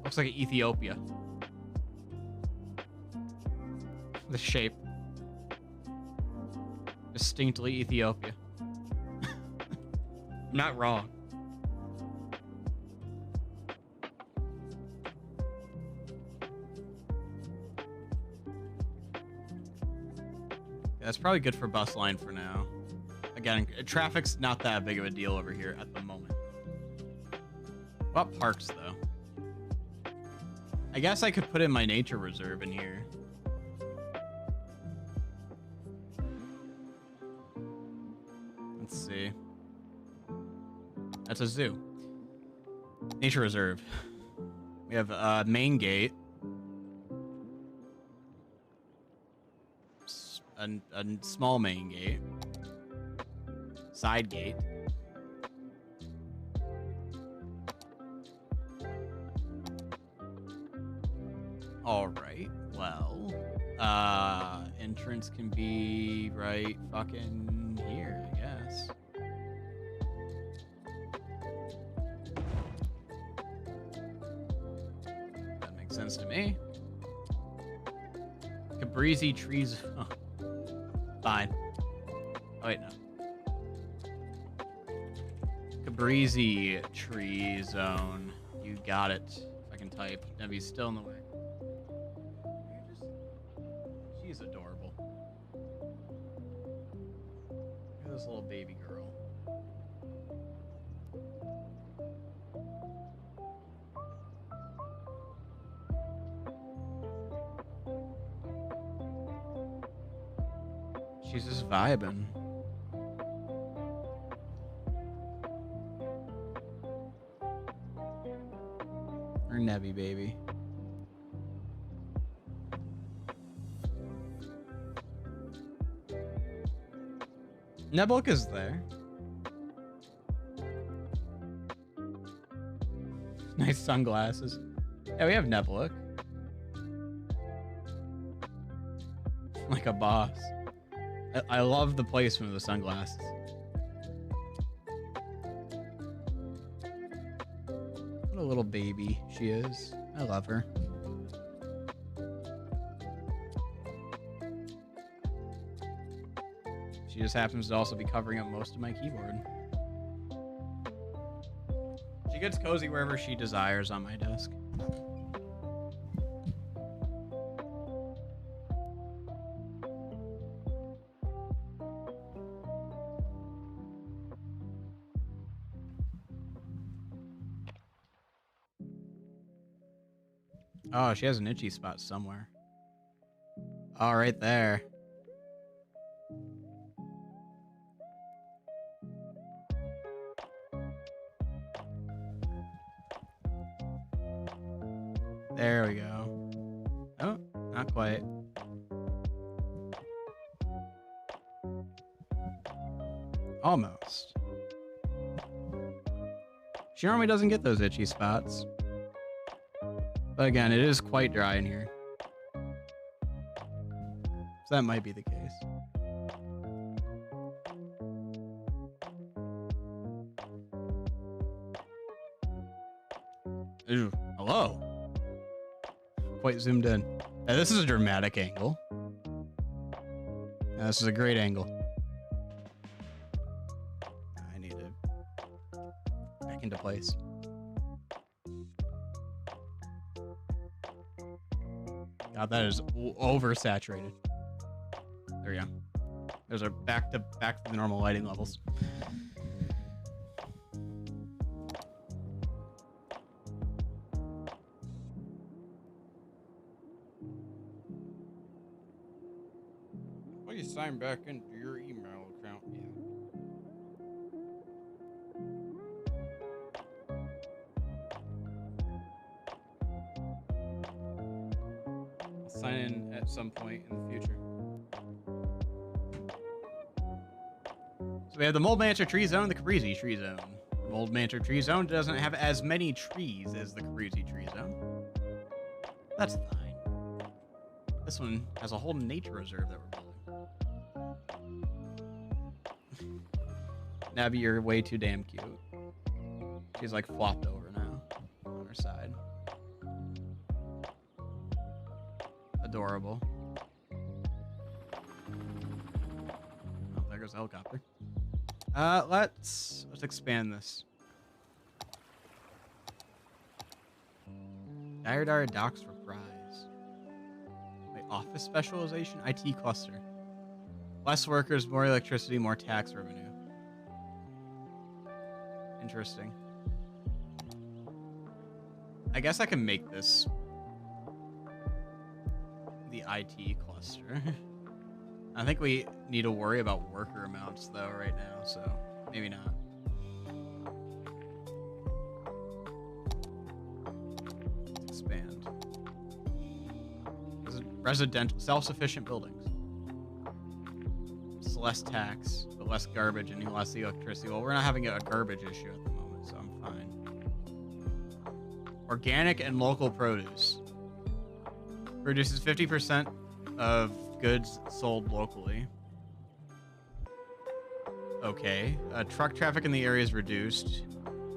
Looks like Ethiopia. The shape. Distinctly Ethiopia. I'm not wrong. That's probably good for bus line for now. Again, traffic's not that big of a deal over here at the moment. What about parks, though? I guess I could put in my nature reserve in here. Let's see. That's a zoo. Nature reserve. We have a main gate. A small main gate. Side gate. All right. Well, entrance can be right fucking here, I guess. That makes sense to me. Cabrizi trees. Oh. Fine. Oh, wait, no. Cabrizi tree zone. You got it. If I can type. Nevy's still in the way. She's adorable. Look at this little baby girl. She's just vibing. Her Nebby baby. Nebulk is there. Nice sunglasses. Yeah, we have Nebulk. Like a boss. I love the placement of the sunglasses. What a little baby she is. I love her. She just happens to also be covering up most of my keyboard. She gets cozy wherever she desires on my desk. Oh, she has an itchy spot somewhere. Oh, right there. There we go. Oh, not quite. Almost. She normally doesn't get those itchy spots. But again, it is quite dry in here. So that might be the case. Ew, hello. Quite zoomed in. Now, this is a dramatic angle. Now, this is a great angle. I need it back into place. God, that is oversaturated. There we go. Those are back to the normal lighting levels. Please sign back into your email account. Yeah. Sign in at some point in the future. So we have the Mold Mantra Tree Zone and the Cabrizi Tree Zone. The Mold Mantra Tree Zone doesn't have as many trees as the Cabrizi Tree Zone. That's fine. This one has a whole nature reserve that we're building. Nabby, you're way too damn cute. She's like flopped over now on her side. Adorable. Oh, there goes the helicopter. Let's expand this. Dire Docks Reprise. Wait, office specialization? IT cluster. Less workers, more electricity, more tax revenue. Interesting. I guess I can make this the IT cluster. I think we need to worry about worker amounts though right now, so maybe not. Let's expand. Residential, self-sufficient buildings. It's less tax, but less garbage and less electricity. Well, we're not having a garbage issue at the moment, so I'm fine. Organic and local produce. Produces 50% of goods sold locally. Okay. Truck traffic in the area is reduced.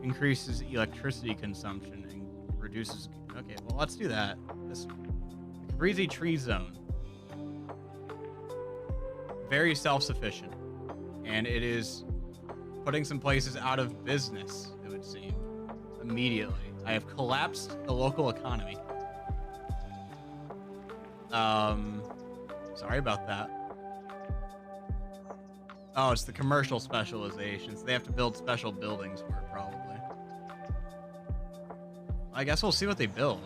Increases electricity consumption and reduces... Okay, well, let's do that. This Breezy Tree Zone. Very self-sufficient. And it is putting some places out of business, it would seem. Immediately. I have collapsed the local economy. Sorry about that. Oh, it's the commercial specializations. They have to build special buildings for it, probably. I guess we'll see what they build.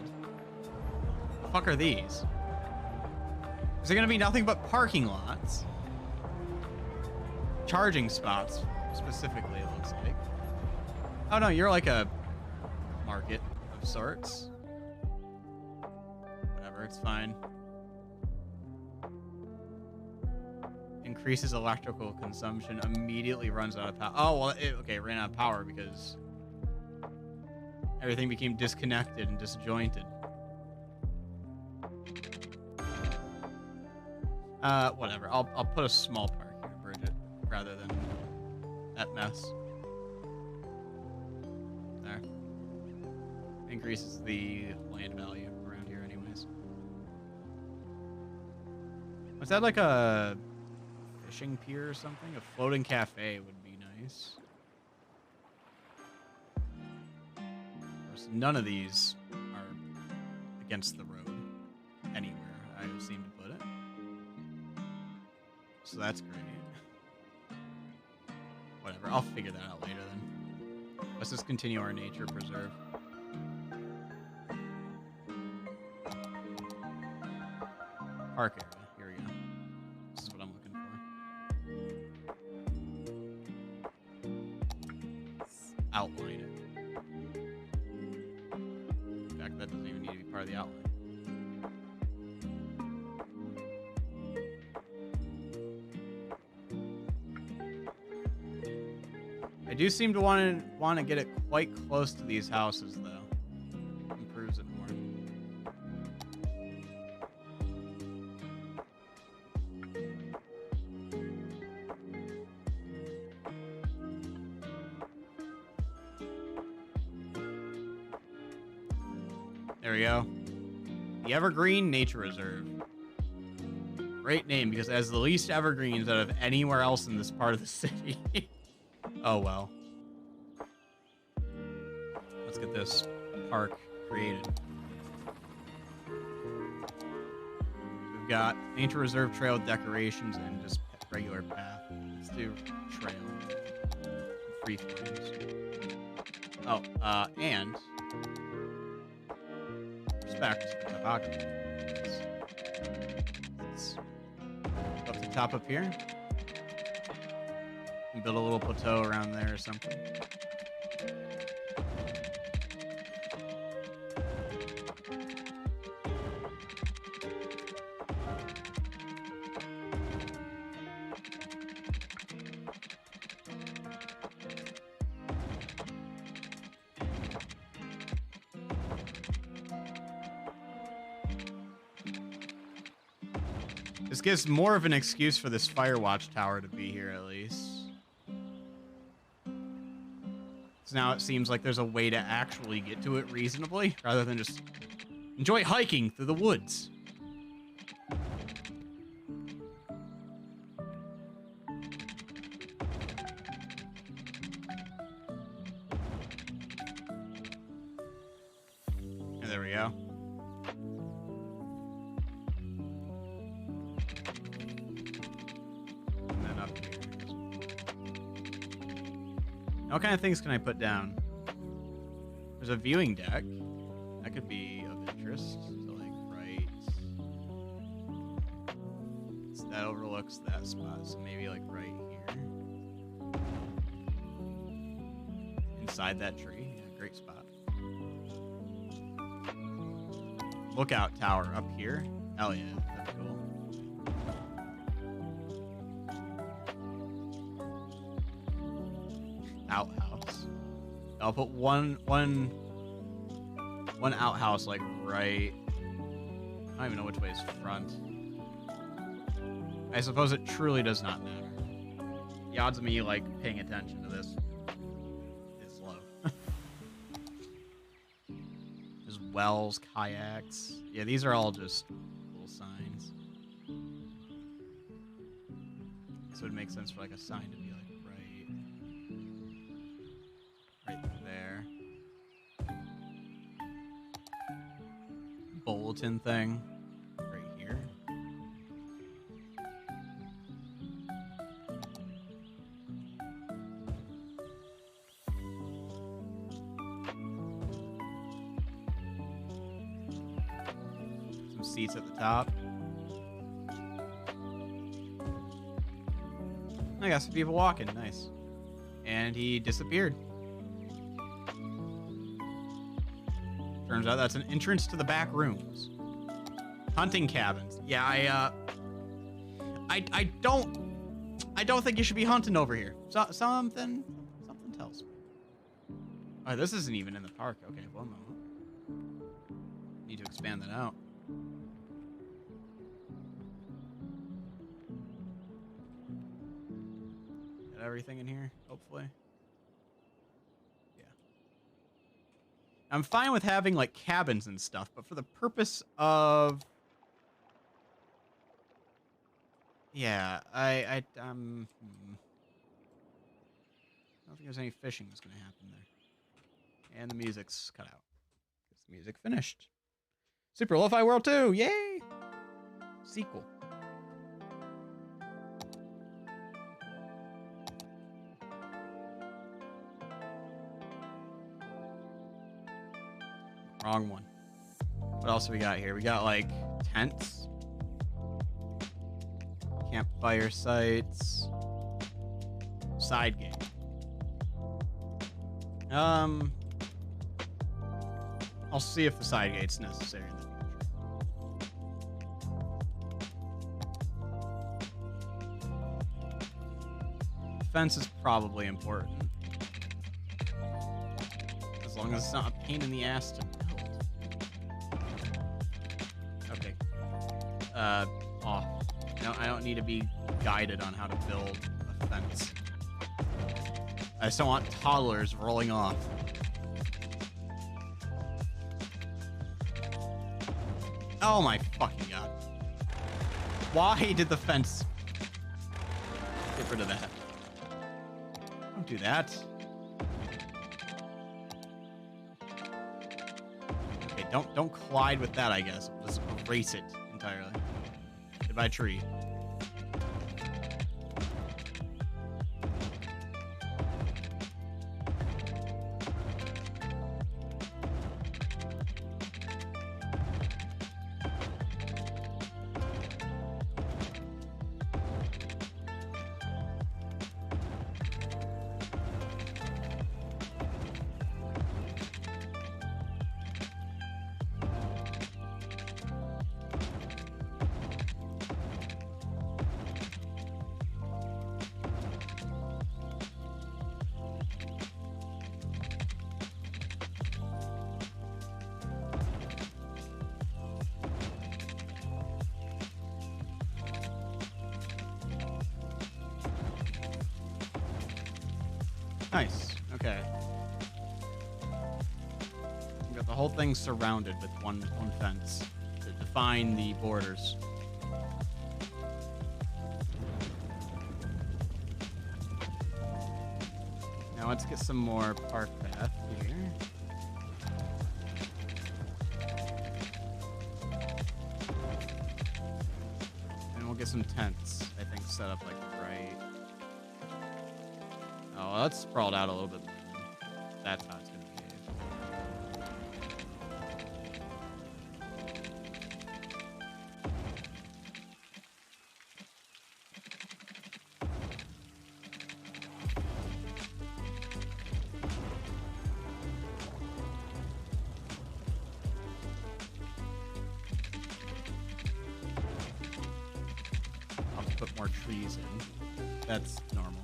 The fuck are these? Is there gonna be nothing but parking lots? Charging spots, specifically, it looks like. Oh no, you're like a market of sorts. Whatever, it's fine. Increases electrical consumption, immediately runs out of power. Oh, well, okay, it ran out of power because everything became disconnected and disjointed. Whatever. I'll put a small park here, Bridget, rather than that mess. There. Increases the land value around here anyways. Was that like a fishing pier or something? A floating cafe would be nice. Of course, none of these are against the road anywhere I seem to put it. So that's great. Whatever, I'll figure that out later then. Let's just continue our nature preserve. Park area. Here we go. This is what I'm looking for. Outline it. In fact, that doesn't even need to be part of the outline. I do seem to want to get it quite close to these houses, though. Improves it more. There we go. The Evergreen Nature Reserve. Great name, because it has the least evergreens out of anywhere else in this part of the city. Oh, well. Let's get this park created. We've got nature reserve trail decorations and just regular path. Let's do trail. Free flames. Oh, and respect in the pocket. Let's go up the top up here. And build a little plateau around there or something. This gives more of an excuse for this Firewatch tower to be here, at least. So now it seems like there's a way to actually get to it reasonably, rather than just enjoy hiking through the woods. And there we go. And then up here. Now, what kind of things can I put down? There's a viewing deck. That could be of interest. So, like, right. So that overlooks that spot. So maybe, like, right here. Inside that tree. Yeah, great spot. Lookout tower up here. Hell yeah. That'd be cool. Outhouse. I'll put one outhouse like right. I don't even know which way is front. I suppose it truly does not matter. The odds of me like paying attention to this is low. There's wells, kayaks. Yeah, these are all just little signs. So it would make sense for like a sign to be like right there. Bulletin thing right here. Some seats at the top. I got some people walking. Nice. And he disappeared. Turns out that's an entrance to the back rooms. Hunting cabins. Yeah, I don't think you should be hunting over here. Something tells me. Oh, this isn't even in the park. Okay, one moment. Need to expand that out. Got everything in here, hopefully. I'm fine with having like cabins and stuff, but for the purpose of, yeah, I don't think there's any fishing that's gonna happen there, and the music's cut out. It's the music finished. Super Lo-Fi World 2, yay! Sequel. Wrong one. What else do we got here? We got like tents, campfire sites, side gate. I'll see if the side gate's necessary in the future. Fence is probably important, as long as it's not a pain in the ass to build. Okay. Off. No, I don't need to be guided on how to build a fence. I just don't want toddlers rolling off. Oh my fucking god. Why did the fence get rid of that? Don't do that. Okay, don't collide with that, I guess. Just erase it entirely. Goodbye, tree. Nice. Okay. We got the whole thing surrounded with one fence to define the borders. Now let's get some more park path here. And we'll get some tents, I think, set up like right. Oh, Well, that's sprawled out a little bit more. That's how it's gonna behave. I'll have to put more trees in. That's normal.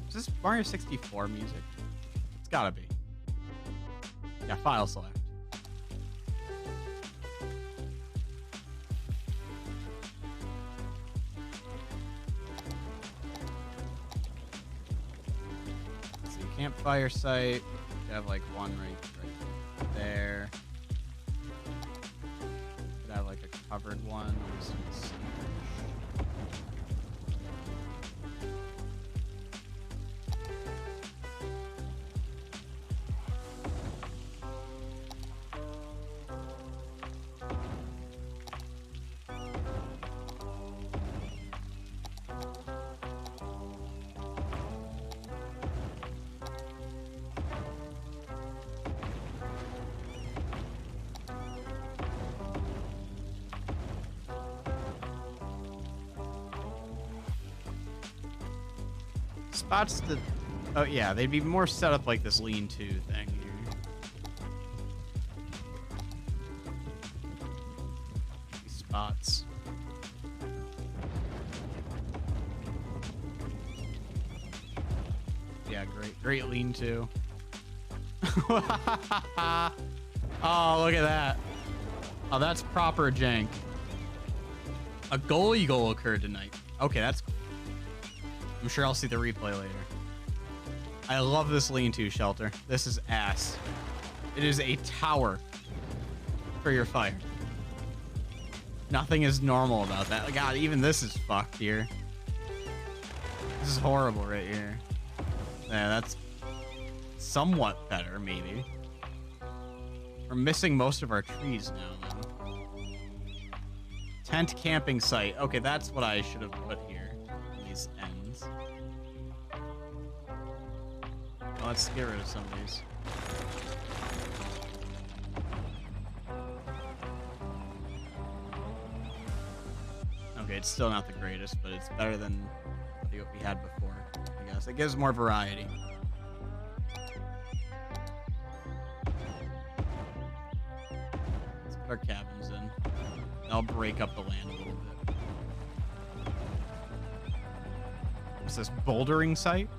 Is this Mario 64 music? It's gotta be. Yeah, file select. Let's see, campfire site. We have like one right there. Could have like a covered one. Spots that, oh yeah, they'd be more set up like this lean-to thing here. These spots. Yeah, great lean-to. Oh, look at that. Oh, that's proper jank. A goalie goal occurred tonight. Okay, that's cool. I'm sure I'll see the replay later. I love this lean-to shelter. This is ass. It is a tower for your fire. Nothing is normal about that. God, even this is fucked here. This is horrible right here. Yeah, that's somewhat better, maybe. We're missing most of our trees now, though. Tent camping site. Okay, that's what I should have put here. These ends. Let's get rid of some of these. Okay, it's still not the greatest, but it's better than what we had before, I guess. It gives more variety. Let's put our cabins in. I'll break up the land a little bit. What's this, bouldering site?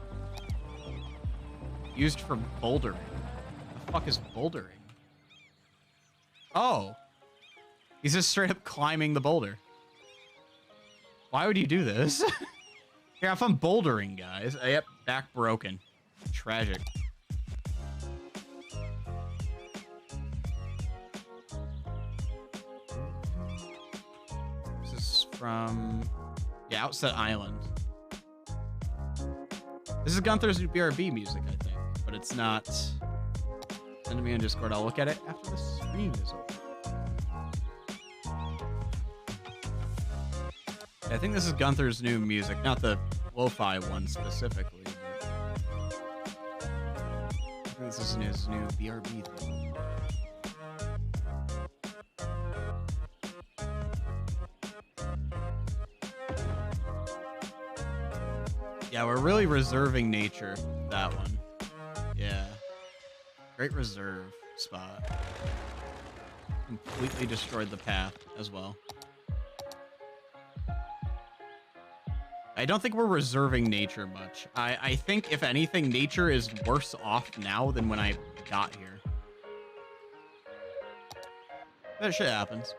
Used for bouldering. The fuck is bouldering? Oh. He's just straight up climbing the boulder. Why would you do this? Here, have fun bouldering, guys. Yep, back broken. Tragic. This is from... yeah, Outset Island. This is Gunther's new BRB music, I think. But it's not. Send to me on Discord. I'll look at it after the stream is over. I think this is Gunther's new music, not the lo-fi one specifically. But I think this is his new BRB thing. Yeah, we're really reserving nature, that one. Yeah. Great reserve spot. Completely destroyed the path as well. I don't think we're reserving nature much. I think, if anything, nature is worse off now than when I got here. That shit happens.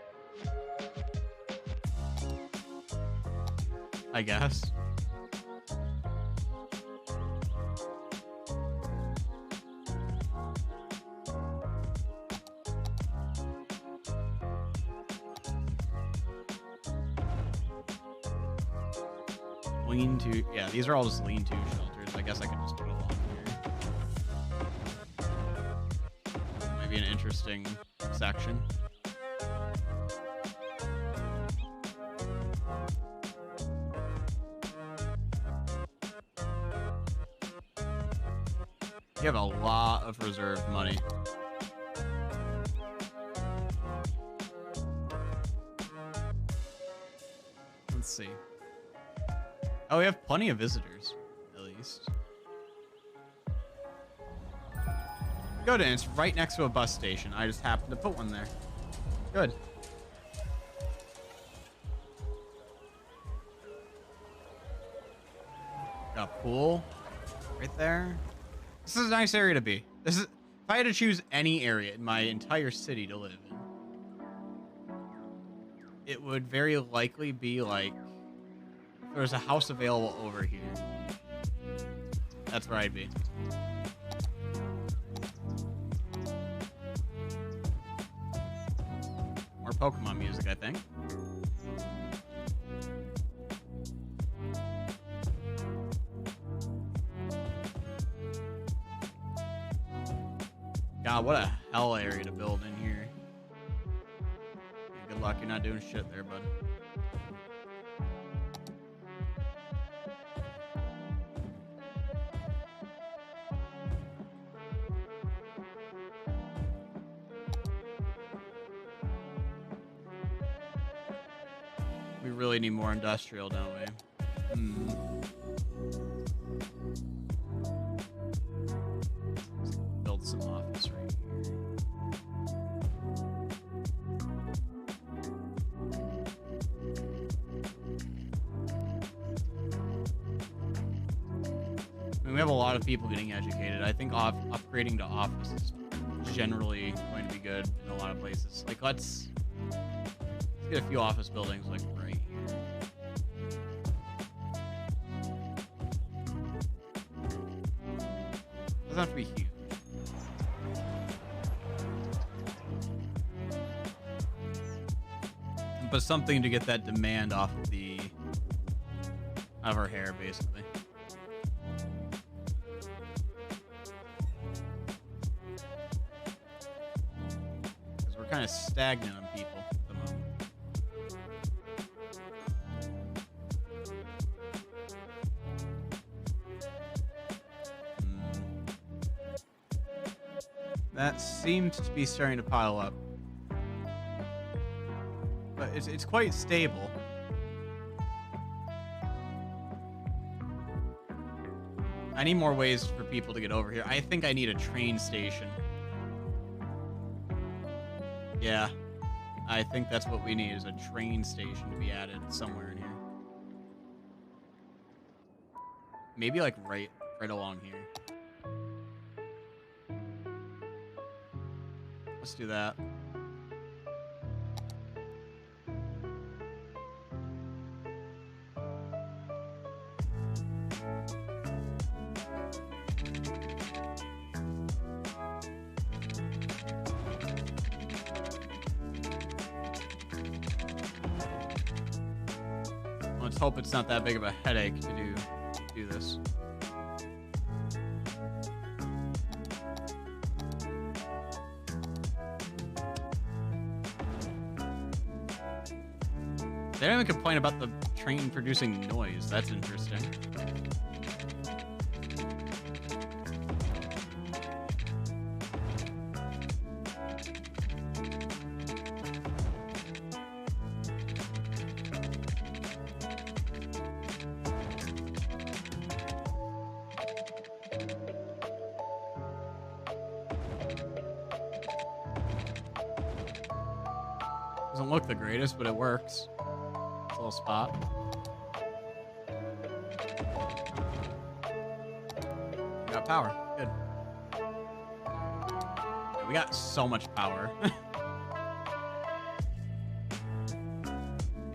I guess. Lean-to, yeah, these are all just lean-to shelters. I guess I could just put it along here. Maybe an interesting section. You have a lot of reserved money. Let's see. Oh, we have plenty of visitors, at least. Good, and it's right next to a bus station. I just happened to put one there. Good. Got a pool right there. This is a nice area to be. This is, if I had to choose any area in my entire city to live in, it would very likely be like, if there's a house available over here. That's where I'd be. More Pokemon music, I think. God, what a hell area to build in here. Yeah, good luck, you're not doing shit there, bud. We really need more industrial, don't we? Build some office right here. I mean, we have a lot of people getting educated. I think upgrading to office is generally going to be good in a lot of places. Like, let's get a few office buildings, like, right here. Doesn't have to be huge. But something to get that demand off of our hair, basically. Because we're kind of stagnant on people at the moment. That seems to be starting to pile up. But it's quite stable. I need more ways for people to get over here. I think I need a train station. Yeah. I think that's what we need, is a train station to be added somewhere in here. Maybe like right along here. Let's do that. Let's hope it's not that big of a headache to do this. They don't even complain about the train producing noise. That's interesting. Doesn't look the greatest, but it works. Little spot. We got power. Good. Yeah, we got so much power.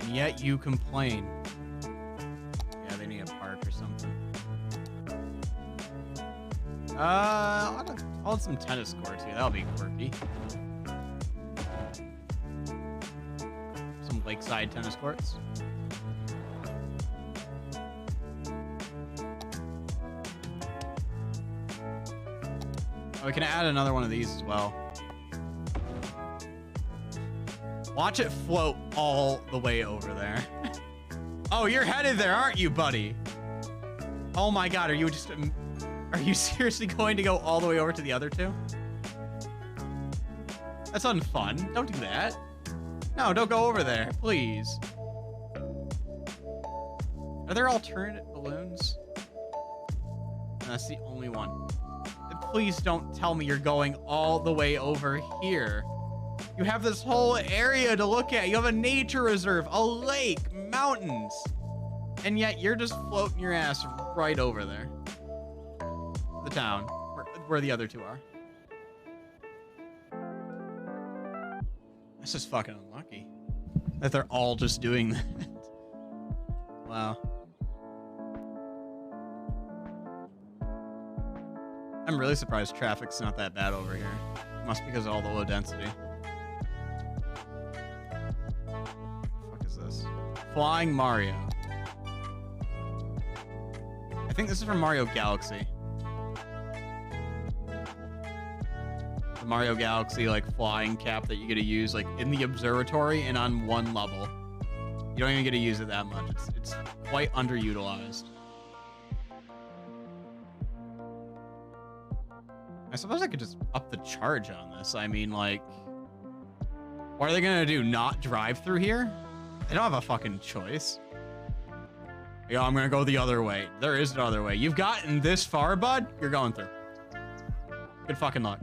And yet you complain. Yeah, they need a park or something. I'll add some tennis courts here. That'll be quirky. Some lakeside tennis courts. We can add another one of these as well. Watch it float all the way over there. Oh, you're headed there, aren't you, buddy? Oh my God, are you Are you seriously going to go all the way over to the other two? That's unfun. Don't do that. No, don't go over there, please. Are there alternate balloons? No, that's the only one. Please don't tell me you're going all the way over here. You have this whole area to look at. You have a nature reserve, a lake, mountains. And yet you're just floating your ass right over there. The town, where the other two are. This is fucking unlucky that they're all just doing that. Wow. I'm really surprised traffic's not that bad over here. Must be because of all the low density. What the fuck is this? Flying Mario. I think this is from Mario Galaxy. The Mario Galaxy like flying cap that you get to use like in the observatory and on one level. You don't even get to use it that much. It's quite underutilized. I suppose I could just up the charge on this. I mean, like, what are they gonna do? Not drive through here? They don't have a fucking choice. Yo, I'm gonna go the other way. There is no other way. You've gotten this far, bud. You're going through. Good fucking luck.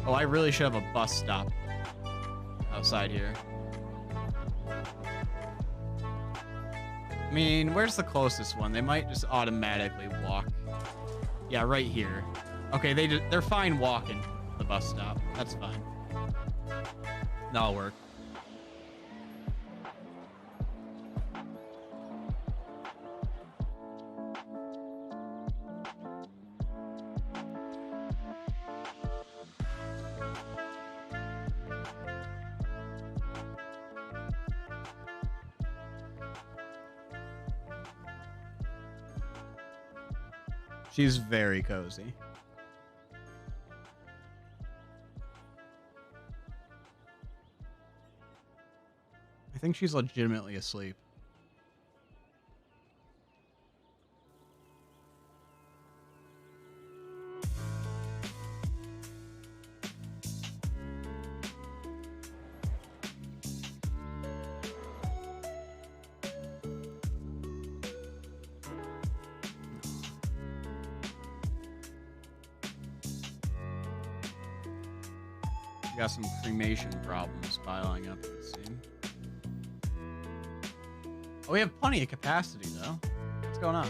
Oh, I really should have a bus stop outside here. I mean, where's the closest one? They might just automatically walk. Yeah, right here. Okay, they're fine walking to the bus stop. That's fine. That'll work. She's very cozy. I think she's legitimately asleep. Got some cremation problems piling up, it would seem. Oh, we have plenty of capacity, though. What's going on?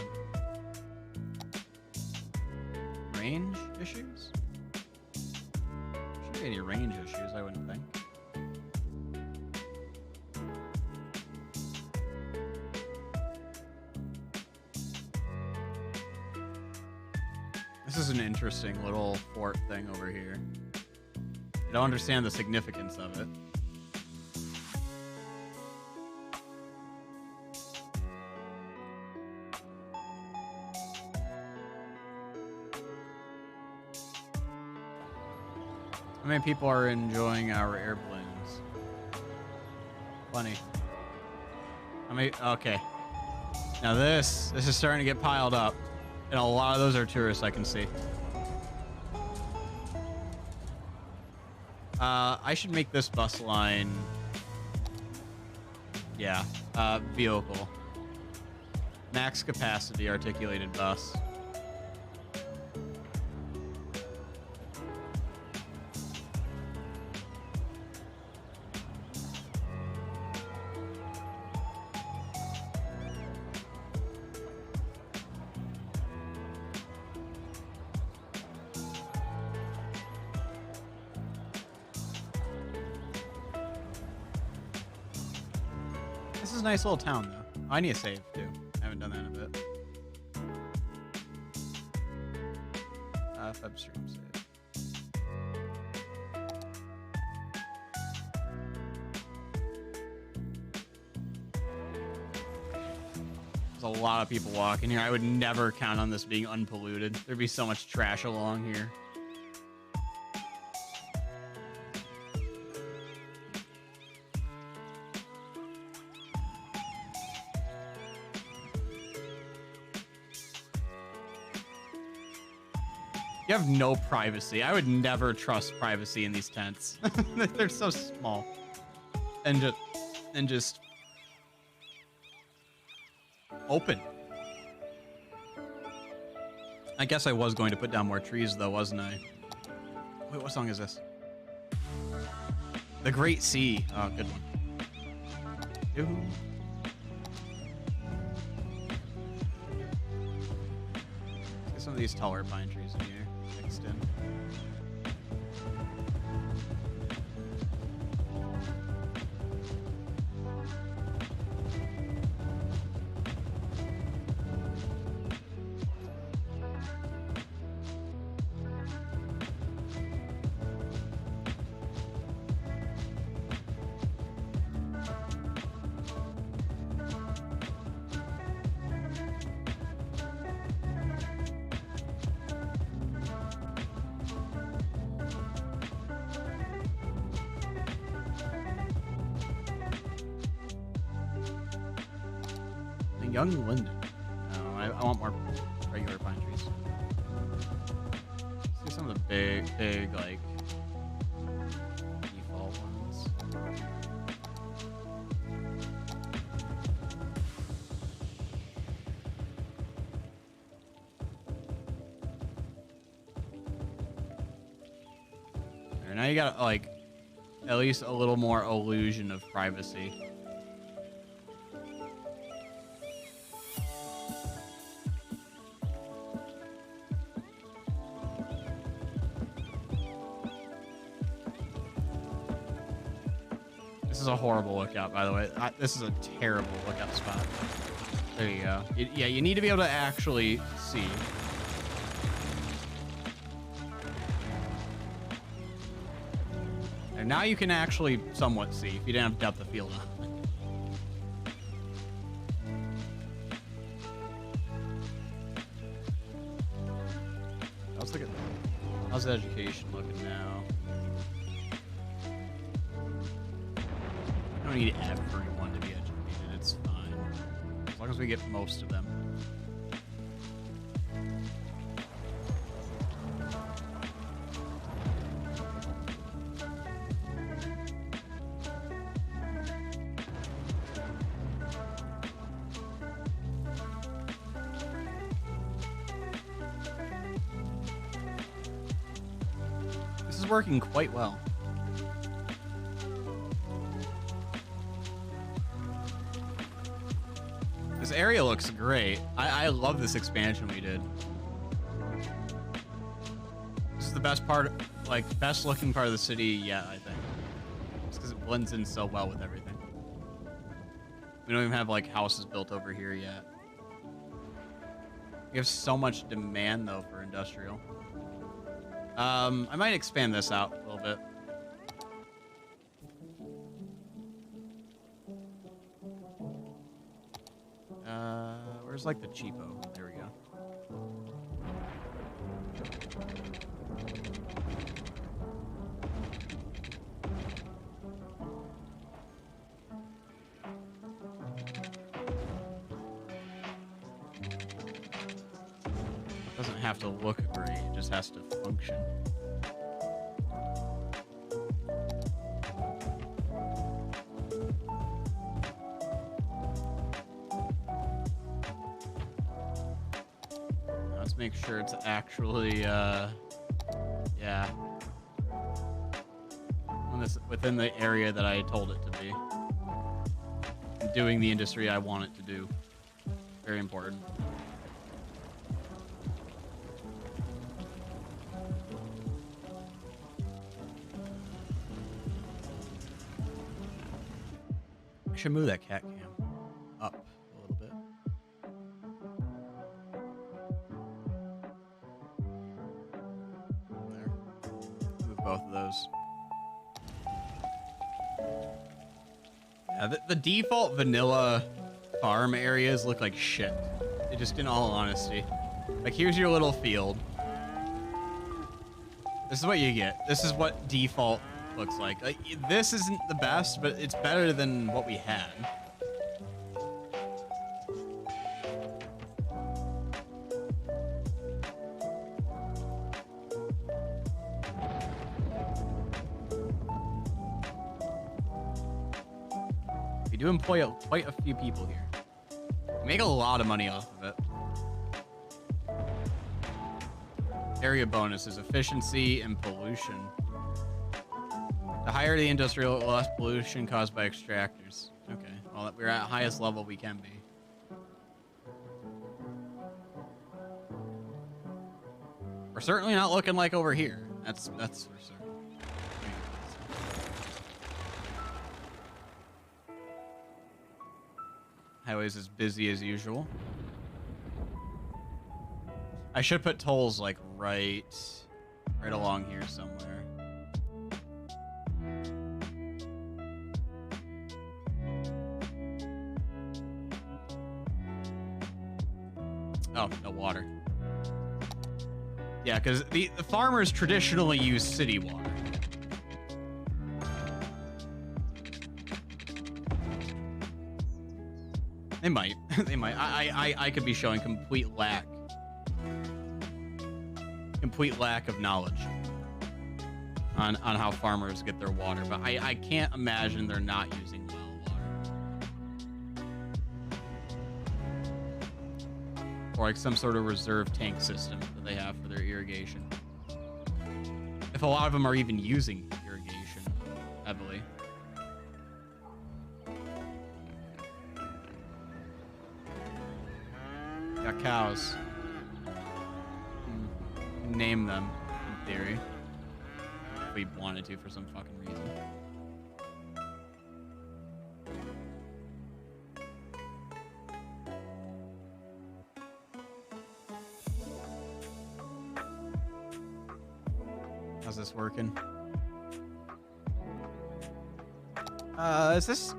Range issues? Shouldn't be any range issues, I wouldn't think. This is an interesting little fort thing over here. I don't understand the significance of it. How many people are enjoying our airplanes? Plenty. How many? Okay. Now this is starting to get piled up. And a lot of those are tourists, I can see. I should make this bus line. Yeah. Vehicle. Max capacity articulated bus. This is a nice little town, though. I need a save, too. I haven't done that in a bit. Febstream save. There's a lot of people walking here. I would never count on this being unpolluted. There'd be so much trash along here. You have no privacy. I would never trust privacy in these tents. They're so small. And just open. I guess I was going to put down more trees though, wasn't I? Wait, what song is this? The Great Sea. Oh, good one. Ooh. Get some of these taller pine trees in here mixed in. Young Linden. No, I want more regular pine trees. Let's see some of the big, like, default ones. There, now you got, like, at least a little more illusion of privacy. This is a horrible lookout, by the way. This is a terrible lookout spot. There you go. Yeah, you need to be able to actually see. And now you can actually somewhat see if you didn't have depth of field on. How's the education looking now? I don't need everyone to be educated. It's fine. As long as we get most of them. This is working quite well. This area looks great. I love this expansion we did. This is the best part, like, best looking part of the city yet, I think. Just because it blends in so well with everything. We don't even have, like, houses built over here yet. We have so much demand, though, for industrial. I might expand this out a little bit. Where's like the cheapo? There we go. It doesn't have to look great, it just has to function. Make sure it's actually, yeah, within the area that I told it to be. And doing the industry I want it to do. Very important. I should move that cat cam up a little bit. Both of those. Yeah, the default vanilla farm areas look like shit. They just, in all honesty. Like, here's your little field. This is what you get. This is what default looks like. Like, this isn't the best, but it's better than what we had. We do employ quite a few people here. We make a lot of money off of it. Area bonuses, efficiency, and pollution. The higher the industrial, the less pollution caused by extractors. Okay, well, we're at highest level we can be. We're certainly not looking like over here. That's for certain. Highways is busy as usual. I should put tolls like right along here somewhere. Oh, no water. Yeah, because the farmers traditionally use city water. They might. They might. I could be showing complete lack of knowledge on how farmers get their water, but I can't imagine they're not using well water. Or like some sort of reserve tank system that they have for their irrigation. If a lot of them are even using irrigation heavily. Got cows. Name them, in theory. If we wanted to for some fucking reason. How's this working? Is this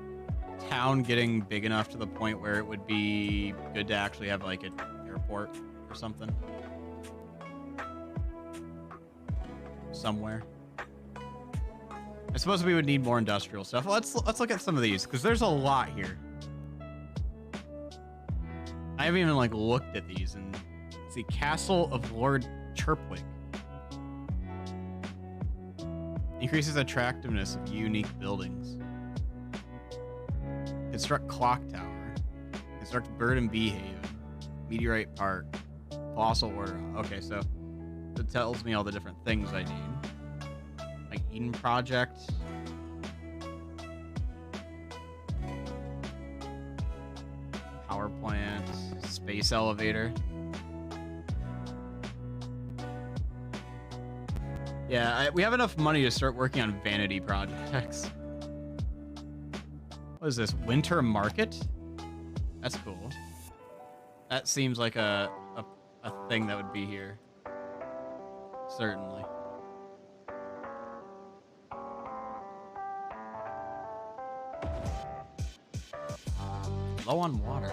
town getting big enough to the point where it would be good to actually have like an airport or something? Somewhere. I suppose we would need more industrial stuff. Let's look at some of these because there's a lot here. I haven't even like looked at these. And see, Castle of Lord Chirpwick increases attractiveness of unique buildings. Construct clock tower. Construct bird and bee haven. Meteorite park. Colossal order. Okay, so it tells me all the different things I need. Like Eden Project. Power plant. Space elevator. Yeah, we have enough money to start working on vanity projects. What is this? Winter market? That's cool. That seems like a thing that would be here. Certainly. Low on water.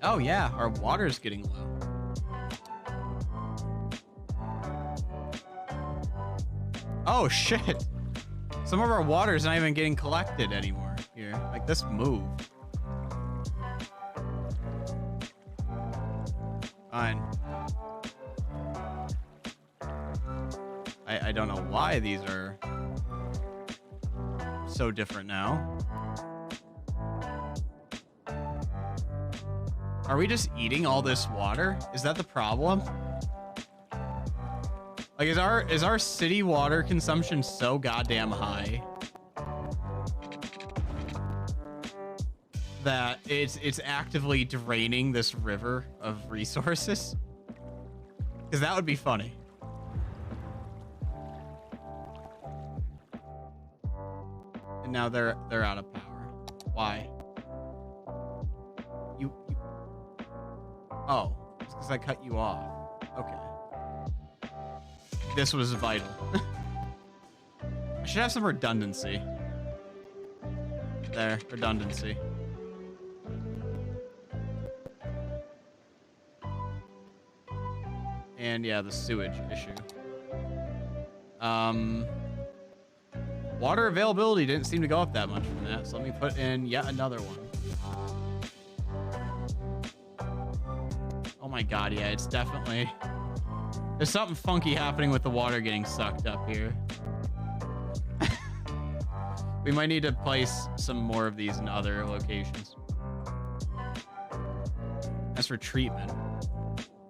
Oh yeah, our water's getting low. Oh shit! Some of our water's not even getting collected anymore here. Like this move. Fine. I don't know why these are so different now. Are we just eating all this water? Is that the problem? Like, is our city water consumption so goddamn high that it's actively draining this river of resources? Because that would be funny. And now they're out of power. Why? You oh, it's because I cut you off. Okay. This was vital. I should have some redundancy. There, redundancy. And yeah, the sewage issue. Water availability didn't seem to go up that much from that, so let me put in yet another one. Oh my god, yeah, it's definitely... There's something funky happening with the water getting sucked up here. We might need to place some more of these in other locations. As for treatment,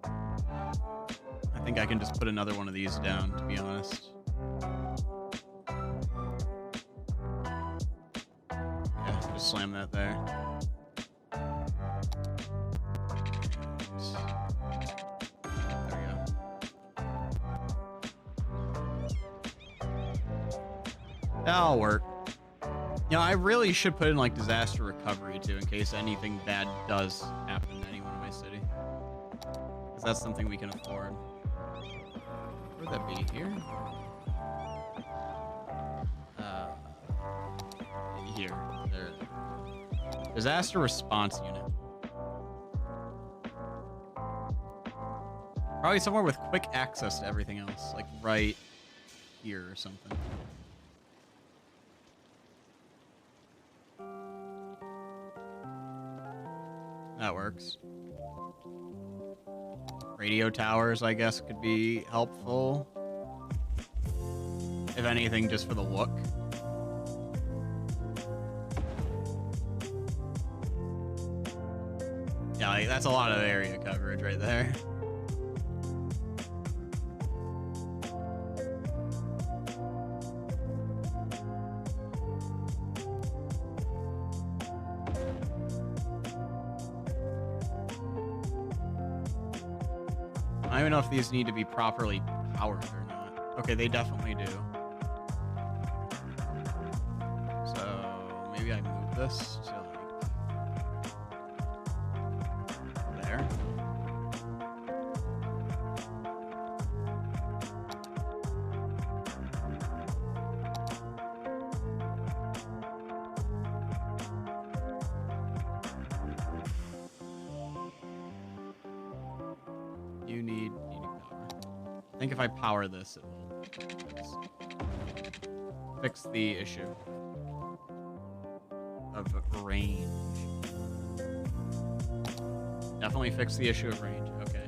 I think I can just put another one of these down, to be honest. Yeah, just slam that there. There we go. That'll work. You know, I really should put in like disaster recovery too, in case anything bad does happen to anyone in my city. Because that's something we can afford. Where'd that be? Here? Here. There. Disaster response unit. Probably somewhere with quick access to everything else. Like right here or something. That works. Radio towers, I guess, could be helpful. If anything, just for the look. Yeah, like, that's a lot of area coverage right there. I don't even know if these need to be properly powered or not. Okay, they definitely do. So maybe I move this to like there. You need power. I think if I power this, it will fix the issue of range. Definitely fix the issue of range. Okay.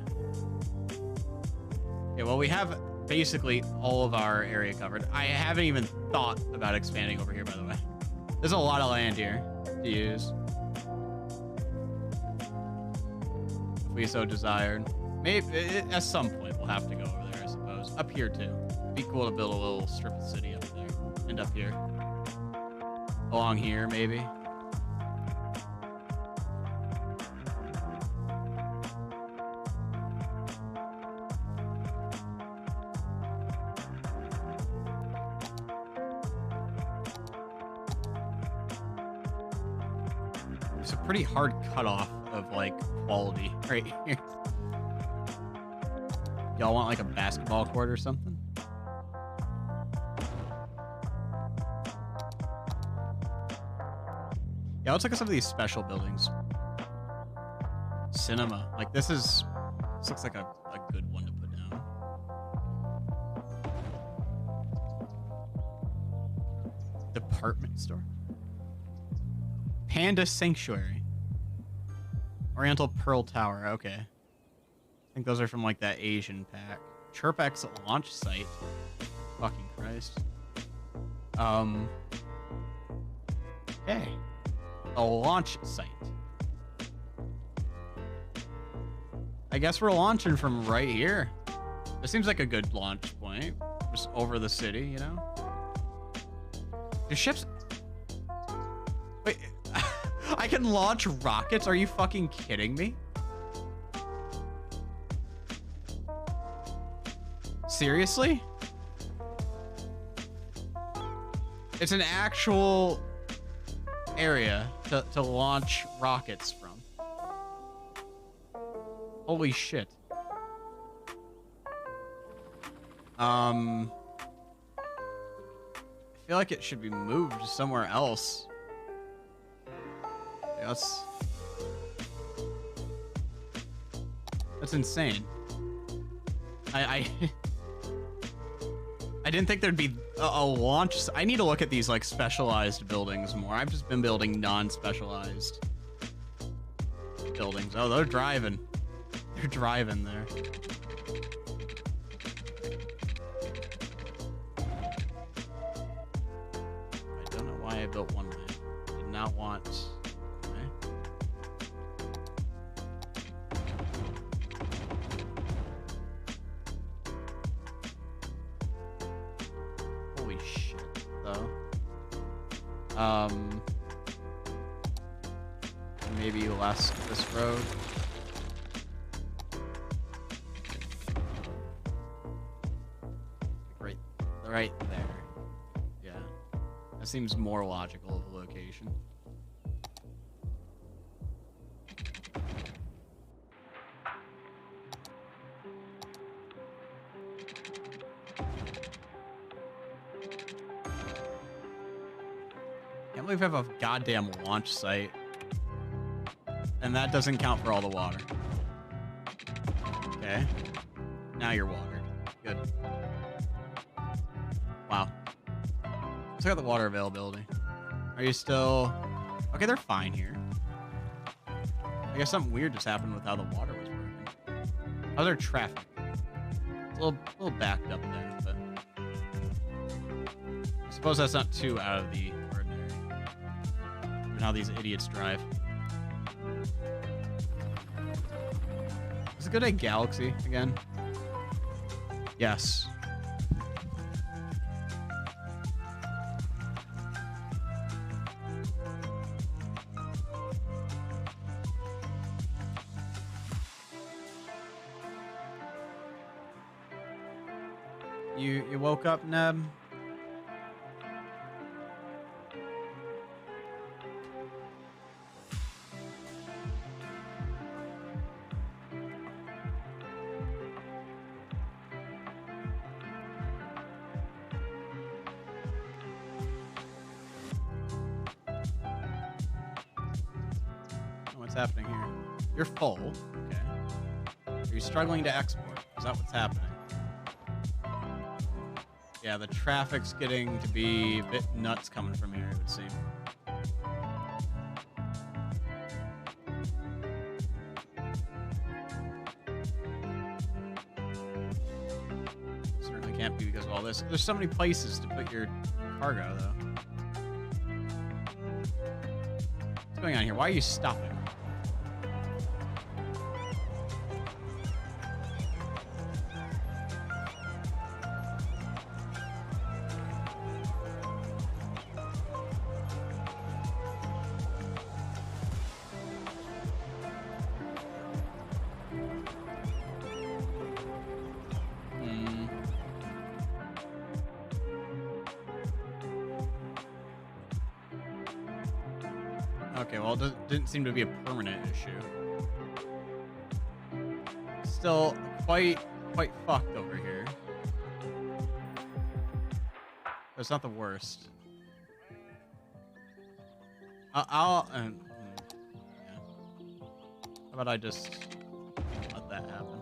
Okay, well, we have basically all of our area covered. I haven't even thought about expanding over here, by the way. There's a lot of land here to use, if we so desired. Maybe at some point we'll have to go over there, I suppose. Up here too. It'd be cool to build a little strip of city up there. And up here. Along here, maybe. It's a pretty hard cutoff of like quality right here. Y'all want like a basketball court or something? Yeah, let's look at some of these special buildings. Cinema. Like this looks like a good one to put down. Department store. Panda Sanctuary. Oriental Pearl Tower. Okay. I think those are from like that Asian pack. Chirpex launch site. Fucking Christ. Okay. A launch site. I guess we're launching from right here. This seems like a good launch point. Just over the city, you know? Do ships... Wait, I can launch rockets? Are you fucking kidding me? Seriously? It's an actual area to launch rockets from. Holy shit. I feel like it should be moved somewhere else. Yeah, that's insane. I didn't think there'd be a launch. I need to look at these like specialized buildings more. I've just been building non-specialized buildings. Oh, they're driving. They're driving there. I don't know why I built one way. Did not want... Okay. Holy shit, though. Maybe less this road. Right there. Yeah. That seems more logical of a location. Can't believe I have a goddamn launch site. And that doesn't count for all the water. Okay. Now you're watered. Good. Wow. Let's look at the water availability. Are you still... Okay, they're fine here. I guess something weird just happened with how the water was working. How's our traffic? It's a little backed up there, but... I suppose that's not too out of the ordinary. Given how these idiots drive. Is it good at Galaxy again? Yes. You woke up, Neb? What's happening here? You're full. Okay. Are you struggling to export? Is that what's happening? Yeah, the traffic's getting to be a bit nuts coming from here, it would seem. Certainly can't be because of all this. There's so many places to put your cargo, though. What's going on here? Why are you stopping? Okay, well, it didn't seem to be a permanent issue. Still quite fucked over here. But it's not the worst. Yeah. How about I just let that happen?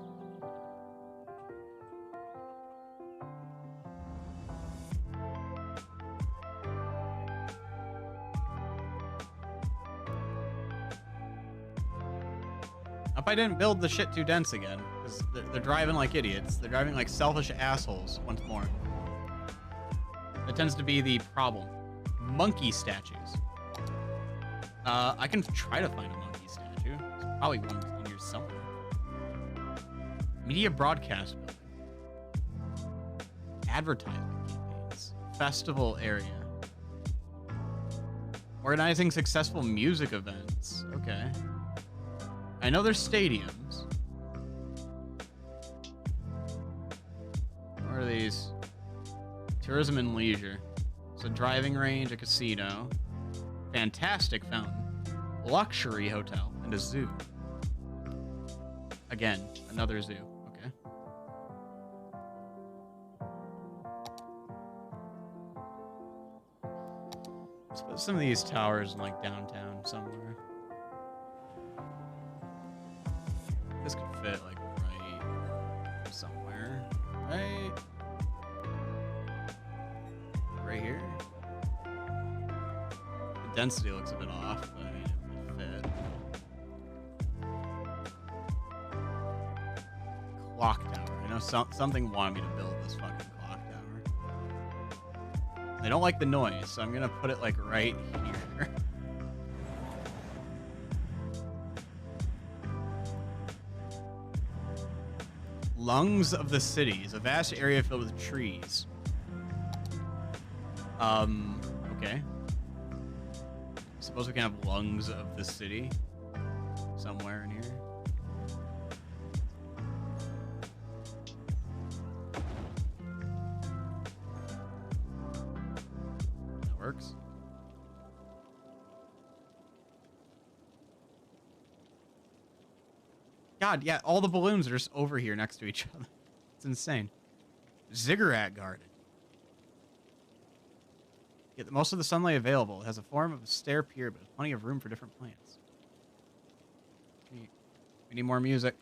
If I didn't build the shit too dense again, because they're driving like idiots. They're driving like selfish assholes once more. That tends to be the problem. Monkey statues. I can try to find a monkey statue. There's probably one in here somewhere. Media broadcast building. Advertising campaigns. Festival area. Organizing successful music events. Okay. I know there's stadiums. What are these? Tourism and leisure. It's a driving range, a casino, fantastic fountain, luxury hotel, and a zoo. Again, another zoo. Okay. Let's put some of these towers in like downtown somewhere. This could fit like right somewhere, right here. The density looks a bit off, but I mean, it would fit. Clock tower. I know something wanted me to build this fucking clock tower. They don't like the noise, so I'm gonna put it like right here. Lungs of the city is a vast area filled with trees. Okay. Suppose we can have lungs of the city somewhere in here. That works. God, yeah, all the balloons are just over here next to each other. It's insane. Ziggurat Garden. Get the most of the sunlight available. It has a form of a stair pier, but plenty of room for different plants. We need more music.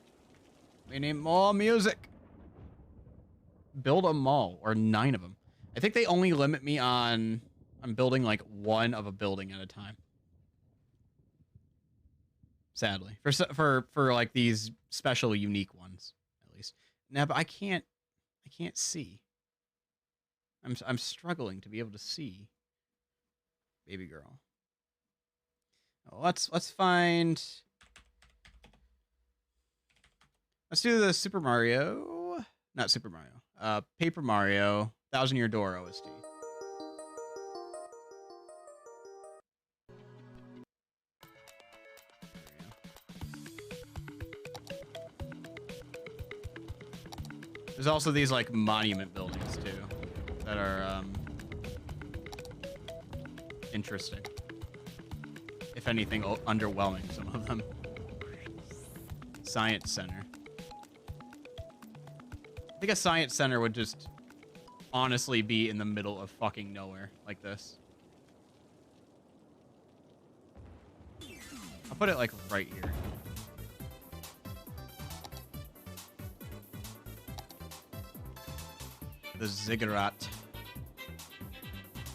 We need more music. Build a mall, or 9 of them. I think they only limit me on building like 1 of a building at a time. Sadly, for like these special, unique ones, at least. Now, but I can't see. I'm struggling to be able to see. Baby girl. Oh, let's find. Let's do the Super Mario, not Super Mario. Paper Mario, 1000 Year Door OST. There's also these like monument buildings too that are interesting. If anything, underwhelming, some of them. Science Center. I think a science center would just honestly be in the middle of fucking nowhere like this. I'll put it like right here. The Ziggurat.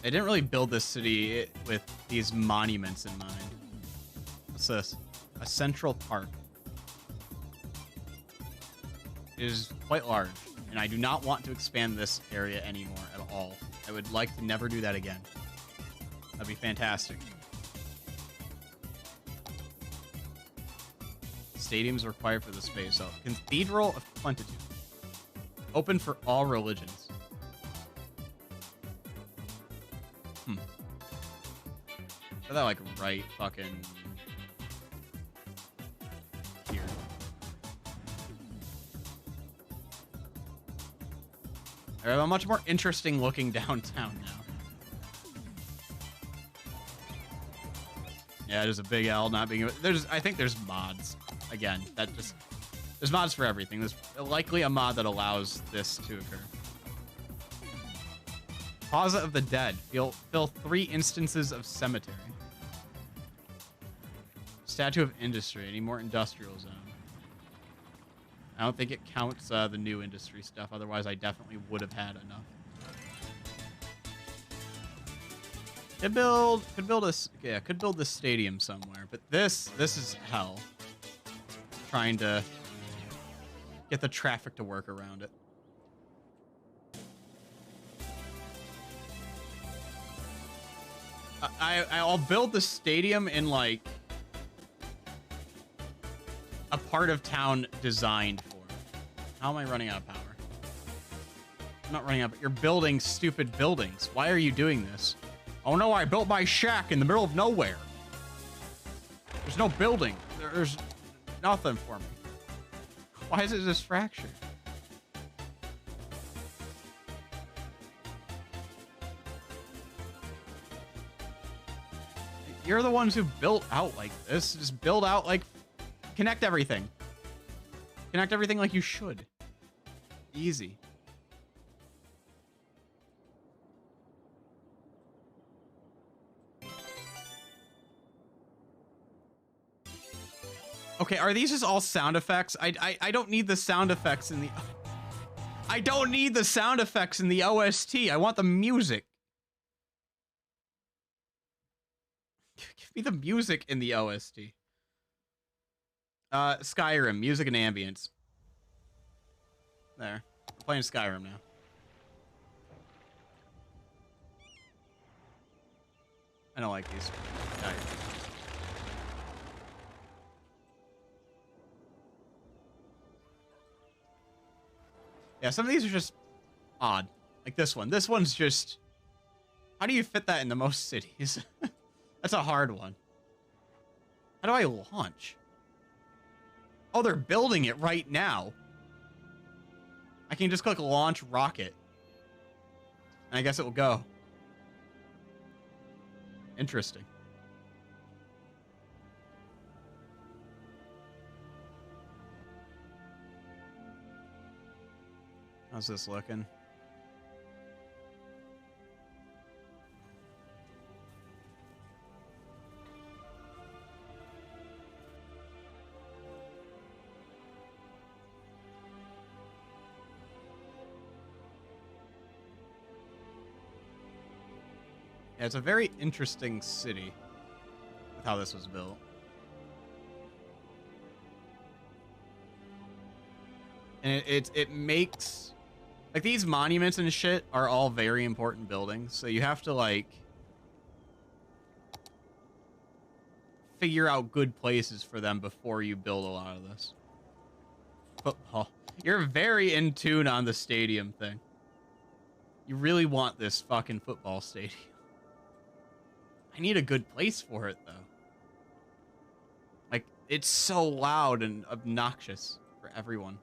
They didn't really build this city with these monuments in mind. What's this? A Central Park. It is quite large, and I do not want to expand this area anymore at all. I would like to never do that again. That'd be fantastic. Stadiums required for the space. So, Cathedral of Plenitude. Open for all religions. Put that like right fucking here. I have a much more interesting looking downtown now. Yeah, there's a big L not being. I think there's mods. Again, there's mods for everything. There's likely a mod that allows this to occur. Plaza of the Dead. Fill 3 instances of cemetery. Statue of Industry. Any more industrial zone? I don't think it counts the new industry stuff. Otherwise, I definitely would have had enough. Could build this stadium somewhere, but this is hell. Trying to get the traffic to work around it. I'll build the stadium in like a part of town designed for it. How am I running out of power? I'm not running out, but you're building stupid buildings. Why are you doing this? Oh no, I built my shack in the middle of nowhere. There's no building. There's nothing for me. Why is it this fracture? You're the ones who built out like this. Just build out like... Connect everything. Connect everything like you should. Easy. Okay, are these just all sound effects? I don't need the sound effects in the... I don't need the sound effects in the OST. I want the music. Give me the music in the OST. Skyrim, music and ambience. There. We're playing Skyrim now. I don't like these. Yeah, some of these are just odd. Like this one. This one's just... How do you fit that into most cities? That's a hard one. How do I launch? Oh, they're building it right now. I can just click launch rocket. And I guess it will go. Interesting. How's this looking? Yeah, it's a very interesting city with how this was built. And it makes... Like, these monuments and shit are all very important buildings, so you have to, like... figure out good places for them before you build a lot of this. Football. You're very in tune on the stadium thing. You really want this fucking football stadium. I need a good place for it, though. Like, it's so loud and obnoxious for everyone.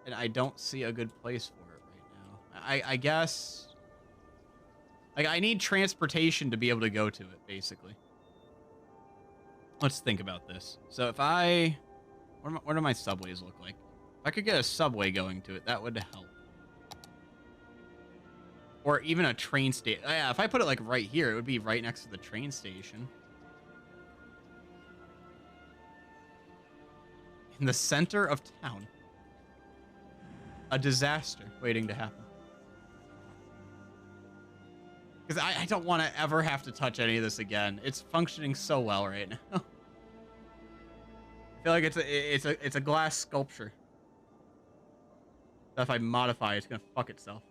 And I don't see a good place for it right now. I guess... Like, I need transportation to be able to go to it, basically. Let's think about this. So if I... What do my subways look like? If I could get a subway going to it, that would help. Or even a train station. Yeah, if I put it, like, right here, it would be right next to the train station. In the center of town. A disaster waiting to happen. Because I don't want to ever have to touch any of this again. It's functioning so well right now. I feel like it's a glass sculpture. That if I modify it, it's gonna fuck itself.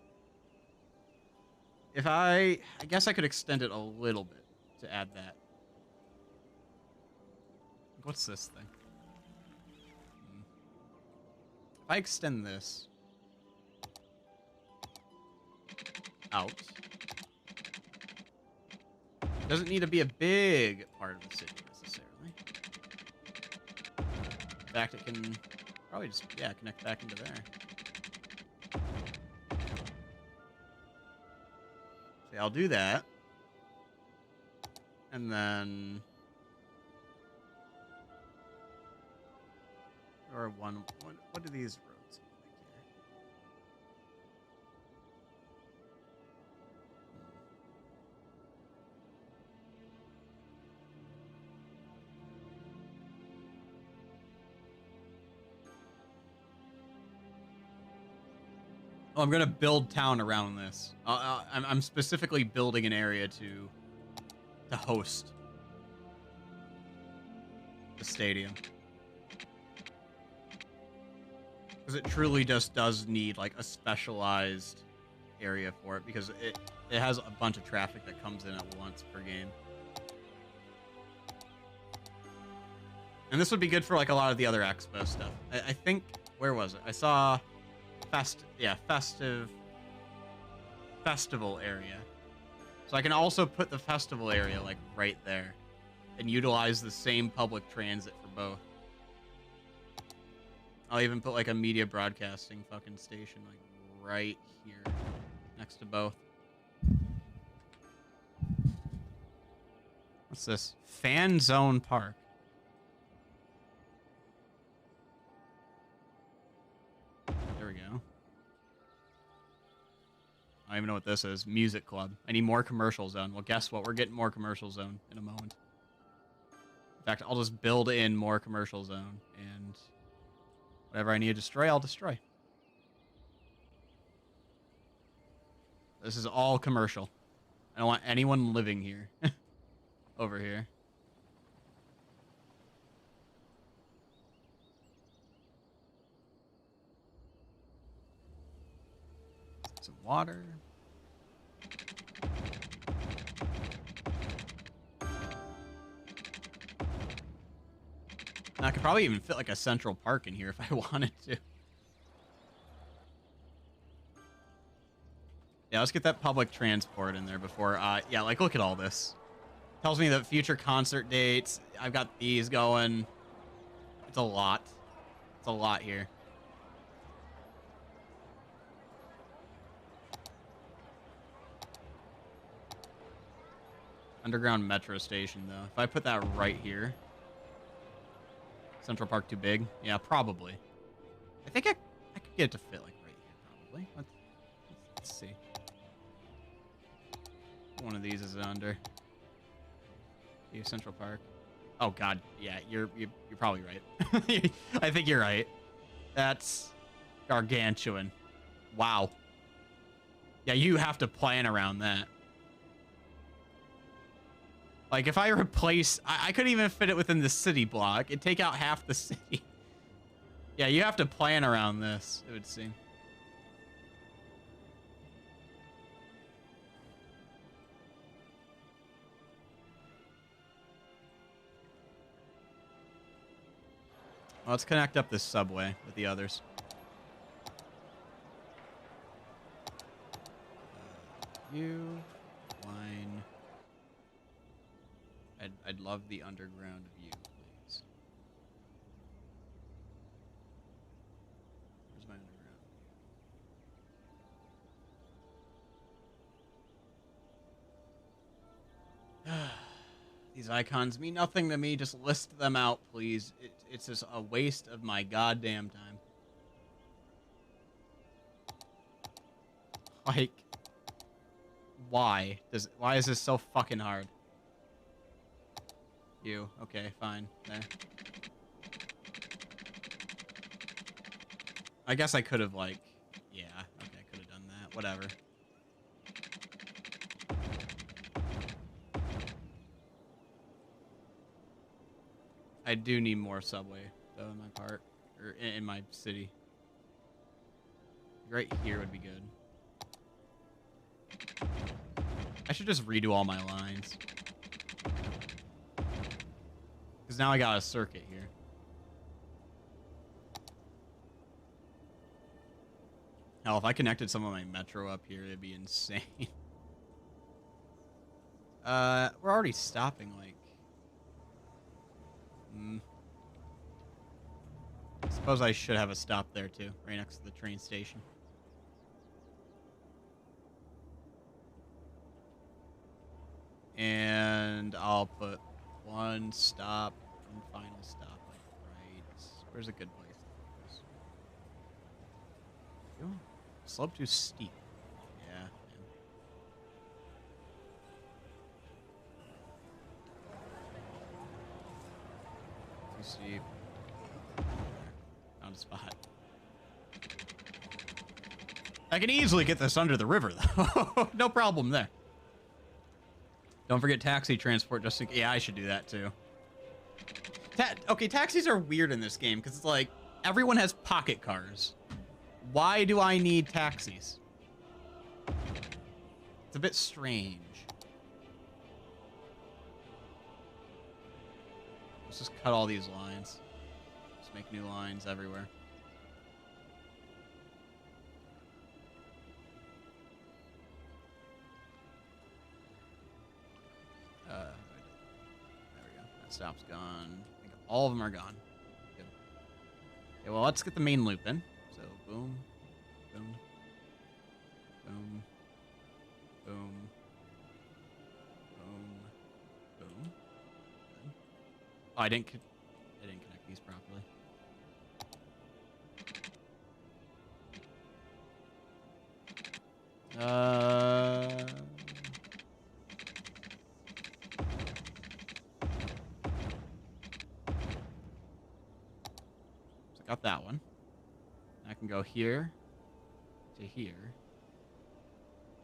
If I guess I could extend it a little bit to add that. What's this thing? If I extend this out, it doesn't need to be a big part of the city necessarily. In fact, it can probably just, yeah, connect back into there. See, I'll do that. And then... Or what do these roads look like here? Oh, I'm gonna build town around this. I'm specifically building an area to host the stadium. Because it truly just does need, like, a specialized area for it, because it has a bunch of traffic that comes in at once per game. And this would be good for, like, a lot of the other expo stuff. I think, where was it? I saw festival area. So I can also put the festival area, like, right there and utilize the same public transit for both. I'll even put, like, a media broadcasting fucking station, like, right here next to both. What's this? Fan Zone Park. There we go. I don't even know what this is. Music Club. I need more commercial zone. Well, guess what? We're getting more commercial zone in a moment. In fact, I'll just build in more commercial zone, and whatever I need to destroy, I'll destroy. This is all commercial. I don't want anyone living here. Over here. Some water. And I could probably even fit like a Central Park in here if I wanted to. Yeah, let's get that public transport in there before, yeah, like, look at all this. Tells me that future concert dates. I've got these going. It's a lot. It's a lot here. Underground metro station, though. If I put that right here. Central Park too big? Yeah, probably. I think I could get it to fit, like, right here, probably. Let's see. One of these is under. Central Park. Oh, God. Yeah, you're probably right. I think you're right. That's gargantuan. Wow. Yeah, you have to plan around that. Like, if I replace... I couldn't even fit it within the city block. It'd take out half the city. Yeah, you have to plan around this, it would seem. Well, let's connect up this subway with the others. You, line. I'd love the underground view, please. Where's my underground? These icons mean nothing to me. Just list them out, please. It's just a waste of my goddamn time. Like, why is this so fucking hard? You. Okay, fine. There. I guess I could have, like... Yeah, okay, I could have done that. Whatever. I do need more subway, though, in my part. Or in my city. Right here would be good. I should just redo all my lines. Because now I got a circuit here. Hell, if I connected some of my metro up here, it'd be insane. We're already stopping, like... I suppose I should have a stop there, too. Right next to the train station. And I'll put one stop and final stop, like, right... Where's a good place? Slope too steep. Yeah. Too steep. Found a spot. I can easily get this under the river, though. No problem there. Don't forget taxi transport just in case. Yeah, I should do that, too. Okay, taxis are weird in this game, because it's like, everyone has pocket cars. Why do I need taxis? It's a bit strange. Let's just cut all these lines. Just make new lines everywhere. There we go. That stop's gone. I think all of them are gone. Good. Okay, well, let's get the main loop in. So, boom, boom, boom, boom, boom, boom. Good. Oh, I didn't connect these properly. So I got that one. I can go here to here.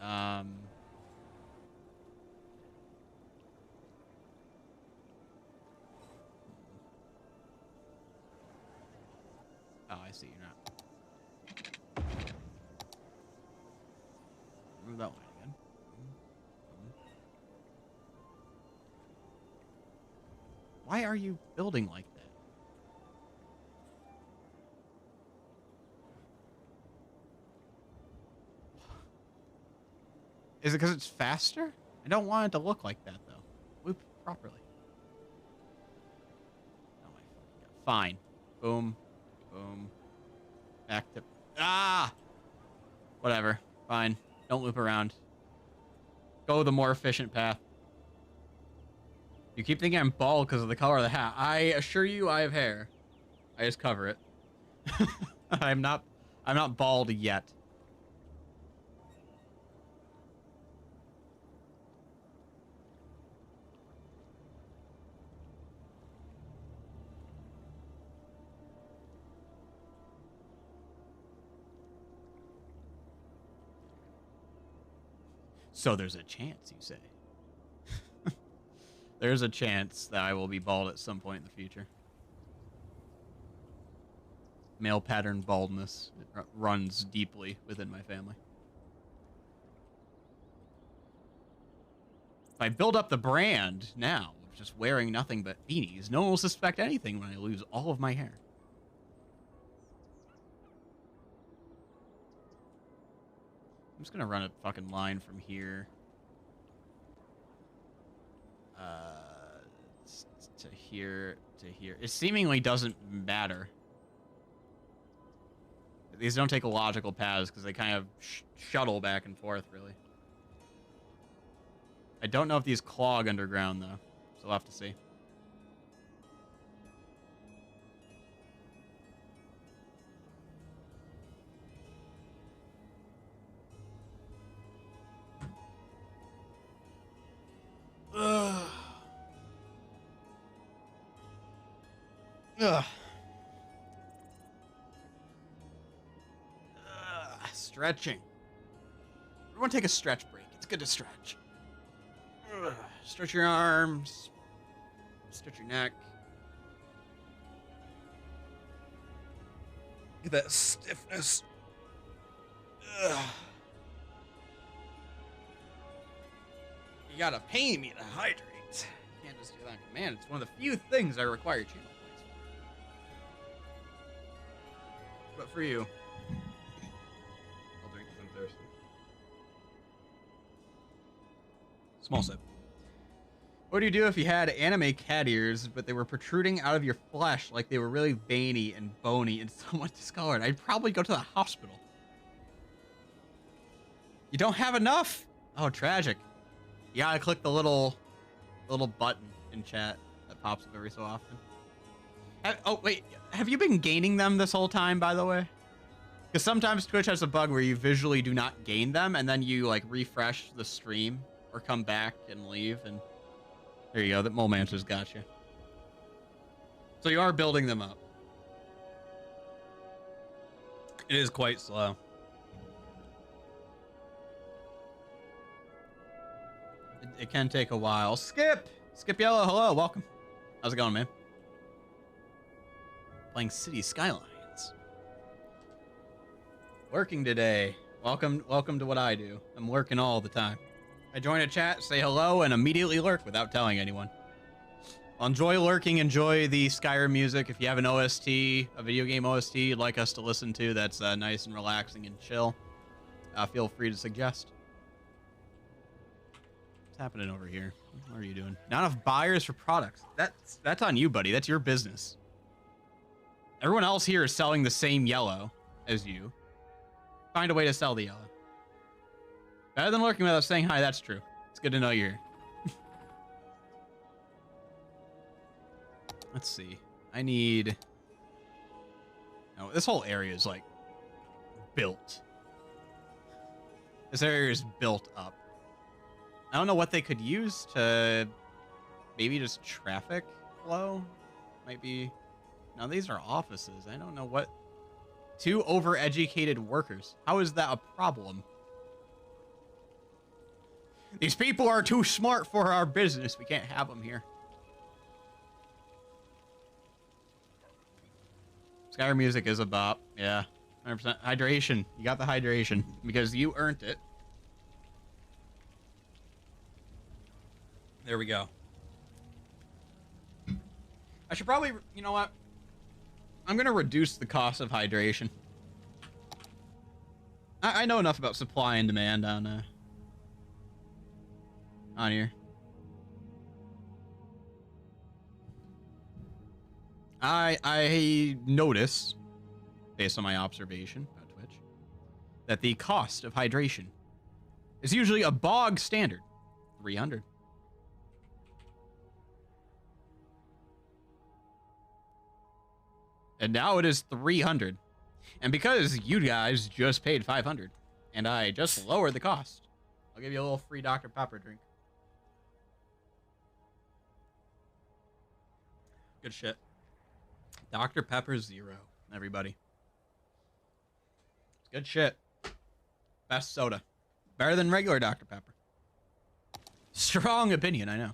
Oh, I see. You're not. Move that line again. Why are you building like that? Is it because it's faster? I don't want it to look like that, though. Loop properly. Oh, my fucking God. Fine. Boom. Boom. Back to... Ah! Whatever. Fine. Don't loop around. Go the more efficient path. You keep thinking I'm bald because of the color of the hat. I assure you I have hair. I just cover it. I'm not bald yet. So there's a chance, you say? There's a chance that I will be bald at some point in the future. Male pattern baldness runs deeply within my family. If I build up the brand now of just wearing nothing but beanies, no one will suspect anything when I lose all of my hair. I'm just gonna run a fucking line from here to here to here. It seemingly doesn't matter. These don't take logical paths because they kind of shuttle back and forth, really. I don't know if these clog underground, though, so we'll have to see. Ugh. Ugh. Stretching. Everyone take a stretch break. It's good to stretch. Ugh. Stretch your arms. Stretch your neck. Get that stiffness. Ugh. You gotta pay me to hydrate. You can't just do that on command. It's one of the few things I require channel points for. But for you, I'll drink because I'm thirsty. Small sip. What do you do if you had anime cat ears, but they were protruding out of your flesh like they were really veiny and bony and somewhat discolored? I'd probably go to the hospital. You don't have enough? Oh, tragic. You gotta click the little button in chat that pops up every so often. Oh, wait. Have you been gaining them this whole time, by the way? Because sometimes Twitch has a bug where you visually do not gain them, and then you, like, refresh the stream or come back and leave, and there you go. That Mole Mancer's got you. So you are building them up. It is quite slow. It can take a while. Skip Yellow, hello, welcome. How's it going, man? Playing City Skylines. Working today. Welcome to what I do. I'm lurking all the time. I join a chat, say hello, and immediately lurk without telling anyone. Well, enjoy lurking, enjoy the Skyrim music. If you have an OST, a video game OST you'd like us to listen to that's nice and relaxing and chill, feel free to suggest. What's happening over here? What are you doing? Not enough buyers for products. That's on you, buddy. That's your business. Everyone else here is selling the same yellow as you. Find a way to sell the yellow. Better than lurking without saying hi, that's true. It's good to know you're here. Let's see. I need... No, this whole area is, like, built. This area is built up. I don't know what they could use to... Maybe just traffic flow? Might be... Now, these are offices. I don't know what... 2 overeducated workers. How is that a problem? These people are too smart for our business. We can't have them here. Skyrim music is a bop. Yeah. 100%. Hydration. You got the hydration. Because you earned it. There we go. I should probably... You know what? I'm going to reduce the cost of hydration. I know enough about supply and demand on on here. I notice, based on my observation on Twitch, that the cost of hydration is usually a bog standard 300. And now it is 300. And because you guys just paid 500 and I just lowered the cost, I'll give you a little free Dr. Pepper drink. Good shit. Dr. Pepper Zero, everybody. It's good shit. Best soda. Better than regular Dr. Pepper. Strong opinion, I know.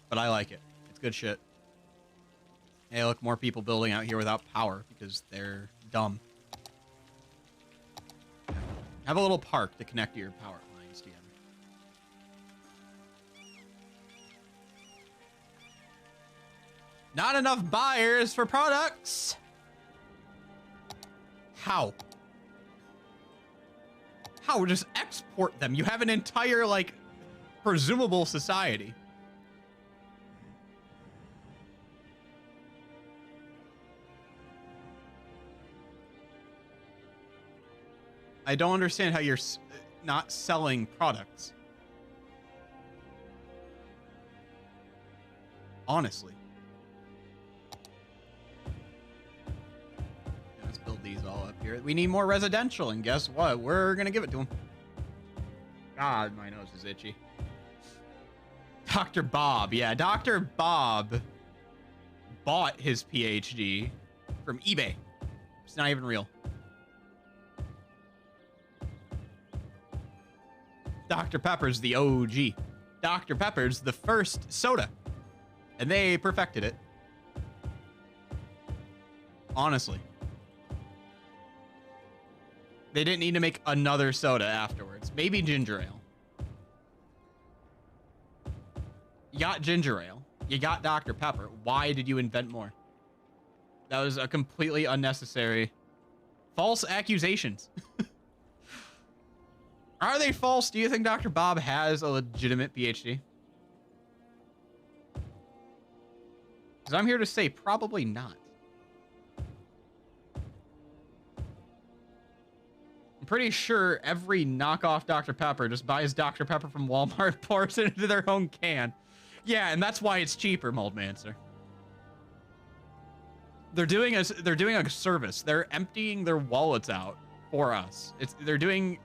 But I like it. It's good shit. Hey, look, more people building out here without power because they're dumb. Have a little park to connect your power lines together. Not enough buyers for products. How? How? Just export them. You have an entire, like, presumable society. I don't understand how you're not selling products. Honestly. Let's build these all up here. We need more residential, and guess what? We're gonna give it to them. God, my nose is itchy. Dr. Bob. Yeah, Dr. Bob bought his PhD from eBay. It's not even real. Dr. Pepper's the OG. Dr. Pepper's the first soda. And they perfected it. Honestly. They didn't need to make another soda afterwards. Maybe ginger ale. You got ginger ale. You got Dr. Pepper. Why did you invent more? That was a completely unnecessary... False accusations. Are they false? Do you think Dr. Bob has a legitimate PhD? Because I'm here to say probably not. I'm pretty sure every knockoff Dr. Pepper just buys Dr. Pepper from Walmart, pours it into their own can. Yeah, and that's why it's cheaper, Moldmancer. They're doing a service. They're emptying their wallets out for us. They're doing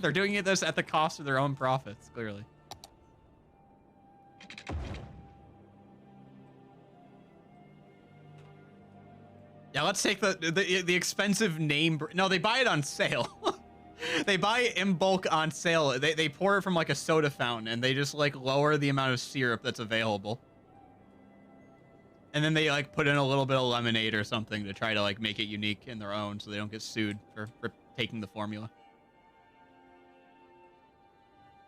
this at the cost of their own profits, clearly. Yeah, let's take the expensive name. No, they buy it on sale. They buy it in bulk on sale. They pour it from like a soda fountain and they just like lower the amount of syrup that's available. And then they like put in a little bit of lemonade or something to try to like make it unique in their own so they don't get sued for taking the formula.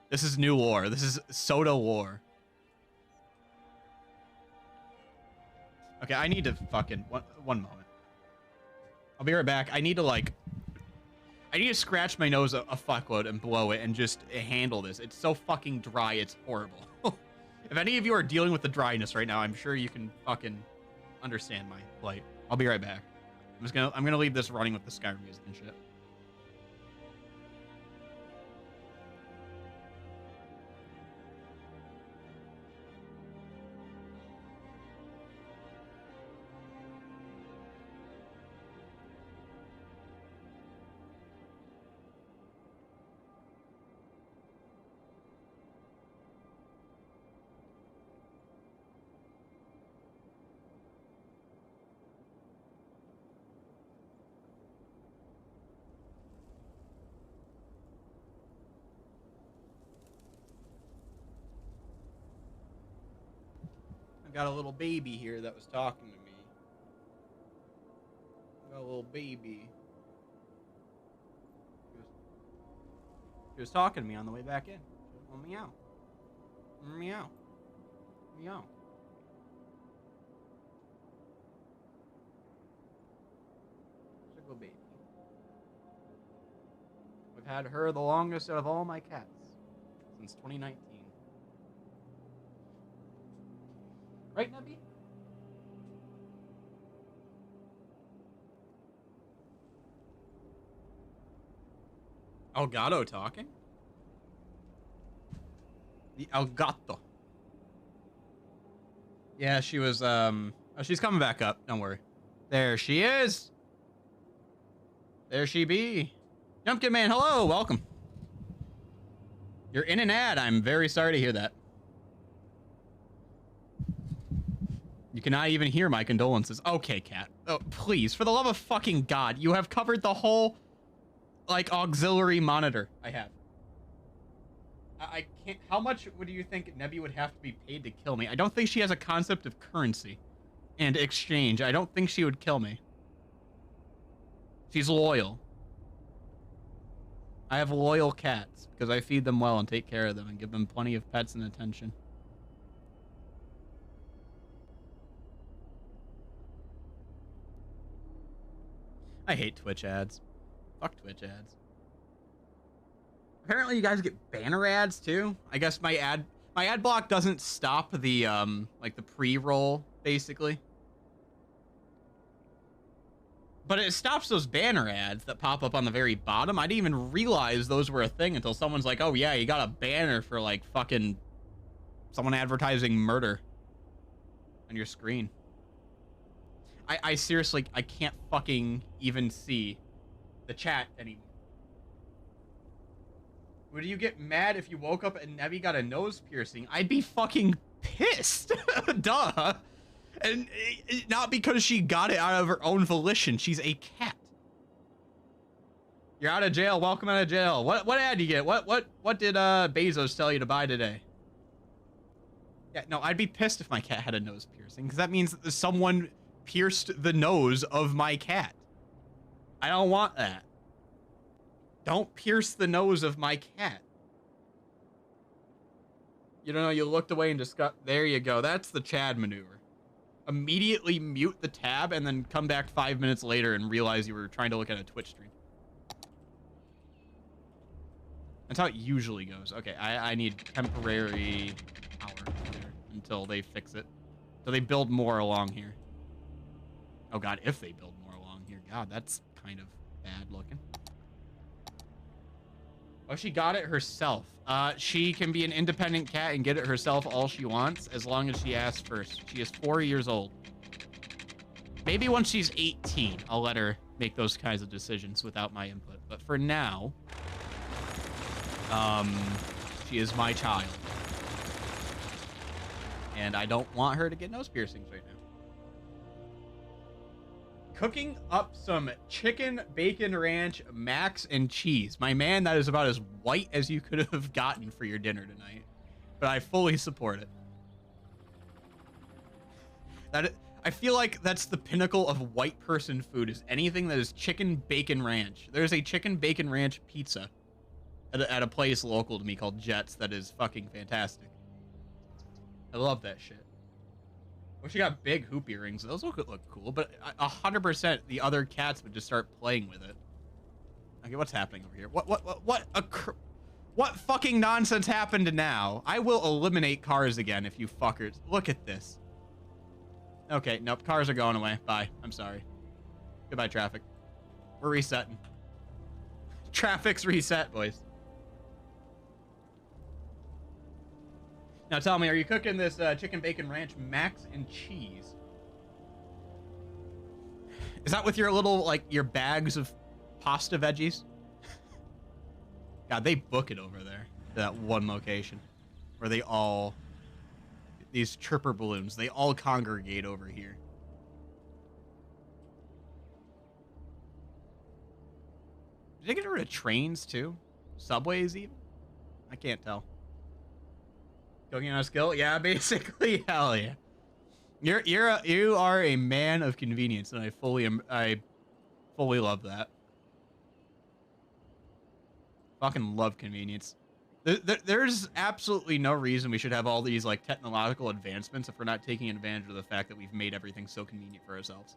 This is new war. This is soda war. Okay, I need to fucking... One moment. I'll be right back. I need to scratch my nose a fuckload and blow it and just handle this. It's so fucking dry, it's horrible. If any of you are dealing with the dryness right now, I'm sure you can fucking understand my plight. I'll be right back. I'm gonna leave this running with the Skyrim music and shit. I got a little baby here that was talking to me. I got a little baby. She was talking to me on the way back in. Oh, meow. Meow. Meow. Sugar baby. I've had her the longest out of all my cats since 2019. Right, Nebby? Elgato talking? The Elgato. Yeah, she was, oh, she's coming back up. Don't worry. There she is. There she be. Jumpkin Man, hello, welcome. You're in an ad. I'm very sorry to hear that. You cannot even hear my condolences. Okay, cat. Oh, please, for the love of fucking God, you have covered the whole, like, auxiliary monitor I have. I can't. How much would you think Nebby would have to be paid to kill me? I don't think she has a concept of currency and exchange. I don't think she would kill me. She's loyal. I have loyal cats because I feed them well and take care of them and give them plenty of pets and attention. I hate Twitch ads. Fuck Twitch ads. Apparently you guys get banner ads too. I guess my ad block doesn't stop the like the pre-roll basically. But it stops those banner ads that pop up on the very bottom. I didn't even realize those were a thing until someone's like, "Oh yeah, you got a banner for like fucking someone advertising murder on your screen." I seriously, I can't fucking even see the chat anymore. Would you get mad if you woke up and Nebby got a nose piercing? I'd be fucking pissed. Duh. And not because she got it out of her own volition. She's a cat. You're out of jail. Welcome out of jail. What ad do you get? What did Bezos tell you to buy today? Yeah, no, I'd be pissed if my cat had a nose piercing because that means that someone pierced the nose of my cat. I don't want that. Don't pierce the nose of my cat. You don't know, you looked away and discussed. There you go. That's the Chad maneuver. Immediately mute the tab and then come back 5 minutes later and realize you were trying to look at a Twitch stream. That's how it usually goes. Okay, I need temporary power here until they fix it. So they build more along here. Oh god, if they build more along here. God, that's kind of bad looking. Oh, she got it herself. She can be an independent cat and get it herself all she wants, as long as she asks first. She is 4 years old. Maybe once she's 18, I'll let her make those kinds of decisions without my input. But for now, she is my child. And I don't want her to get nose piercings right now. Cooking up some chicken bacon ranch mac and cheese. My man, that is about as white as you could have gotten for your dinner tonight. But I fully support it. I feel like that's the pinnacle of white person food, is anything that is chicken bacon ranch. There's a chicken bacon ranch pizza at a place local to me called Jets that is fucking fantastic. I love that shit. Well, she got big hoop earrings. Those look cool, but 100% the other cats would just start playing with it. Okay, what's happening over here? What fucking nonsense happened now? I will eliminate cars again if you fuckers. Look at this. Okay, nope, cars are going away. Bye. I'm sorry. Goodbye, traffic. We're resetting. Traffic's reset, boys. Now tell me, are you cooking this chicken bacon ranch mac and cheese? Is that with your little, like, your bags of pasta veggies? God, they book it over there, that one location, where they all, these chirper balloons, they all congregate over here. Did they get rid of trains, too? Subways, even? I can't tell. Cooking on a skill? Yeah, basically. Hell yeah. You are a man of convenience, and I fully love that. Fucking love convenience. There's absolutely no reason we should have all these like technological advancements if we're not taking advantage of the fact that we've made everything so convenient for ourselves.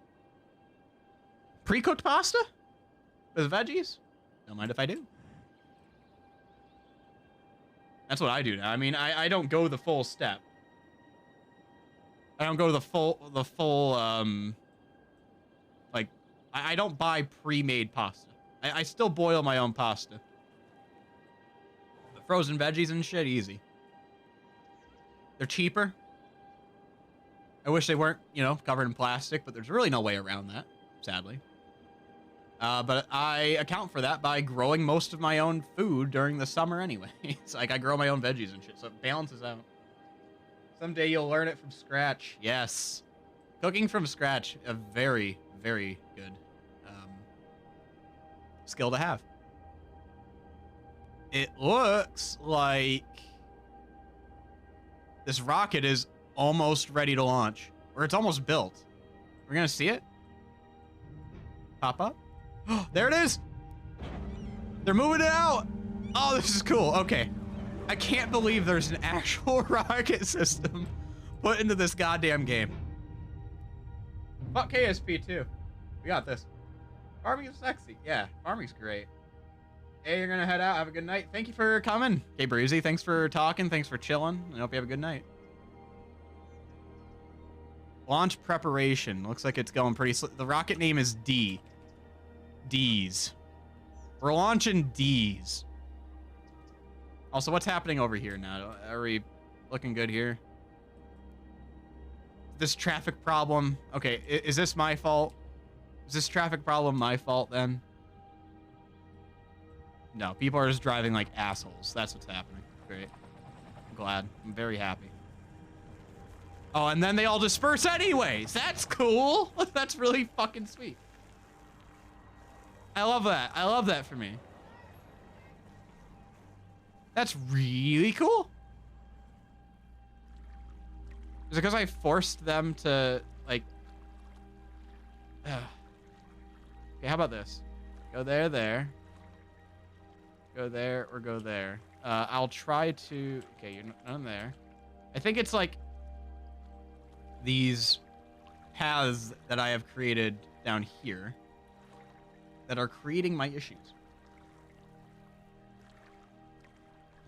Pre-cooked pasta with veggies? Don't mind if I do. That's what I do now. I mean, I don't go the full step. I don't go the full, like, I don't buy pre-made pasta. I still boil my own pasta. But frozen veggies and shit, easy. They're cheaper. I wish they weren't, you know, covered in plastic, but there's really no way around that, sadly. But I account for that by growing most of my own food during the summer anyway. It's like I grow my own veggies and shit, so it balances out. Someday you'll learn it from scratch. Yes. Cooking from scratch, a very, very good skill to have. It looks like this rocket is almost ready to launch, or it's almost built. We're gonna see it pop up. There it is. They're moving it out. Oh, this is cool. Okay. I can't believe there's an actual rocket system put into this goddamn game. Fuck KSP too. We got this. Farming is sexy. Yeah, farming's great. Hey, you're gonna head out. Have a good night. Thank you for coming. Hey, Breezy, thanks for talking. Thanks for chilling. I hope you have a good night. Launch preparation. Looks like it's going pretty slow. The rocket name is D. D's. We're launching D's. Also, what's happening over here now? Are we looking good here? This traffic problem. Okay, is this my fault? Is this traffic problem my fault then? No, people are just driving like assholes. That's what's happening. Great. I'm glad. I'm very happy. Oh, and then they all disperse anyways. That's cool. That's really fucking sweet. I love that. I love that for me. That's really cool. Is it because I forced them to, like... Okay, how about this? Go there, there. Go there, or go there. I'll try to... Okay, you're none there. I think it's like... these paths that I have created down here that are creating my issues.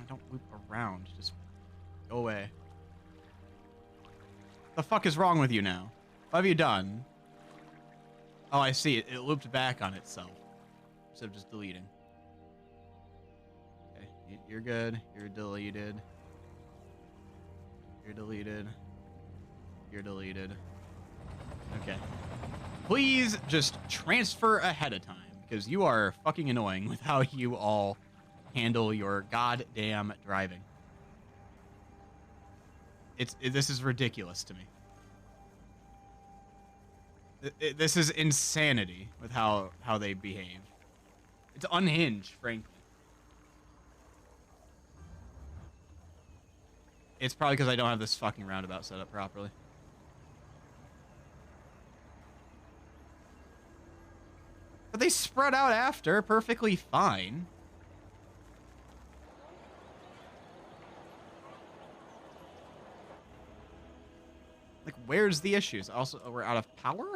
I don't loop around. Just go away. The fuck is wrong with you now? What have you done? Oh, I see. It looped back on itself instead of just deleting. Okay, you're good. You're deleted. You're deleted. You're deleted. Okay. Please just transfer ahead of time, because you are fucking annoying with how you all handle your goddamn driving. This is ridiculous to me. This is insanity with how they behave. It's unhinged, frankly. It's probably because I don't have this fucking roundabout set up properly. But they spread out after, perfectly fine. Like, where's the issues? Also, we're out of power?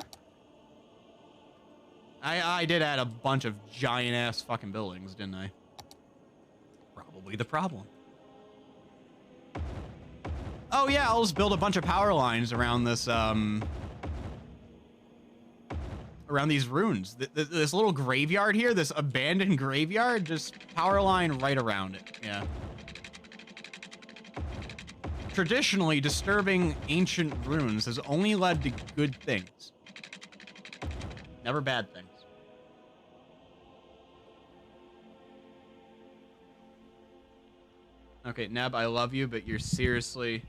I did add a bunch of giant-ass fucking buildings, didn't I? Probably the problem. Oh, yeah, I'll just build a bunch of power lines around this, around these ruins. This little graveyard here, this abandoned graveyard, just power line right around it. Yeah. Traditionally, disturbing ancient ruins has only led to good things. Never bad things. Okay, Neb, I love you, but you're seriously...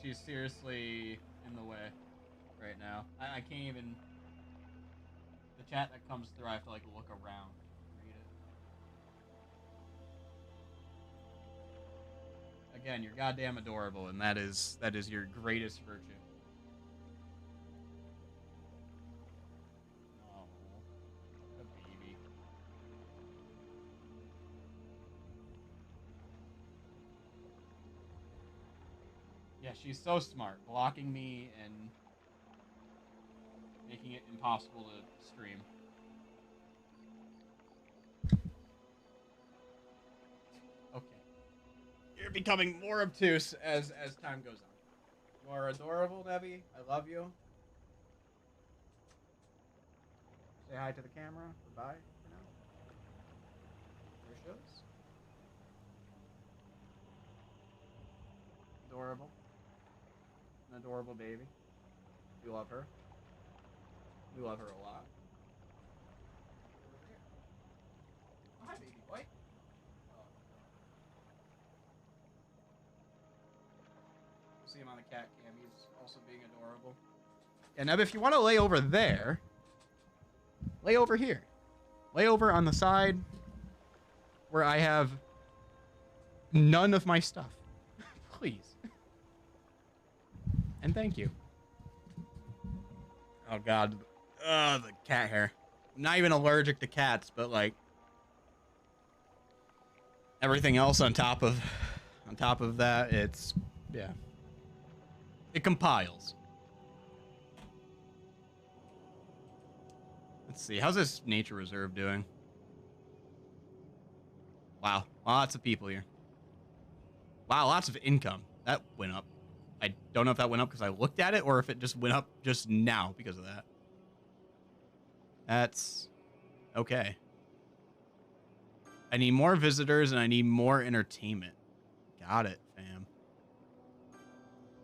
She's seriously in the way right now. I can't even... The chat that comes through, I have to, like, look around and read it. Again, you're goddamn adorable, and that is your greatest virtue. Oh, a baby. Yeah, she's so smart, blocking me and making it impossible to stream. becoming more obtuse as time goes on. You are adorable, Debbie. I love you. Say hi to the camera. Goodbye for now. There she goes. Adorable. An adorable baby. We love her. We love her a lot. Oh, hi, baby boy. Oh. We'll see him on the cat cam. He's also being adorable. And now, if you want to lay over there, lay over here. Lay over on the side where I have none of my stuff. Please. And thank you. Oh, God. The cat hair. I'm not even allergic to cats, but, like, everything else on top of that, it's, yeah. It compiles. Let's see. How's this nature reserve doing? Wow. Lots of people here. Wow, lots of income. That went up. I don't know if that went up because I looked at it or if it just went up just now because of that. That's okay. I need more visitors and I need more entertainment. Got it, fam.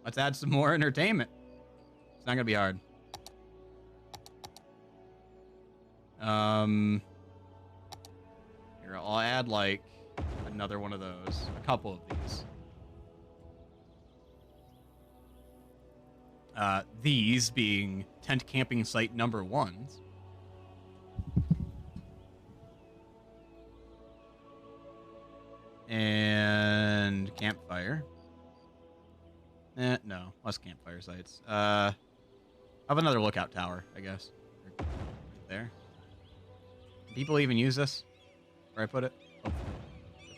Let's add some more entertainment. It's not gonna be hard. Here, I'll add like another one of those. A couple of these. These being tent camping site number 1s. And campfire. No, less campfire sites. I have another lookout tower, I guess. Right there. Do people even use this? Where I put it? Oh, I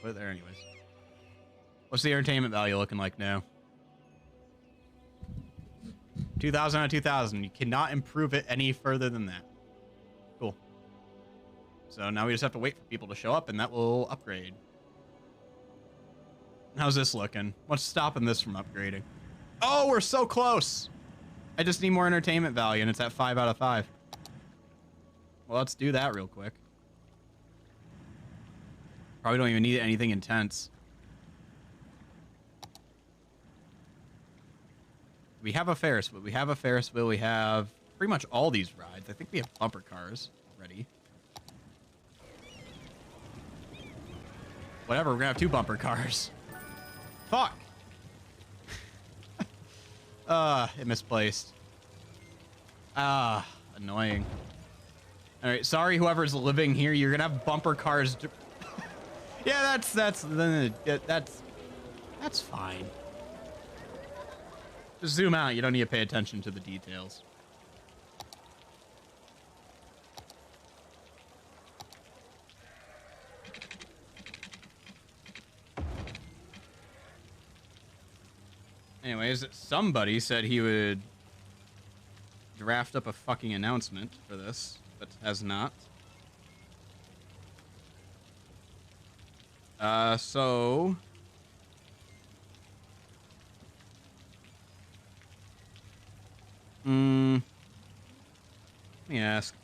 put it there anyways. What's the entertainment value looking like now? 2,000 out of 2,000. You cannot improve it any further than that. Cool. So now we just have to wait for people to show up, and that will upgrade. How's this looking? What's stopping this from upgrading? Oh, we're so close. I just need more entertainment value, and it's at 5 out of 5. Well, let's do that real quick. Probably don't even need anything intense. We have a Ferris wheel. We have a Ferris wheel. We have pretty much all these rides. I think we have bumper cars already. Whatever, we're gonna have 2 bumper cars. Fuck! It misplaced. Annoying. Alright, sorry whoever's living here, you're gonna have bumper cars. Yeah, that's fine. Just zoom out, you don't need to pay attention to the details. Anyways, somebody said he would draft up a fucking announcement for this, but has not. So... let me ask.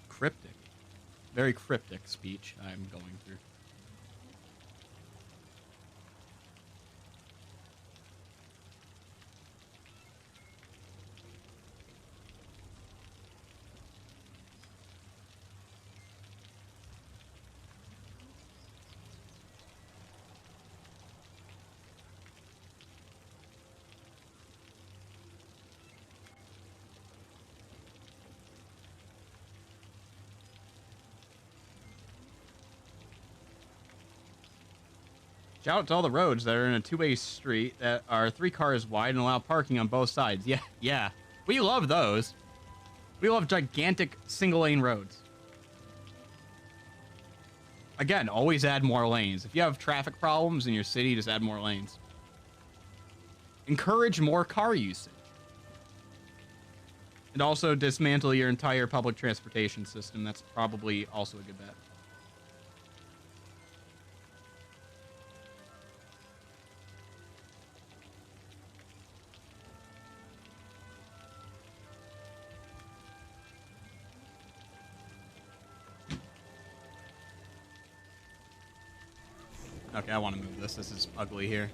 Cryptic. Very cryptic speech I'm going through. Shout out to all the roads that are in a 2-way street that are 3 cars wide and allow parking on both sides. Yeah. We love those. We love gigantic single-lane roads. Again, always add more lanes. If you have traffic problems in your city, just add more lanes. Encourage more car usage. And also dismantle your entire public transportation system. That's probably also a good bet. Okay, I want to move this. This is ugly here.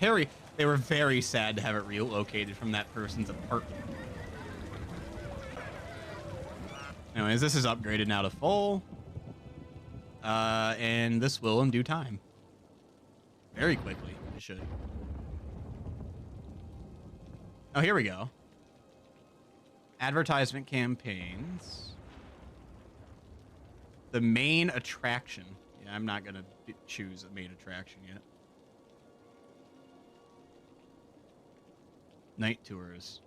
They were very sad to have it relocated from that person's apartment. Anyways, this is upgraded now to full. And this will in due time. Very quickly, it should. Oh, here we go. Advertisement campaigns. The main attraction. Yeah, I'm not gonna choose a main attraction yet. Night tours.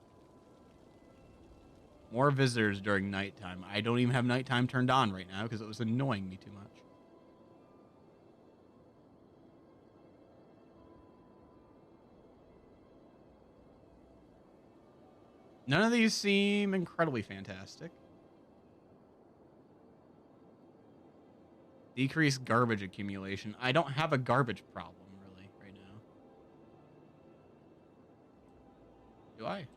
More visitors during nighttime. I don't even have nighttime turned on right now because it was annoying me too much. None of these seem incredibly fantastic. Decrease garbage accumulation. I don't have a garbage problem, really, right now. Do I?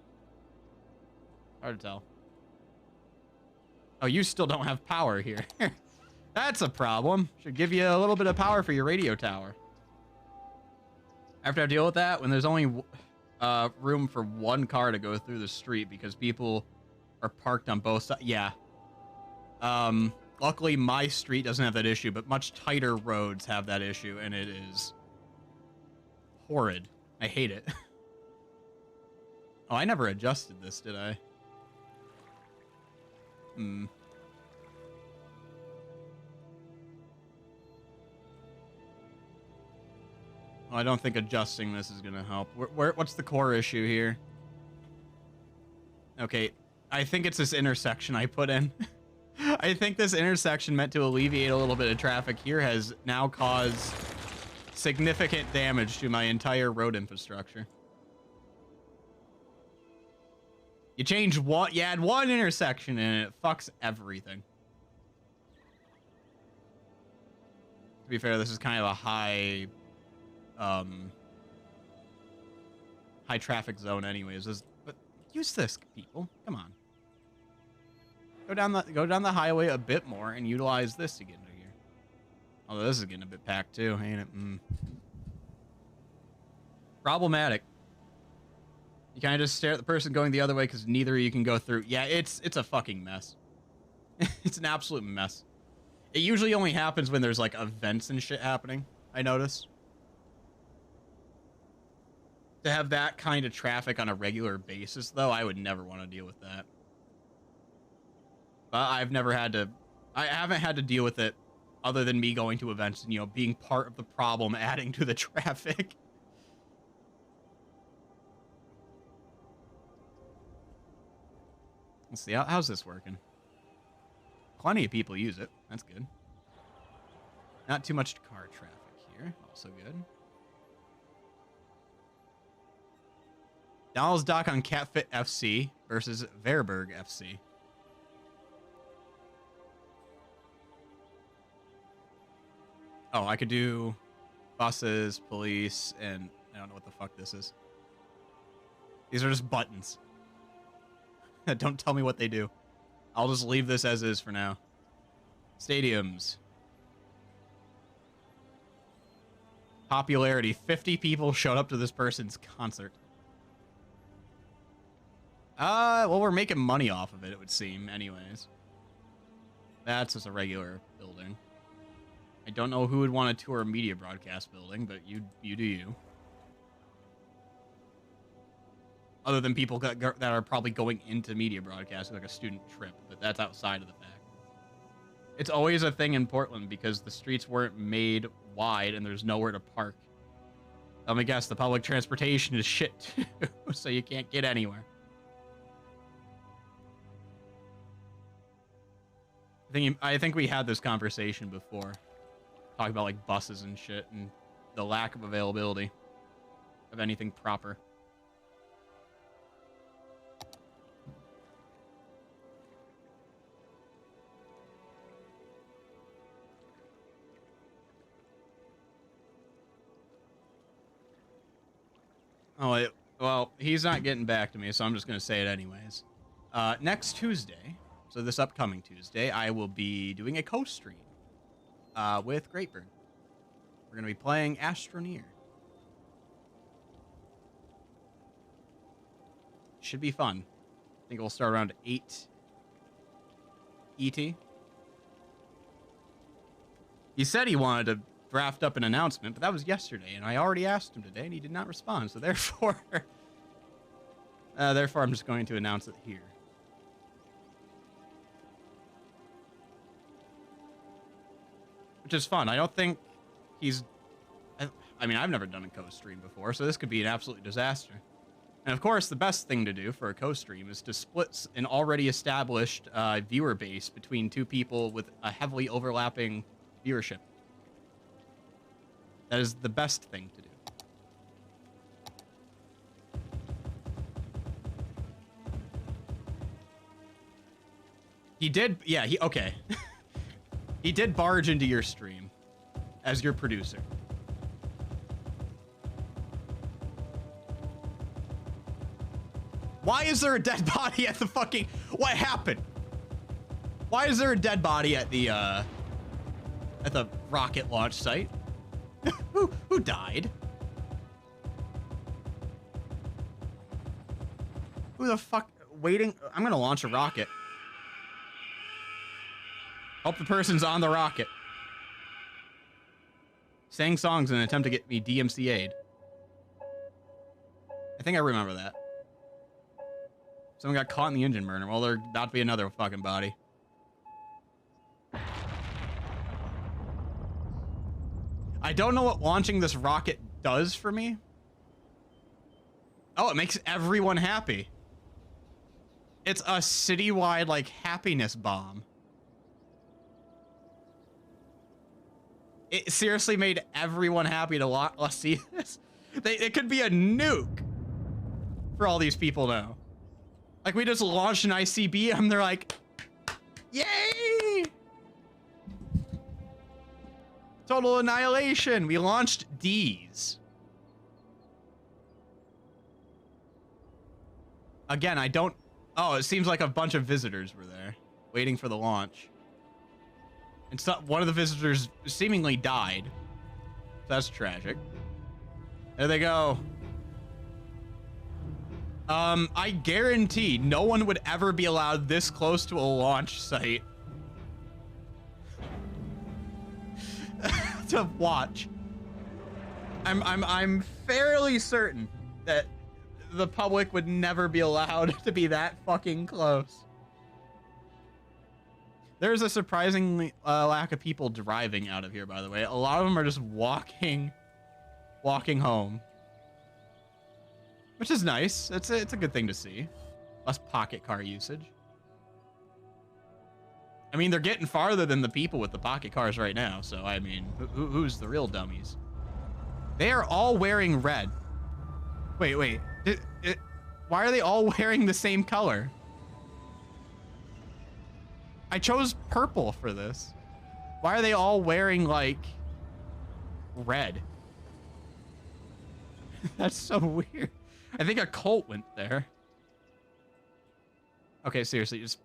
Hard to tell. Oh, you still don't have power here. That's a problem. Should give you a little bit of power for your radio tower. I have to deal with that when there's only room for one car to go through the street because people are parked on both sides. Yeah. Luckily, my street doesn't have that issue, but much tighter roads have that issue, and it is horrid. I hate it. Oh, I never adjusted this, did I? Hmm. Well, I don't think adjusting this is going to help. What's the core issue here? Okay, I think it's this intersection I put in. I think this intersection meant to alleviate a little bit of traffic here has now caused significant damage to my entire road infrastructure. You change one, you add one intersection and it fucks everything. To be fair, this is kind of a high traffic zone anyways. But use this, people. Come on. Go down the highway a bit more and utilize this to get into here. Although this is getting a bit packed too, ain't it? Problematic. You kind of just stare at the person going the other way because neither of you can go through. Yeah, it's a fucking mess. It's an absolute mess. It usually only happens when there's like events and shit happening, I notice. To have that kind of traffic on a regular basis, though, I would never want to deal with that. But I haven't had to deal with it other than me going to events and, you know, being part of the problem, adding to the traffic. Let's see, how's this working? Plenty of people use it. That's good. Not too much car traffic here. Also good. Donald's Dock on Catfit FC versus Verberg FC. Oh, I could do buses, police, and I don't know what the fuck this is. These are just buttons. Don't tell me what they do. I'll just leave this as is for now. Stadiums. Popularity. 50 people showed up to this person's concert. Well, we're making money off of it, it would seem, anyways. That's just a regular building. I don't know who would want to tour a media broadcast building, but you do you. Other than people that are probably going into media broadcasting, like a student trip, but that's outside of the fact. It's always a thing in Portland because the streets weren't made wide and there's nowhere to park. Let me guess, the public transportation is shit too, so you can't get anywhere. I think we had this conversation before. Talking about like buses and shit and the lack of availability of anything proper. Oh, well, he's not getting back to me, so I'm just going to say it anyways. Next Tuesday, so this upcoming Tuesday, I will be doing a co-stream with Greatbird. We're going to be playing Astroneer. Should be fun. I think we'll start around 8 ET. He said he wanted to draft up an announcement, but that was yesterday, and I already asked him today, and he did not respond. So therefore, I'm just going to announce it here. Which is fun. I don't think he's... I mean, I've never done a co-stream before, so this could be an absolute disaster. And of course, the best thing to do for a co-stream is to split an already established viewer base between two people with a heavily overlapping viewership. That is the best thing to do. He did, yeah, okay. He did barge into your stream as your producer. Why is there a dead body at the fucking... What happened? Why is there a dead body at the rocket launch site? Who died? Who the fuck... Waiting... I'm gonna launch a rocket. Hope the person's on the rocket. Sang songs in an attempt to get me DMCA'd. I think I remember that. Someone got caught in the engine burner. Well, there's about to be another fucking body. I don't know what launching this rocket does for me. Oh, it makes everyone happy. It's a citywide, like, happiness bomb. It seriously made everyone happy to see this. It could be a nuke for all these people now. Like, we just launched an ICBM, they're like, yay! Total annihilation. We launched D's. Again, I don't... Oh, it seems like a bunch of visitors were there, waiting for the launch. And so one of the visitors seemingly died. That's tragic. There they go. I guarantee no one would ever be allowed this close to a launch site to watch. I'm fairly certain that the public would never be allowed to be that fucking close. There's a surprisingly lack of people driving out of here, by the way. A lot of them are just walking home. Which is nice. It's a good thing to see. Less pocket car usage. I mean, they're getting farther than the people with the pocket cars right now. So, I mean, who's the real dummies? They are all wearing red. Wait. Why are they all wearing the same color? I chose purple for this. Why are they all wearing, like, red? That's so weird. I think a cult went there. Okay, seriously, just...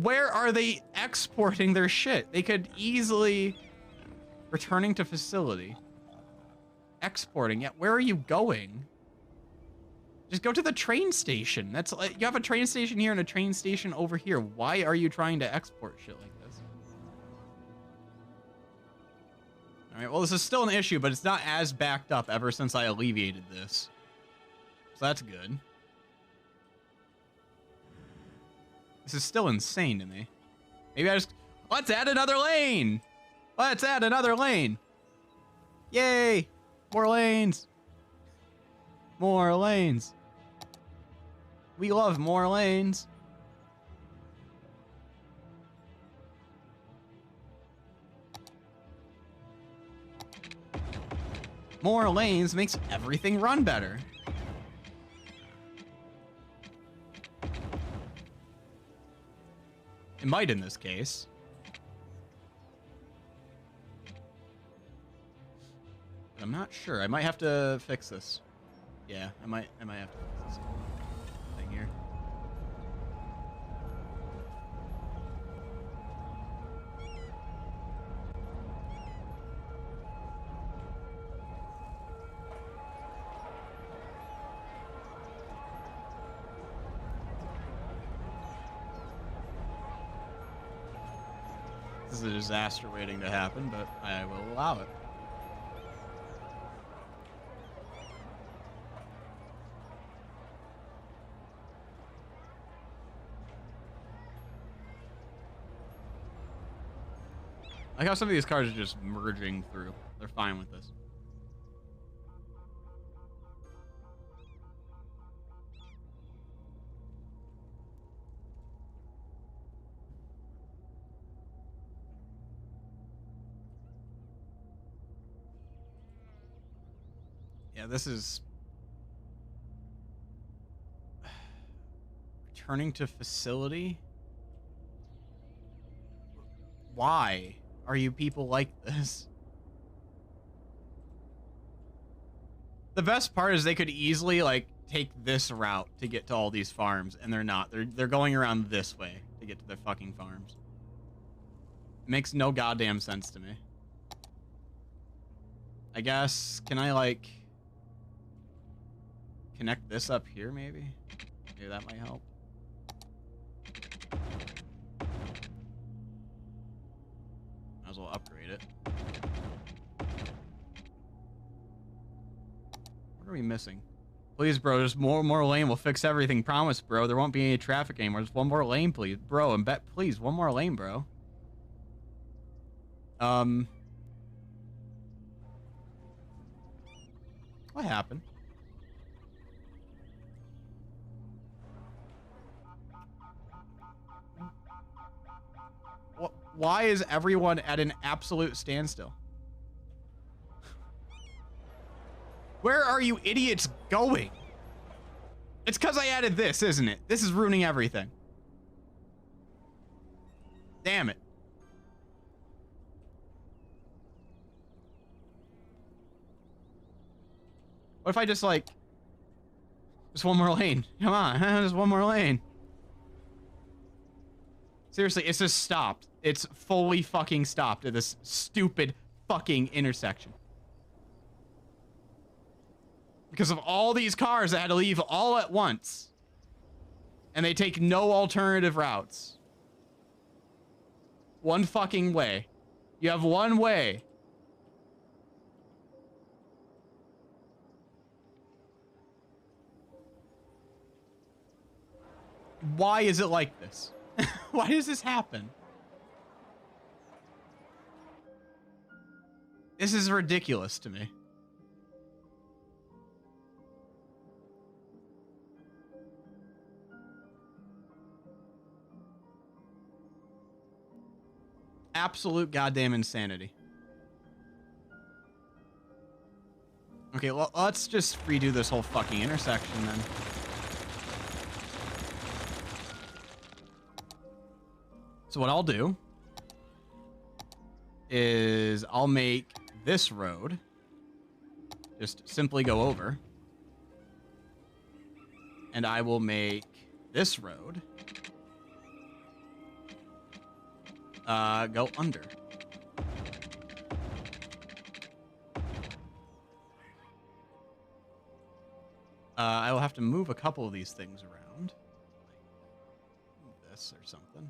Where are they exporting their shit? They could easily... Returning to facility. Exporting. Yeah, where are you going? Just go to the train station. That's like... You have a train station here and a train station over here. Why are you trying to export shit like this? Alright, well, this is still an issue, but it's not as backed up ever since I alleviated this. So that's good. This is still insane to me. Maybe I just... Let's add another lane! Let's add another lane! Yay! More lanes! More lanes! We love more lanes. More lanes makes everything run better. It might in this case. I'm not sure. I might have to fix this. Yeah, I might have to fix this thing here. This is a disaster waiting to happen, but I will allow it. I like how some of these cars are just merging through. They're fine with this. Yeah, this is returning to facility. Why are you people like this? The best part is they could easily like take this route to get to all these farms, and they're not. They're going around this way to get to their fucking farms. It makes no goddamn sense to me. I guess, can I like connect this up here maybe? Maybe that might help. Might as well upgrade it. What are we missing? Please, bro, just more lane will fix everything. Promise, bro. There won't be any traffic anymore. Just one more lane, please. Bro, and bet, please, one more lane, bro. What happened? Why is everyone at an absolute standstill? Where are you idiots going? It's because I added this, isn't it? This is ruining everything. Damn it. What if I just like... Just one more lane. Come on, just one more lane. Seriously, it's just stopped. It's fully fucking stopped at this stupid fucking intersection. Because of all these cars that had to leave all at once. And they take no alternative routes. One fucking way. You have one way. Why is it like this? Why does this happen? This is ridiculous to me. Absolute goddamn insanity. Okay, well, let's just redo this whole fucking intersection then. So what I'll do is I'll make this road just simply go over. And I will make this road go under. I will have to move a couple of these things around. Like move this or something.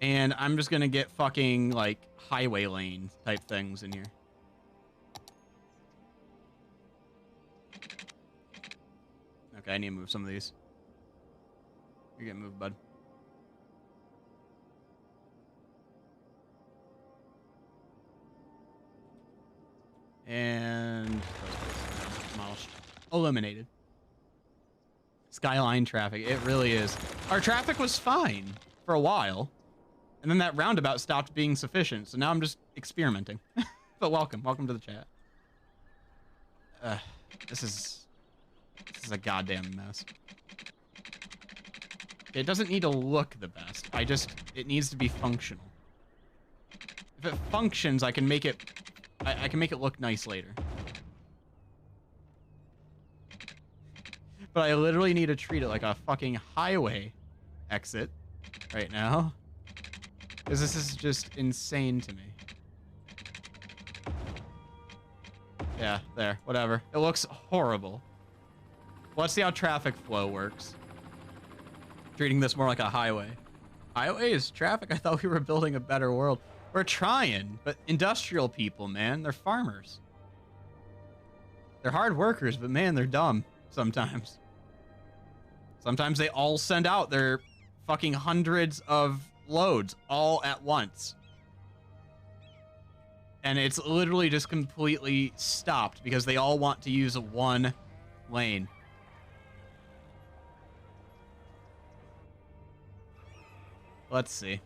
And I'm just gonna get fucking like highway lane type things in here. Okay, I need to move some of these. You're getting moved, bud. And demolished. Eliminated. Skyline traffic. It really is. Our traffic was fine for a while. And then that roundabout stopped being sufficient. So now I'm just experimenting. But welcome. Welcome to the chat. This is a goddamn mess. It doesn't need to look the best. It needs to be functional. If it functions, I can make it... I can make it look nice later. But I literally need to treat it like a fucking highway exit right now. Because this is just insane to me. Yeah, there. Whatever. It looks horrible. Let's see how traffic flow works. Treating this more like a highway. Highway is traffic? I thought we were building a better world. We're trying, but industrial people, man, they're farmers. They're hard workers, but man, they're dumb sometimes. Sometimes they all send out their fucking hundreds of loads all at once. And it's literally just completely stopped because they all want to use one lane. Let's see.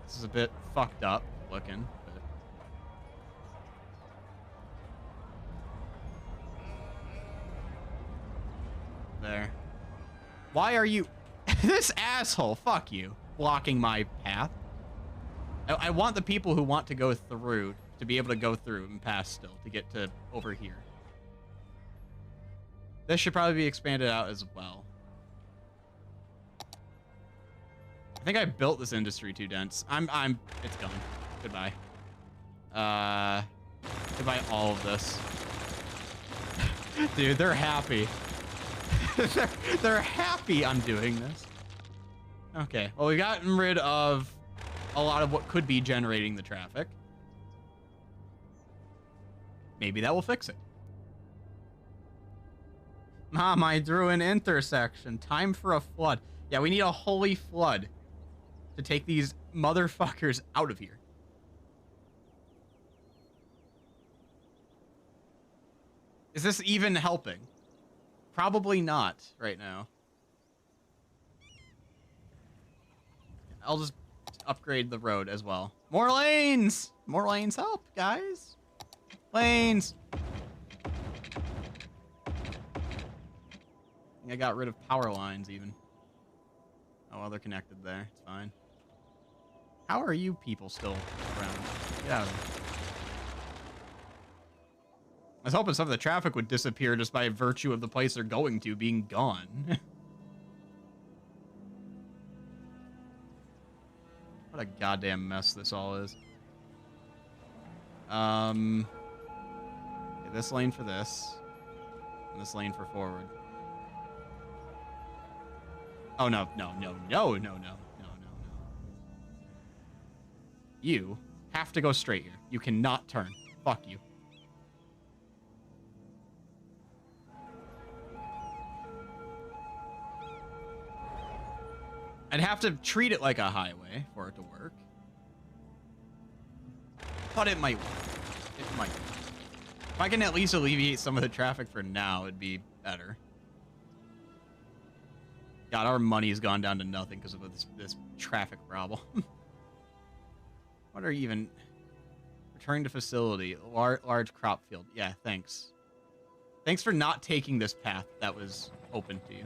This is a bit fucked up looking, but... There. Why are you... This asshole, fuck you, blocking my path. I want the people who want to go through to be able to go through and pass still to get to over here. This should probably be expanded out as well. I think I built this industry too dense. It's gone. Goodbye. Goodbye all of this. Dude, they're happy. they're happy I'm doing this. Okay, well, we've gotten rid of a lot of what could be generating the traffic. Maybe that will fix it. Mom, I drew an intersection. Time for a flood. Yeah, we need a holy flood to take these motherfuckers out of here. Is this even helping? Probably not right now. I'll just upgrade the road as well. More lanes! More lanes help, guys. Lanes! I got rid of power lines even. Oh, well, they're connected there. It's fine. How are you people still around? Get out of there. I was hoping some of the traffic would disappear just by virtue of the place they're going to being gone. What a goddamn mess this all is. Okay, this lane for this. And this lane for forward. Oh, no, no, no, no, no, no, no, no, no. You have to go straight here. You cannot turn. Fuck you. I'd have to treat it like a highway for it to work. But it might work. It might. If I can at least alleviate some of the traffic for now, it'd be better. God, our money's gone down to nothing because of this traffic problem. What are you even... Returning to facility. Large crop field. Yeah, thanks. Thanks for not taking this path that was open to you.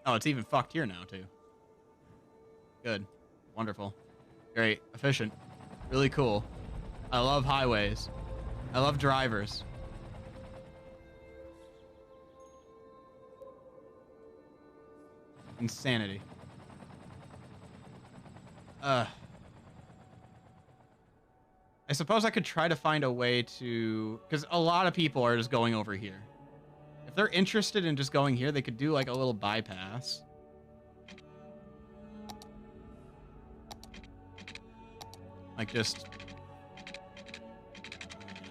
Oh, it's even fucked here now, too. Good. Wonderful. Great. Efficient. Really cool. I love highways. I love drivers. Insanity. I suppose I could try to find a way to... Because a lot of people are just going over here. If they're interested in just going here, they could do like a little bypass. Like just...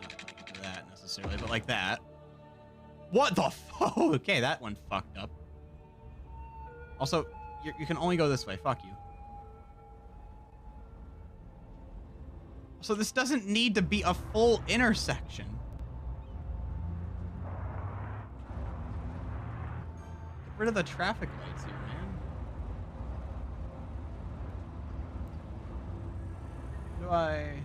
Not like that necessarily, but like that. What the fuck? Okay, that one fucked up. Also, you can only go this way. Fuck you. So this doesn't need to be a full intersection. Get rid of the traffic lights here, man. How do I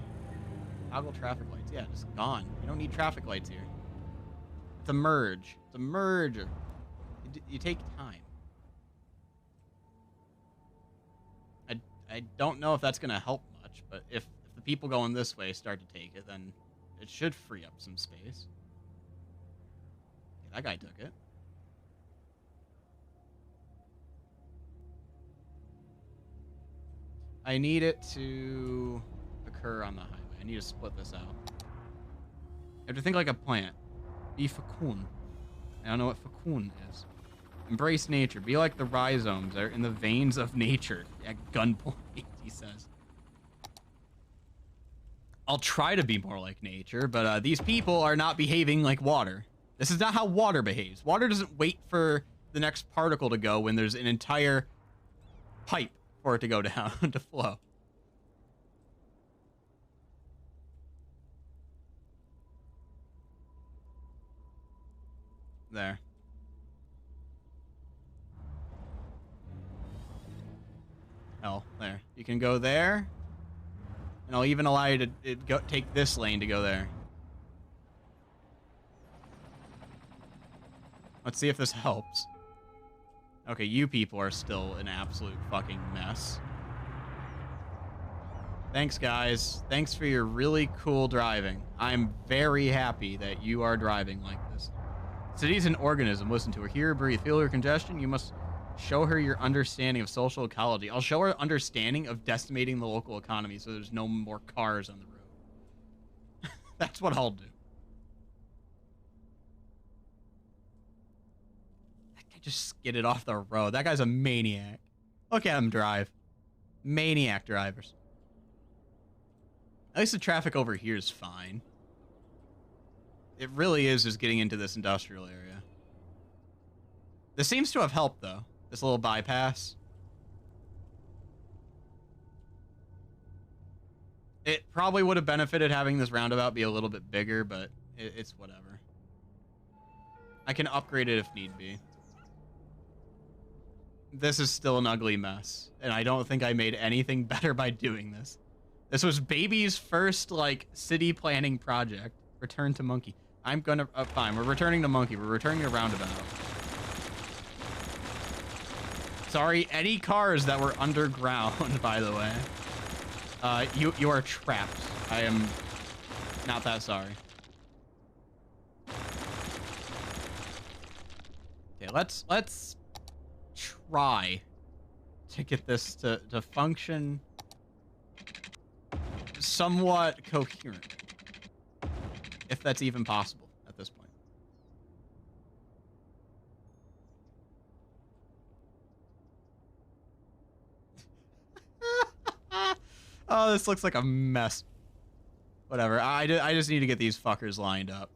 toggle traffic lights? Yeah, just gone. You don't need traffic lights here. It's a merge. It's a merger. You take time. I don't know if that's going to help much, but if the people going this way start to take it, then it should free up some space. Yeah, that guy took it. I need it to occur on the highway. I need to split this out. I have to think like a plant. Be fecund. I don't know what fecund is. Embrace nature. Be like the rhizomes. They're in the veins of nature. At gunpoint, he says. I'll try to be more like nature, but these people are not behaving like water. This is not how water behaves. Water doesn't wait for the next particle to go when there's an entire pipe for it to go down to flow. There. Hell, there. You can go there, and I'll even allow you to take this lane to go there. Let's see if this helps. Okay, you people are still an absolute fucking mess. Thanks, guys. Thanks for your really cool driving. I'm very happy that you are driving like this. City's an organism. Listen to her. Hear her breathe. Feel her congestion. You must show her your understanding of social ecology. I'll show her understanding of decimating the local economy so there's no more cars on the road. That's what I'll do. Just skid it off the road. That guy's a maniac. Look at him drive. Maniac drivers. At least the traffic over here is fine. It really is just getting into this industrial area. This seems to have helped, though. This little bypass. It probably would have benefited having this roundabout be a little bit bigger, but it's whatever. I can upgrade it if need be. This is still an ugly mess, and I don't think I made anything better by doing this. This was Baby's first, like, city planning project. Return to Monkey. I'm gonna... fine, we're returning to Monkey. We're returning to Roundabout. Sorry, any cars that were underground, by the way. You are trapped. I am not that sorry. Okay, let's try to get this to function somewhat coherent, if that's even possible at this point. Oh, this looks like a mess. Whatever. I just need to get these fuckers lined up.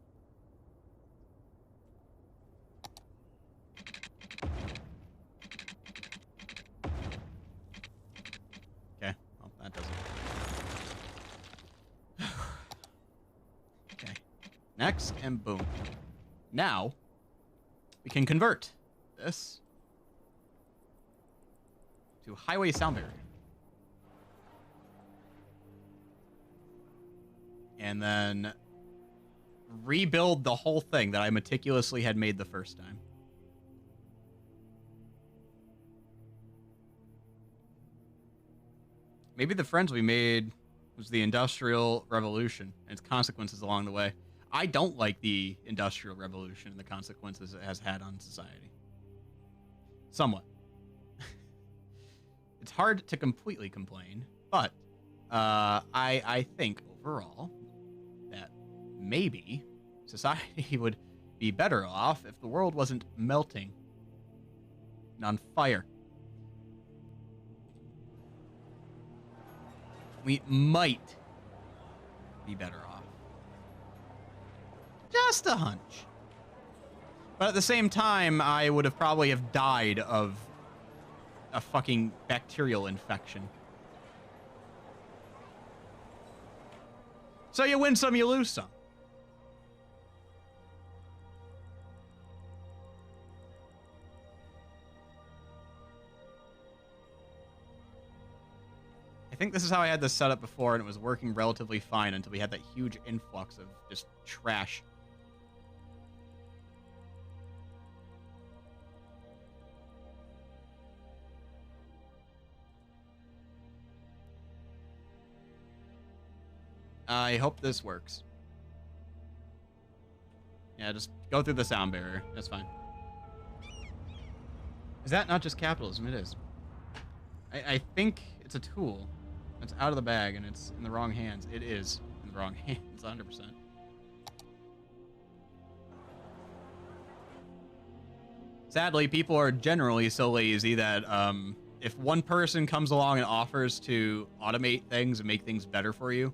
Okay. Well, that doesn't. Okay. Next, and boom. Now, we can convert this to highway sound barrier. And then rebuild the whole thing that I meticulously had made the first time. Maybe the friends we made was the Industrial Revolution and its consequences along the way. I don't like the Industrial Revolution and the consequences it has had on society. Somewhat. It's hard to completely complain, but I think overall that maybe society would be better off if the world wasn't melting and on fire. We might be better off. Just a hunch. But at the same time, I would have probably have died of a fucking bacterial infection. So you win some, you lose some. I think this is how I had this set up before, and it was working relatively fine until we had that huge influx of just trash. I hope this works. Yeah, just go through the sound barrier. That's fine. Is that not just capitalism? It is. I think it's a tool. It's out of the bag and it's in the wrong hands. It is in the wrong hands, 100%. Sadly, people are generally so lazy that if one person comes along and offers to automate things and make things better for you,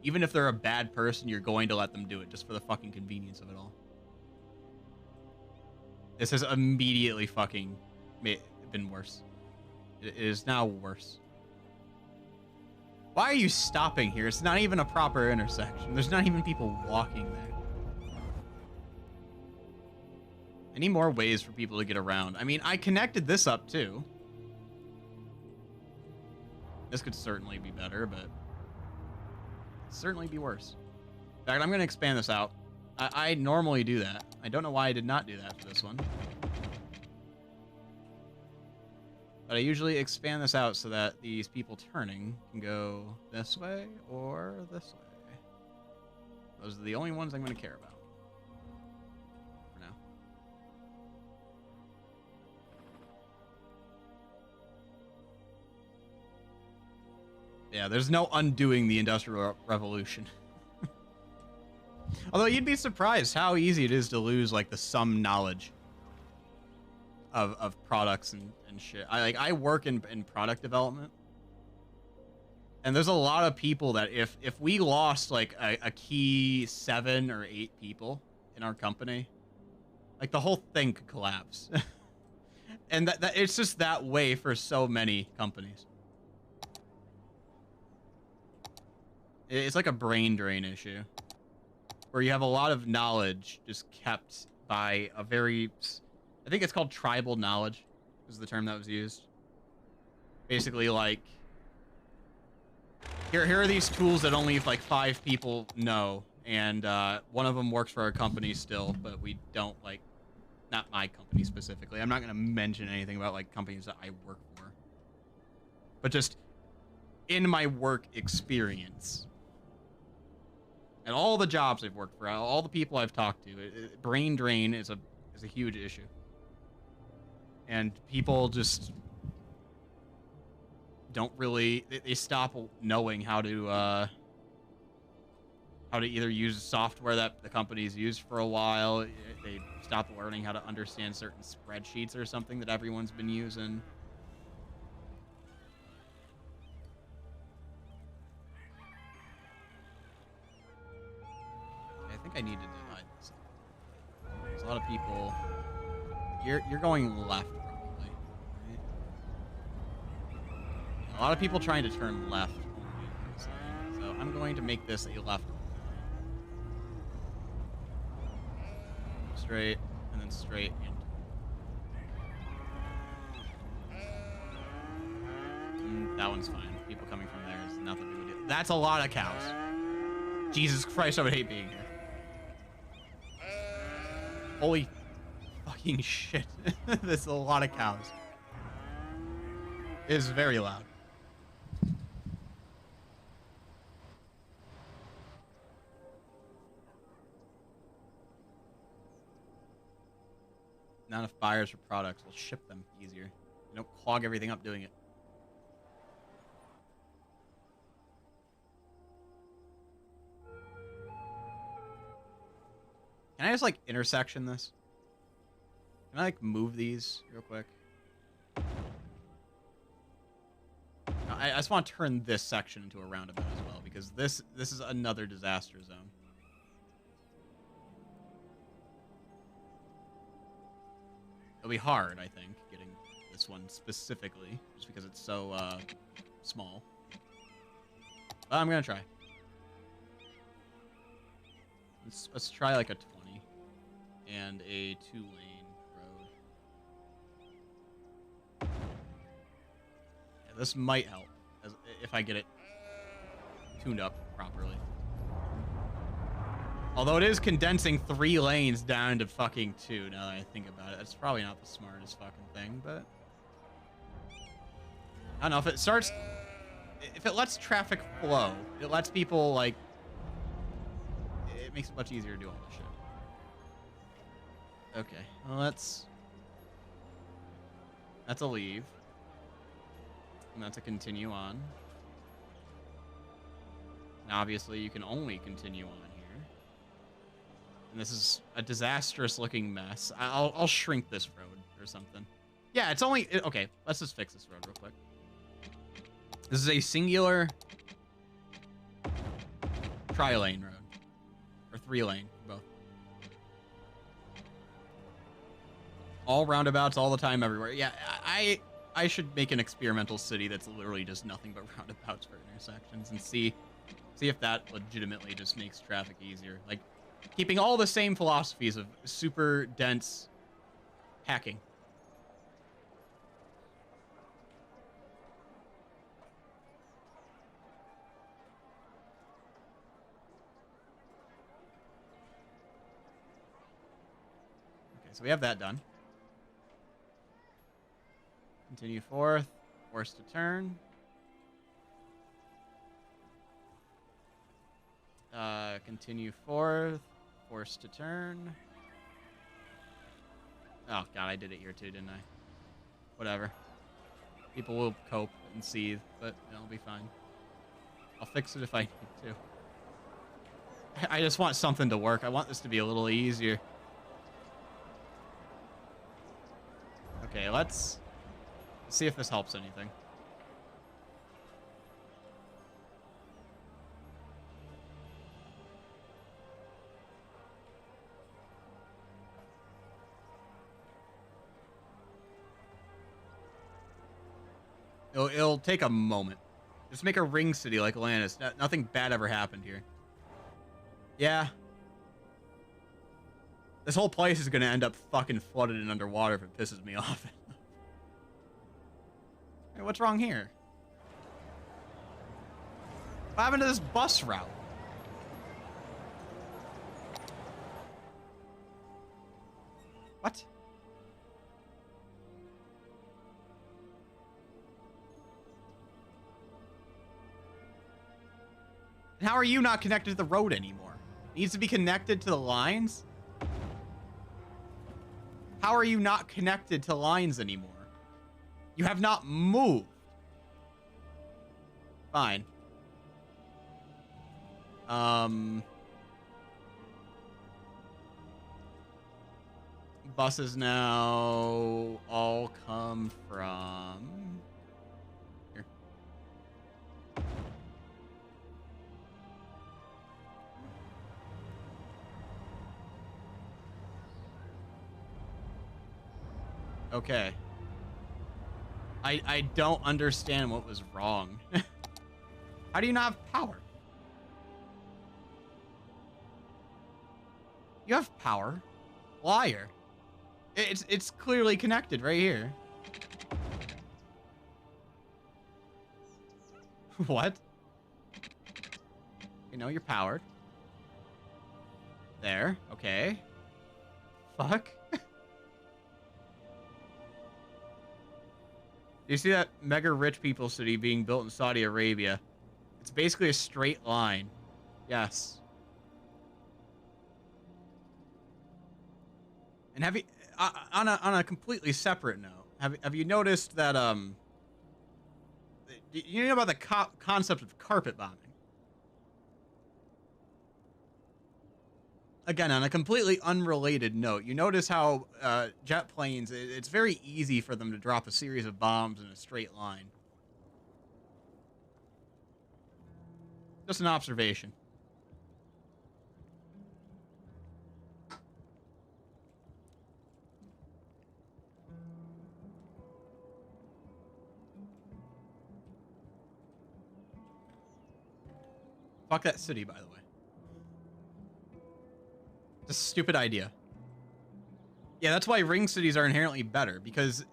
even if they're a bad person, you're going to let them do it just for the fucking convenience of it all. This has immediately fucking been worse. It is now worse. Why are you stopping here? It's not even a proper intersection. There's not even people walking there. I need more ways for people to get around. I mean, I connected this up too. This could certainly be better, but certainly be worse. In fact, I'm going to expand this out. I normally do that. I don't know why I did not do that for this one. But I usually expand this out so that these people turning can go this way or this way. Those are the only ones I'm going to care about. For now. Yeah, there's no undoing the Industrial Revolution. Although you'd be surprised how easy it is to lose like the some knowledge of products and shit. I work in product development, and there's a lot of people that if we lost like a key 7 or 8 people in our company, like the whole thing could collapse. And that it's just that way for so many companies. It's like a brain drain issue where you have a lot of knowledge just kept by a very, I think it's called tribal knowledge is the term that was used. Basically, like, here are these tools that only like 5 people know, and one of them works for our company still, but we don't, like, not my company specifically. I'm not going to mention anything about like companies that I work for, but just in my work experience and all the jobs I've worked for, all the people I've talked to, brain drain is a huge issue. And people just don't really, they stop knowing how to either use software that the company's used for a while. They stop learning how to understand certain spreadsheets or something that everyone's been using. I think I need to divide this up. There's a lot of people. You're going left, probably. Right? A lot of people trying to turn left only. So I'm going to make this a left. Straight, and then straight and that one's fine. People coming from there is nothing we would do. That's a lot of cows. Jesus Christ, I would hate being here. Holy fucking shit. This is a lot of cows. It is very loud. Not enough buyers for products. We'll ship them easier. You don't clog everything up doing it. Can I just, like, intersection this? Can I, like, move these real quick? No, I just want to turn this section into a roundabout as well, because this is another disaster zone. It'll be hard, I think, getting this one specifically, just because it's so small. But I'm gonna try. Let's try like a 20 and a 2-lane road. Yeah, this might help if I get it tuned up properly. Although it is condensing 3 lanes down to fucking 2 now that I think about it. That's probably not the smartest fucking thing, but I don't know, if it lets traffic flow, it lets people like makes it much easier to do all this shit. Okay, well, that's a leave. And that's a continue on. And obviously, you can only continue on here. And this is a disastrous looking mess. I'll shrink this road or something. Yeah, it's only... Okay, let's just fix this road real quick. This is a singular tri-lane road. Or 3-lane, both. All roundabouts all the time, everywhere. Yeah, I should make an experimental city that's literally just nothing but roundabouts for intersections and see if that legitimately just makes traffic easier. Like, keeping all the same philosophies of super dense hacking. Okay, so we have that done. Continue forth. Forced to turn. Continue forth. Forced to turn. Oh, God, I did it here too, didn't I? Whatever. People will cope and seethe, but it'll be fine. I'll fix it if I need to. I just want something to work. I want this to be a little easier. Okay, let's see if this helps anything. It'll take a moment. Just make a ring city like Atlantis. Nothing bad ever happened here. Yeah. This whole place is gonna end up fucking flooded and underwater if it pisses me off. Hey, what's wrong here? What happened to this bus route? What? And how are you not connected to the road anymore? It needs to be connected to the lines? How are you not connected to lines anymore? You have not moved. Fine. Buses now all come from here. Okay. I don't understand what was wrong. How do you not have power? You have power. Liar. It's clearly connected right here. What? You know, you're powered. There. Okay. Fuck. You see that mega rich people city being built in Saudi Arabia? It's basically a straight line. Yes. And have you, on a completely separate note, have you noticed that you know about the concept of carpet bombing? Again, on a completely unrelated note, you notice how jet planes, it's very easy for them to drop a series of bombs in a straight line. Just an observation. Fuck that city, by the way. It's a stupid idea. Yeah, that's why ring cities are inherently better, because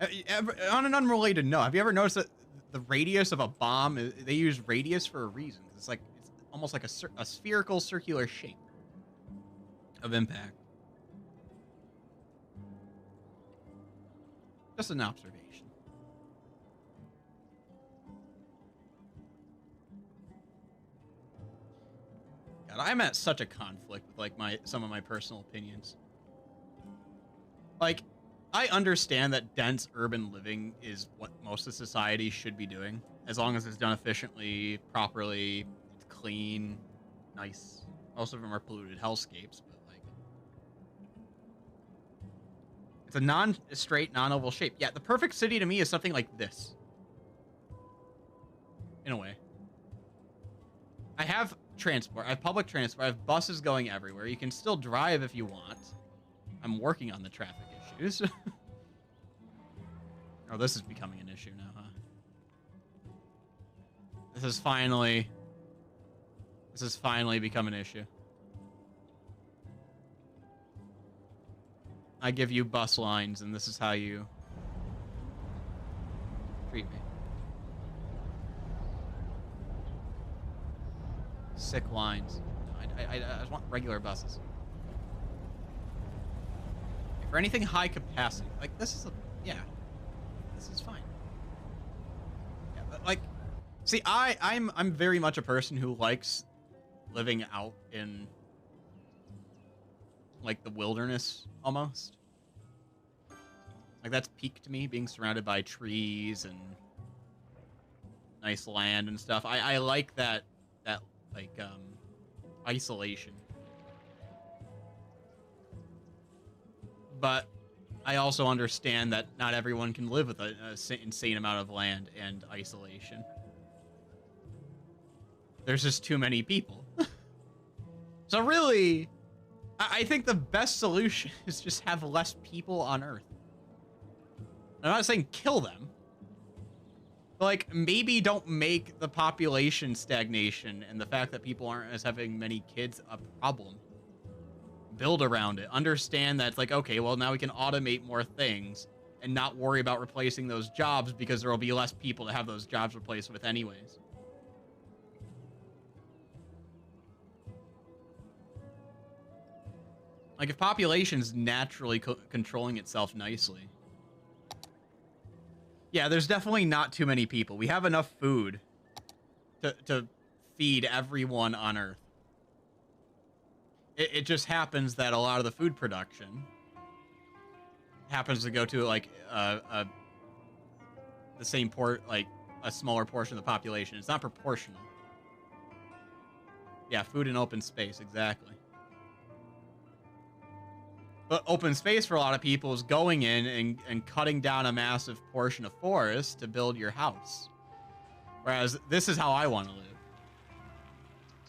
on an unrelated note, have you ever noticed that the radius of a bomb, they use radius for a reason? It's like, it's almost like a spherical circular shape of impact. Just an observation. God, I'm at such a conflict with like some of my personal opinions. Like, I understand that dense urban living is what most of society should be doing, as long as it's done efficiently, properly, it's clean, nice. Most of them are polluted hellscapes, but like, it's a non-straight, non-oval shape. Yeah, the perfect city to me is something like this. In a way. I have transport. I have public transport. I have buses going everywhere. You can still drive if you want. I'm working on the traffic issues. Oh, this is becoming an issue now, huh? This has finally become an issue. I give you bus lines, and this is how you treat me. Sick lines. I just want regular buses. For anything high capacity, like this is yeah, this is fine. Yeah, but like, see, I'm very much a person who likes living out in like the wilderness almost. Like that's peak to me, being surrounded by trees and nice land and stuff. I like that like isolation. But I also understand that not everyone can live with an insane amount of land and isolation. There's just too many people. So really, I think the best solution is just have less people on Earth. I'm not saying kill them. But like, maybe don't make the population stagnation and the fact that people aren't as having many kids a problem. Build around it. Understand that it's like, okay, well, now we can automate more things and not worry about replacing those jobs because there will be less people to have those jobs replaced with anyways. Like, if population's naturally controlling itself nicely. Yeah, there's definitely not too many people. We have enough food to feed everyone on Earth. It just happens that a lot of the food production happens to go to like the same like a smaller portion of the population. It's not proportional. Yeah, food and open space, exactly. But open space for a lot of people is going in and cutting down a massive portion of forest to build your house. Whereas this is how I want to live.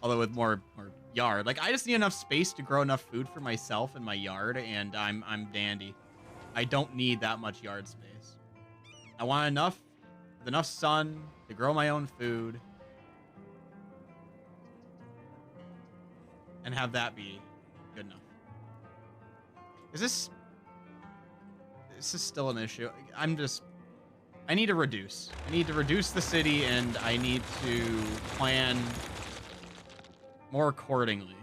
Although with more yard. Like, I just need enough space to grow enough food for myself in my yard, and I'm dandy. I don't need that much yard space. I want enough sun to grow my own food. And have that be good enough. Is this still an issue? I need to reduce. I need to reduce the city, and I need to plan more accordingly.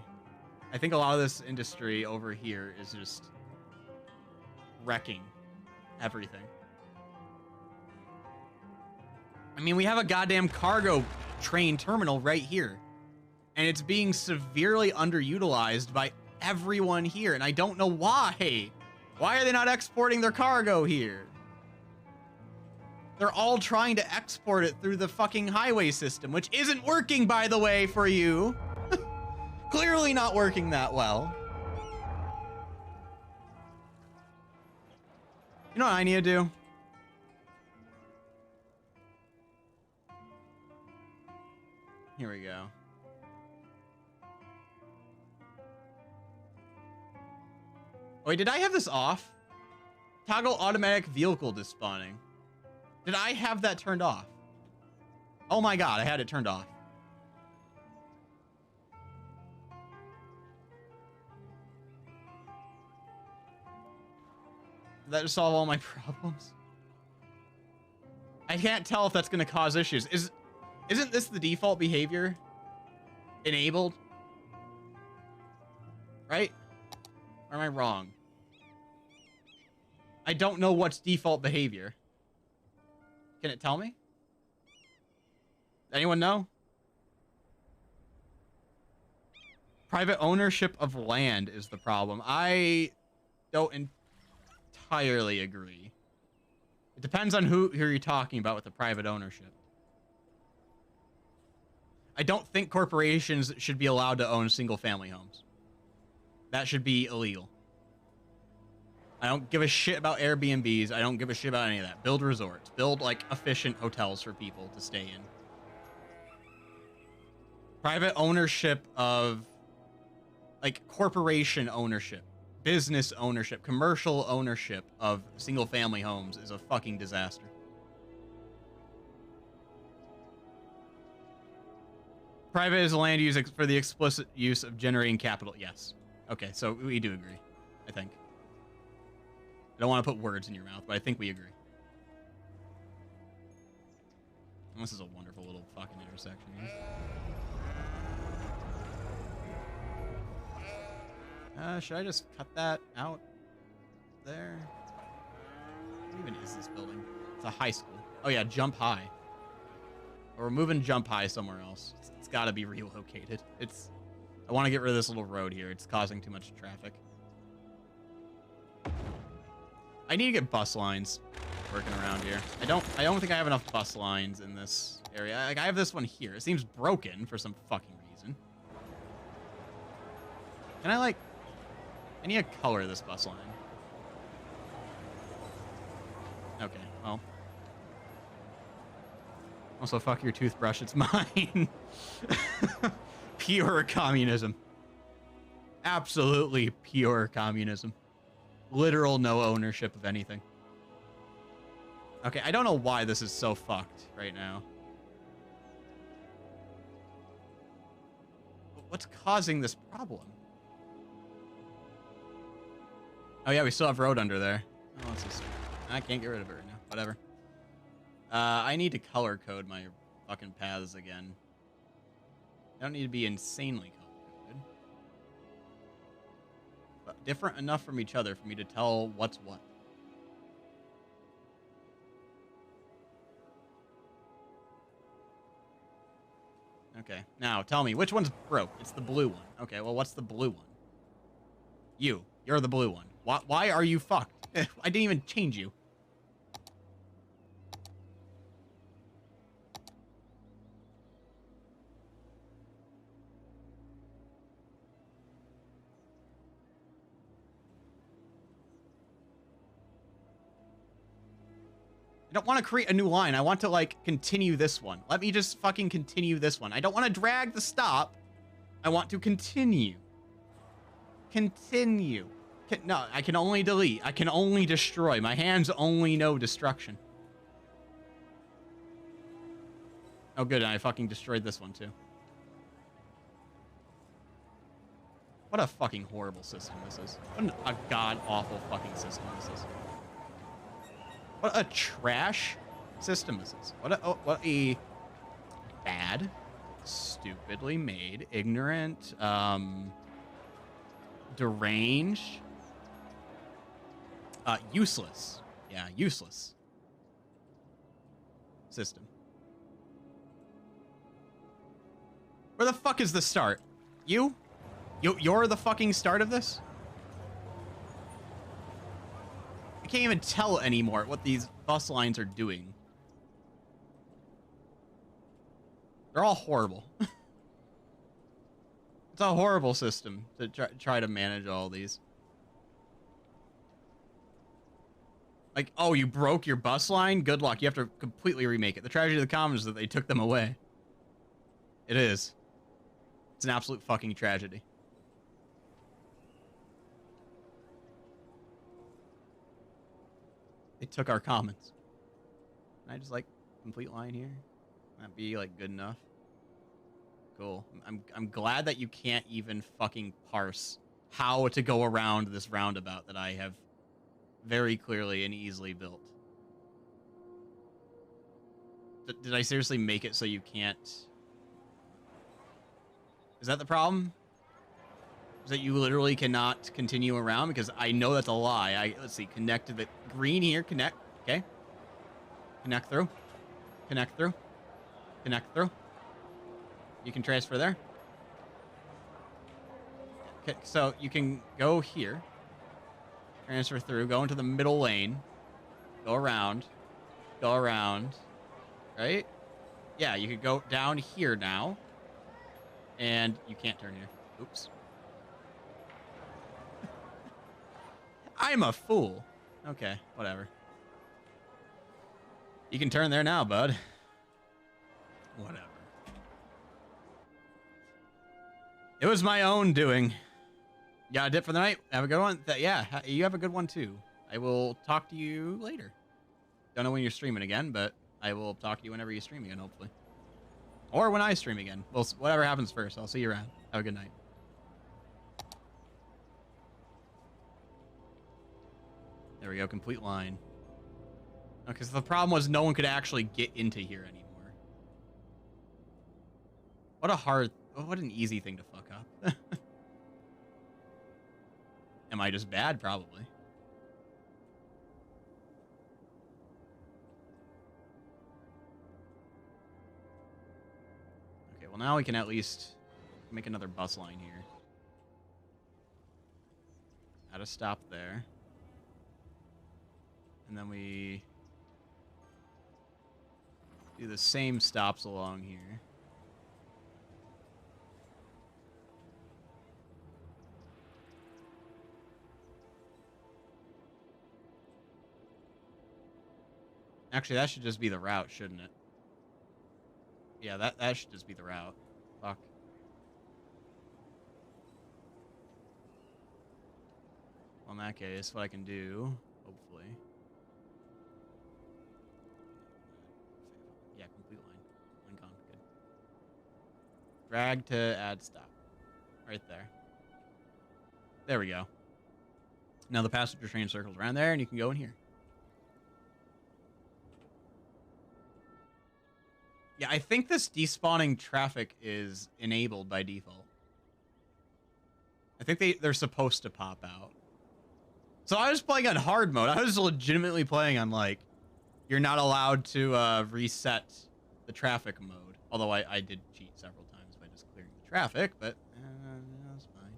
I think a lot of this industry over here is just wrecking everything. I mean, we have a goddamn cargo train terminal right here, and it's being severely underutilized by everyone here, and I don't know why. Why are they not exporting their cargo here? They're all trying to export it through the fucking highway system, which isn't working, by the way, for you. Clearly not working that well. You know what I need to do? Here we go. Wait, did I have this off? Toggle automatic vehicle despawning. Did I have that turned off? Oh my god, I had it turned off. Did that just solve all my problems? I can't tell if that's going to cause issues. Isn't this the default behavior? Enabled? Right? Or am I wrong? I don't know what's default behavior. Can it tell me? Anyone know? Private ownership of land is the problem. I don't entirely agree. It depends on who you're talking about with the private ownership. I don't think corporations should be allowed to own single-family homes. That should be illegal. I don't give a shit about Airbnbs. I don't give a shit about any of that. Build resorts. Build, like, efficient hotels for people to stay in. Private ownership of, like, corporation ownership, business ownership, commercial ownership of single-family homes is a fucking disaster. Private is land use for the explicit use of generating capital. Yes. Okay, so we do agree, I think. I don't want to put words in your mouth, but I think we agree. This is a wonderful little fucking intersection here. Should I just cut that out there? What even is this building? It's a high school. Oh yeah, Jump High. Or we're moving Jump High somewhere else. It's got to be relocated. I want to get rid of this little road here. It's causing too much traffic. I need to get bus lines working around here. I don't think I have enough bus lines in this area. Like, I have this one here. It seems broken for some fucking reason. Can I, like... I need to color this bus line. Okay, well. Also, fuck your toothbrush. It's mine. Pure communism. Absolutely pure communism. Literal no ownership of anything. Okay, I don't know why this is so fucked right now. What's causing this problem? Oh yeah, we still have road under there. Oh, what's this? I can't get rid of it right now. Whatever. I need to color code my fucking paths again. I don't need to be insanely color-coded. But different enough from each other for me to tell what's what. Okay, now tell me, which one's broke? It's the blue one. Okay, well, what's the blue one? You're the blue one. Why are you fucked? I didn't even change you. I don't want to create a new line. I want to, like, continue this one. Let me just fucking continue this one. I don't want to drag the stop. I want to continue. Continue. No, I can only delete. I can only destroy. My hands only know destruction. Oh, good. I fucking destroyed this one, too. What a fucking horrible system this is. What a god-awful fucking system this is. What a trash system this is. What a bad, stupidly made, ignorant, deranged, useless. Yeah, useless system. Where the fuck is the start? You're the fucking start of this? I can't even tell anymore what these bus lines are doing. They're all horrible. It's a horrible system to try to manage all these. Like, oh, you broke your bus line? Good luck. You have to completely remake it. The tragedy of the commons is that they took them away. It is. It's an absolute fucking tragedy. They took our commons. Can I just, like, complete line here? That'd be, like, good enough. Cool. I'm glad that you can't even fucking parse how to go around this roundabout that I have very clearly and easily built. Did I seriously make it so you can't? Is that the problem? Is that you literally cannot continue around? Because I know that's a lie. Let's see, connect to the green here, connect, okay. Connect through, connect through, connect through. You can transfer there. Okay, so you can go here, transfer through, go into the middle lane, go around, right? Yeah, you could go down here now, and you can't turn here. Oops. I'm a fool. Okay, whatever. You can turn there now, bud. Whatever. It was my own doing. Got a dip for the night. Have a good one. Yeah, you have a good one too. I will talk to you later. Don't know when you're streaming again, but I will talk to you whenever you stream again, hopefully. Or when I stream again. Well, whatever happens first. I'll see you around. Have a good night. There we go. Complete line. Okay, so the problem was no one could actually get into here anymore. What an easy thing to fuck up. Am I just bad? Probably. Okay, well now we can at least make another bus line here. Add a stop there. And then we do the same stops along here. Actually, that should just be the route, shouldn't it? Yeah, that should just be the route. Fuck. Well, in that case, what I can do, hopefully. Yeah, complete line. Link on. Good. Drag to add stop. Right there. There we go. Now the passenger train circles around there, and you can go in here. Yeah, I think this despawning traffic is enabled by default. I think they're supposed to pop out. So I was playing on hard mode. I was legitimately playing on, like, you're not allowed to reset the traffic mode. Although I did cheat several times by just clearing the traffic, but that's fine.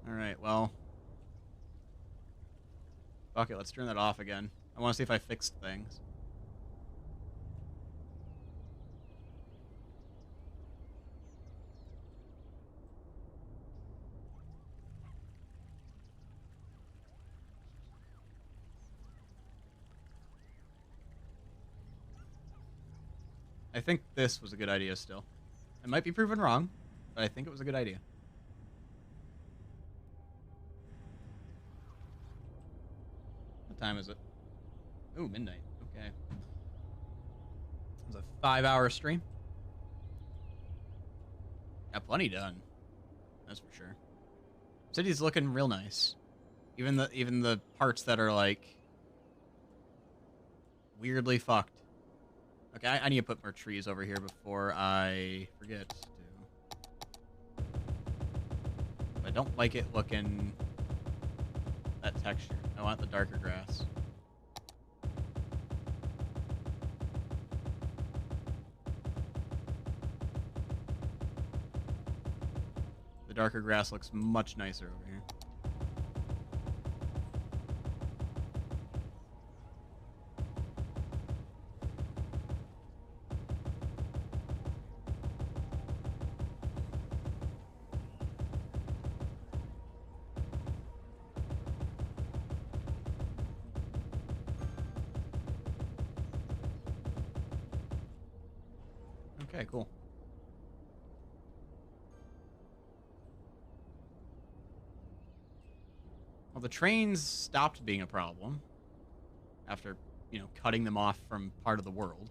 All right, well. Fuck it, let's turn that off again. I want to see if I fixed things. I think this was a good idea still. It might be proven wrong, but I think it was a good idea. What time is it? Ooh, midnight. Okay. It was a 5-hour stream. Got plenty done. That's for sure. City's looking real nice. Even the parts that are like weirdly fucked. Okay, I need to put more trees over here before I forget to. I don't like it looking that texture. I want the darker grass. The darker grass looks much nicer over here. Okay, cool. Well, the trains stopped being a problem after, cutting them off from part of the world.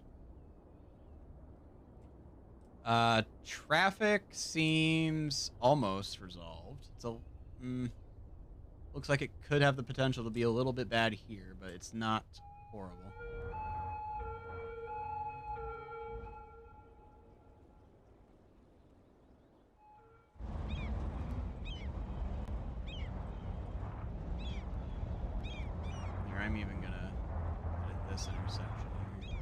Traffic seems almost resolved. Looks like it could have the potential to be a little bit bad here, but it's not horrible. Here, I'm even gonna edit this intersection here.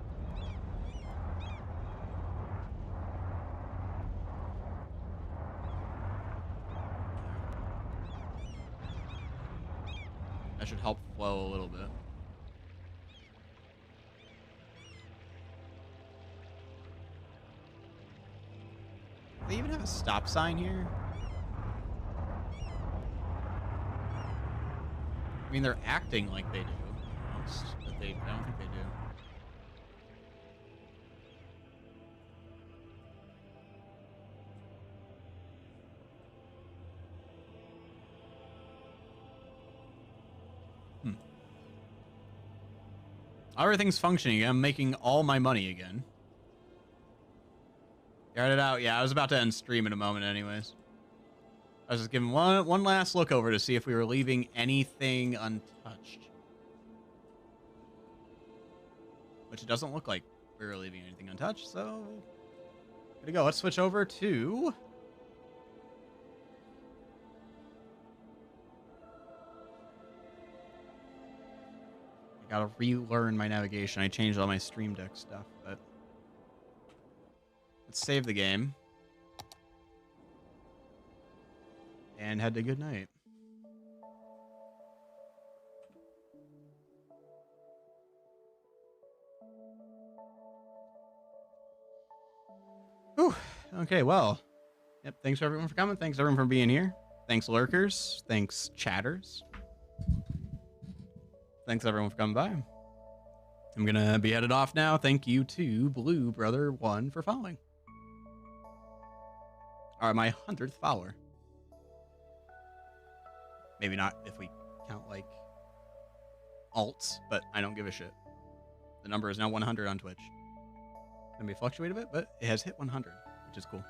should help flow a little bit. Do they even have a stop sign here? I mean, they're acting like they do, almost, but I don't think they do. Everything's functioning. I'm making all my money again. Got it out. Yeah, I was about to end stream in a moment anyways. I was just giving one last look over to see if we were leaving anything untouched. Which it doesn't look like we were leaving anything untouched, so... Good to go. Let's switch over to... I gotta relearn my navigation. I changed all my Stream Deck stuff, but... Let's save the game. And head to good night. Whew. Okay, well. Yep, thanks everyone for coming. Thanks everyone for being here. Thanks lurkers. Thanks chatters. Thanks everyone for coming by. I'm gonna be headed off now. Thank you to Blue Brother 1 for following. Alright, my 100th follower. Maybe not if we count like alts, but I don't give a shit. The number is now 100 on Twitch. It may fluctuate a bit, but it has hit 100, which is cool.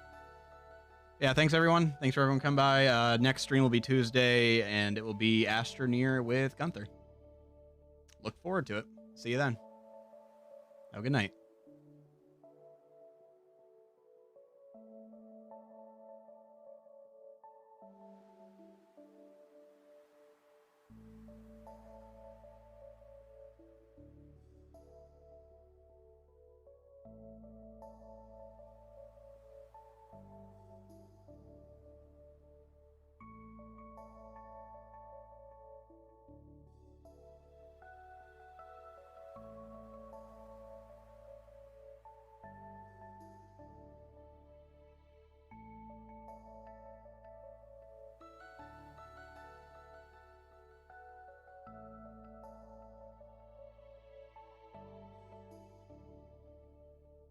Yeah, thanks everyone. Thanks for everyone coming by. Next stream will be Tuesday, and it will be Astroneer with Gunther. Look forward to it. See you then. Have a good night.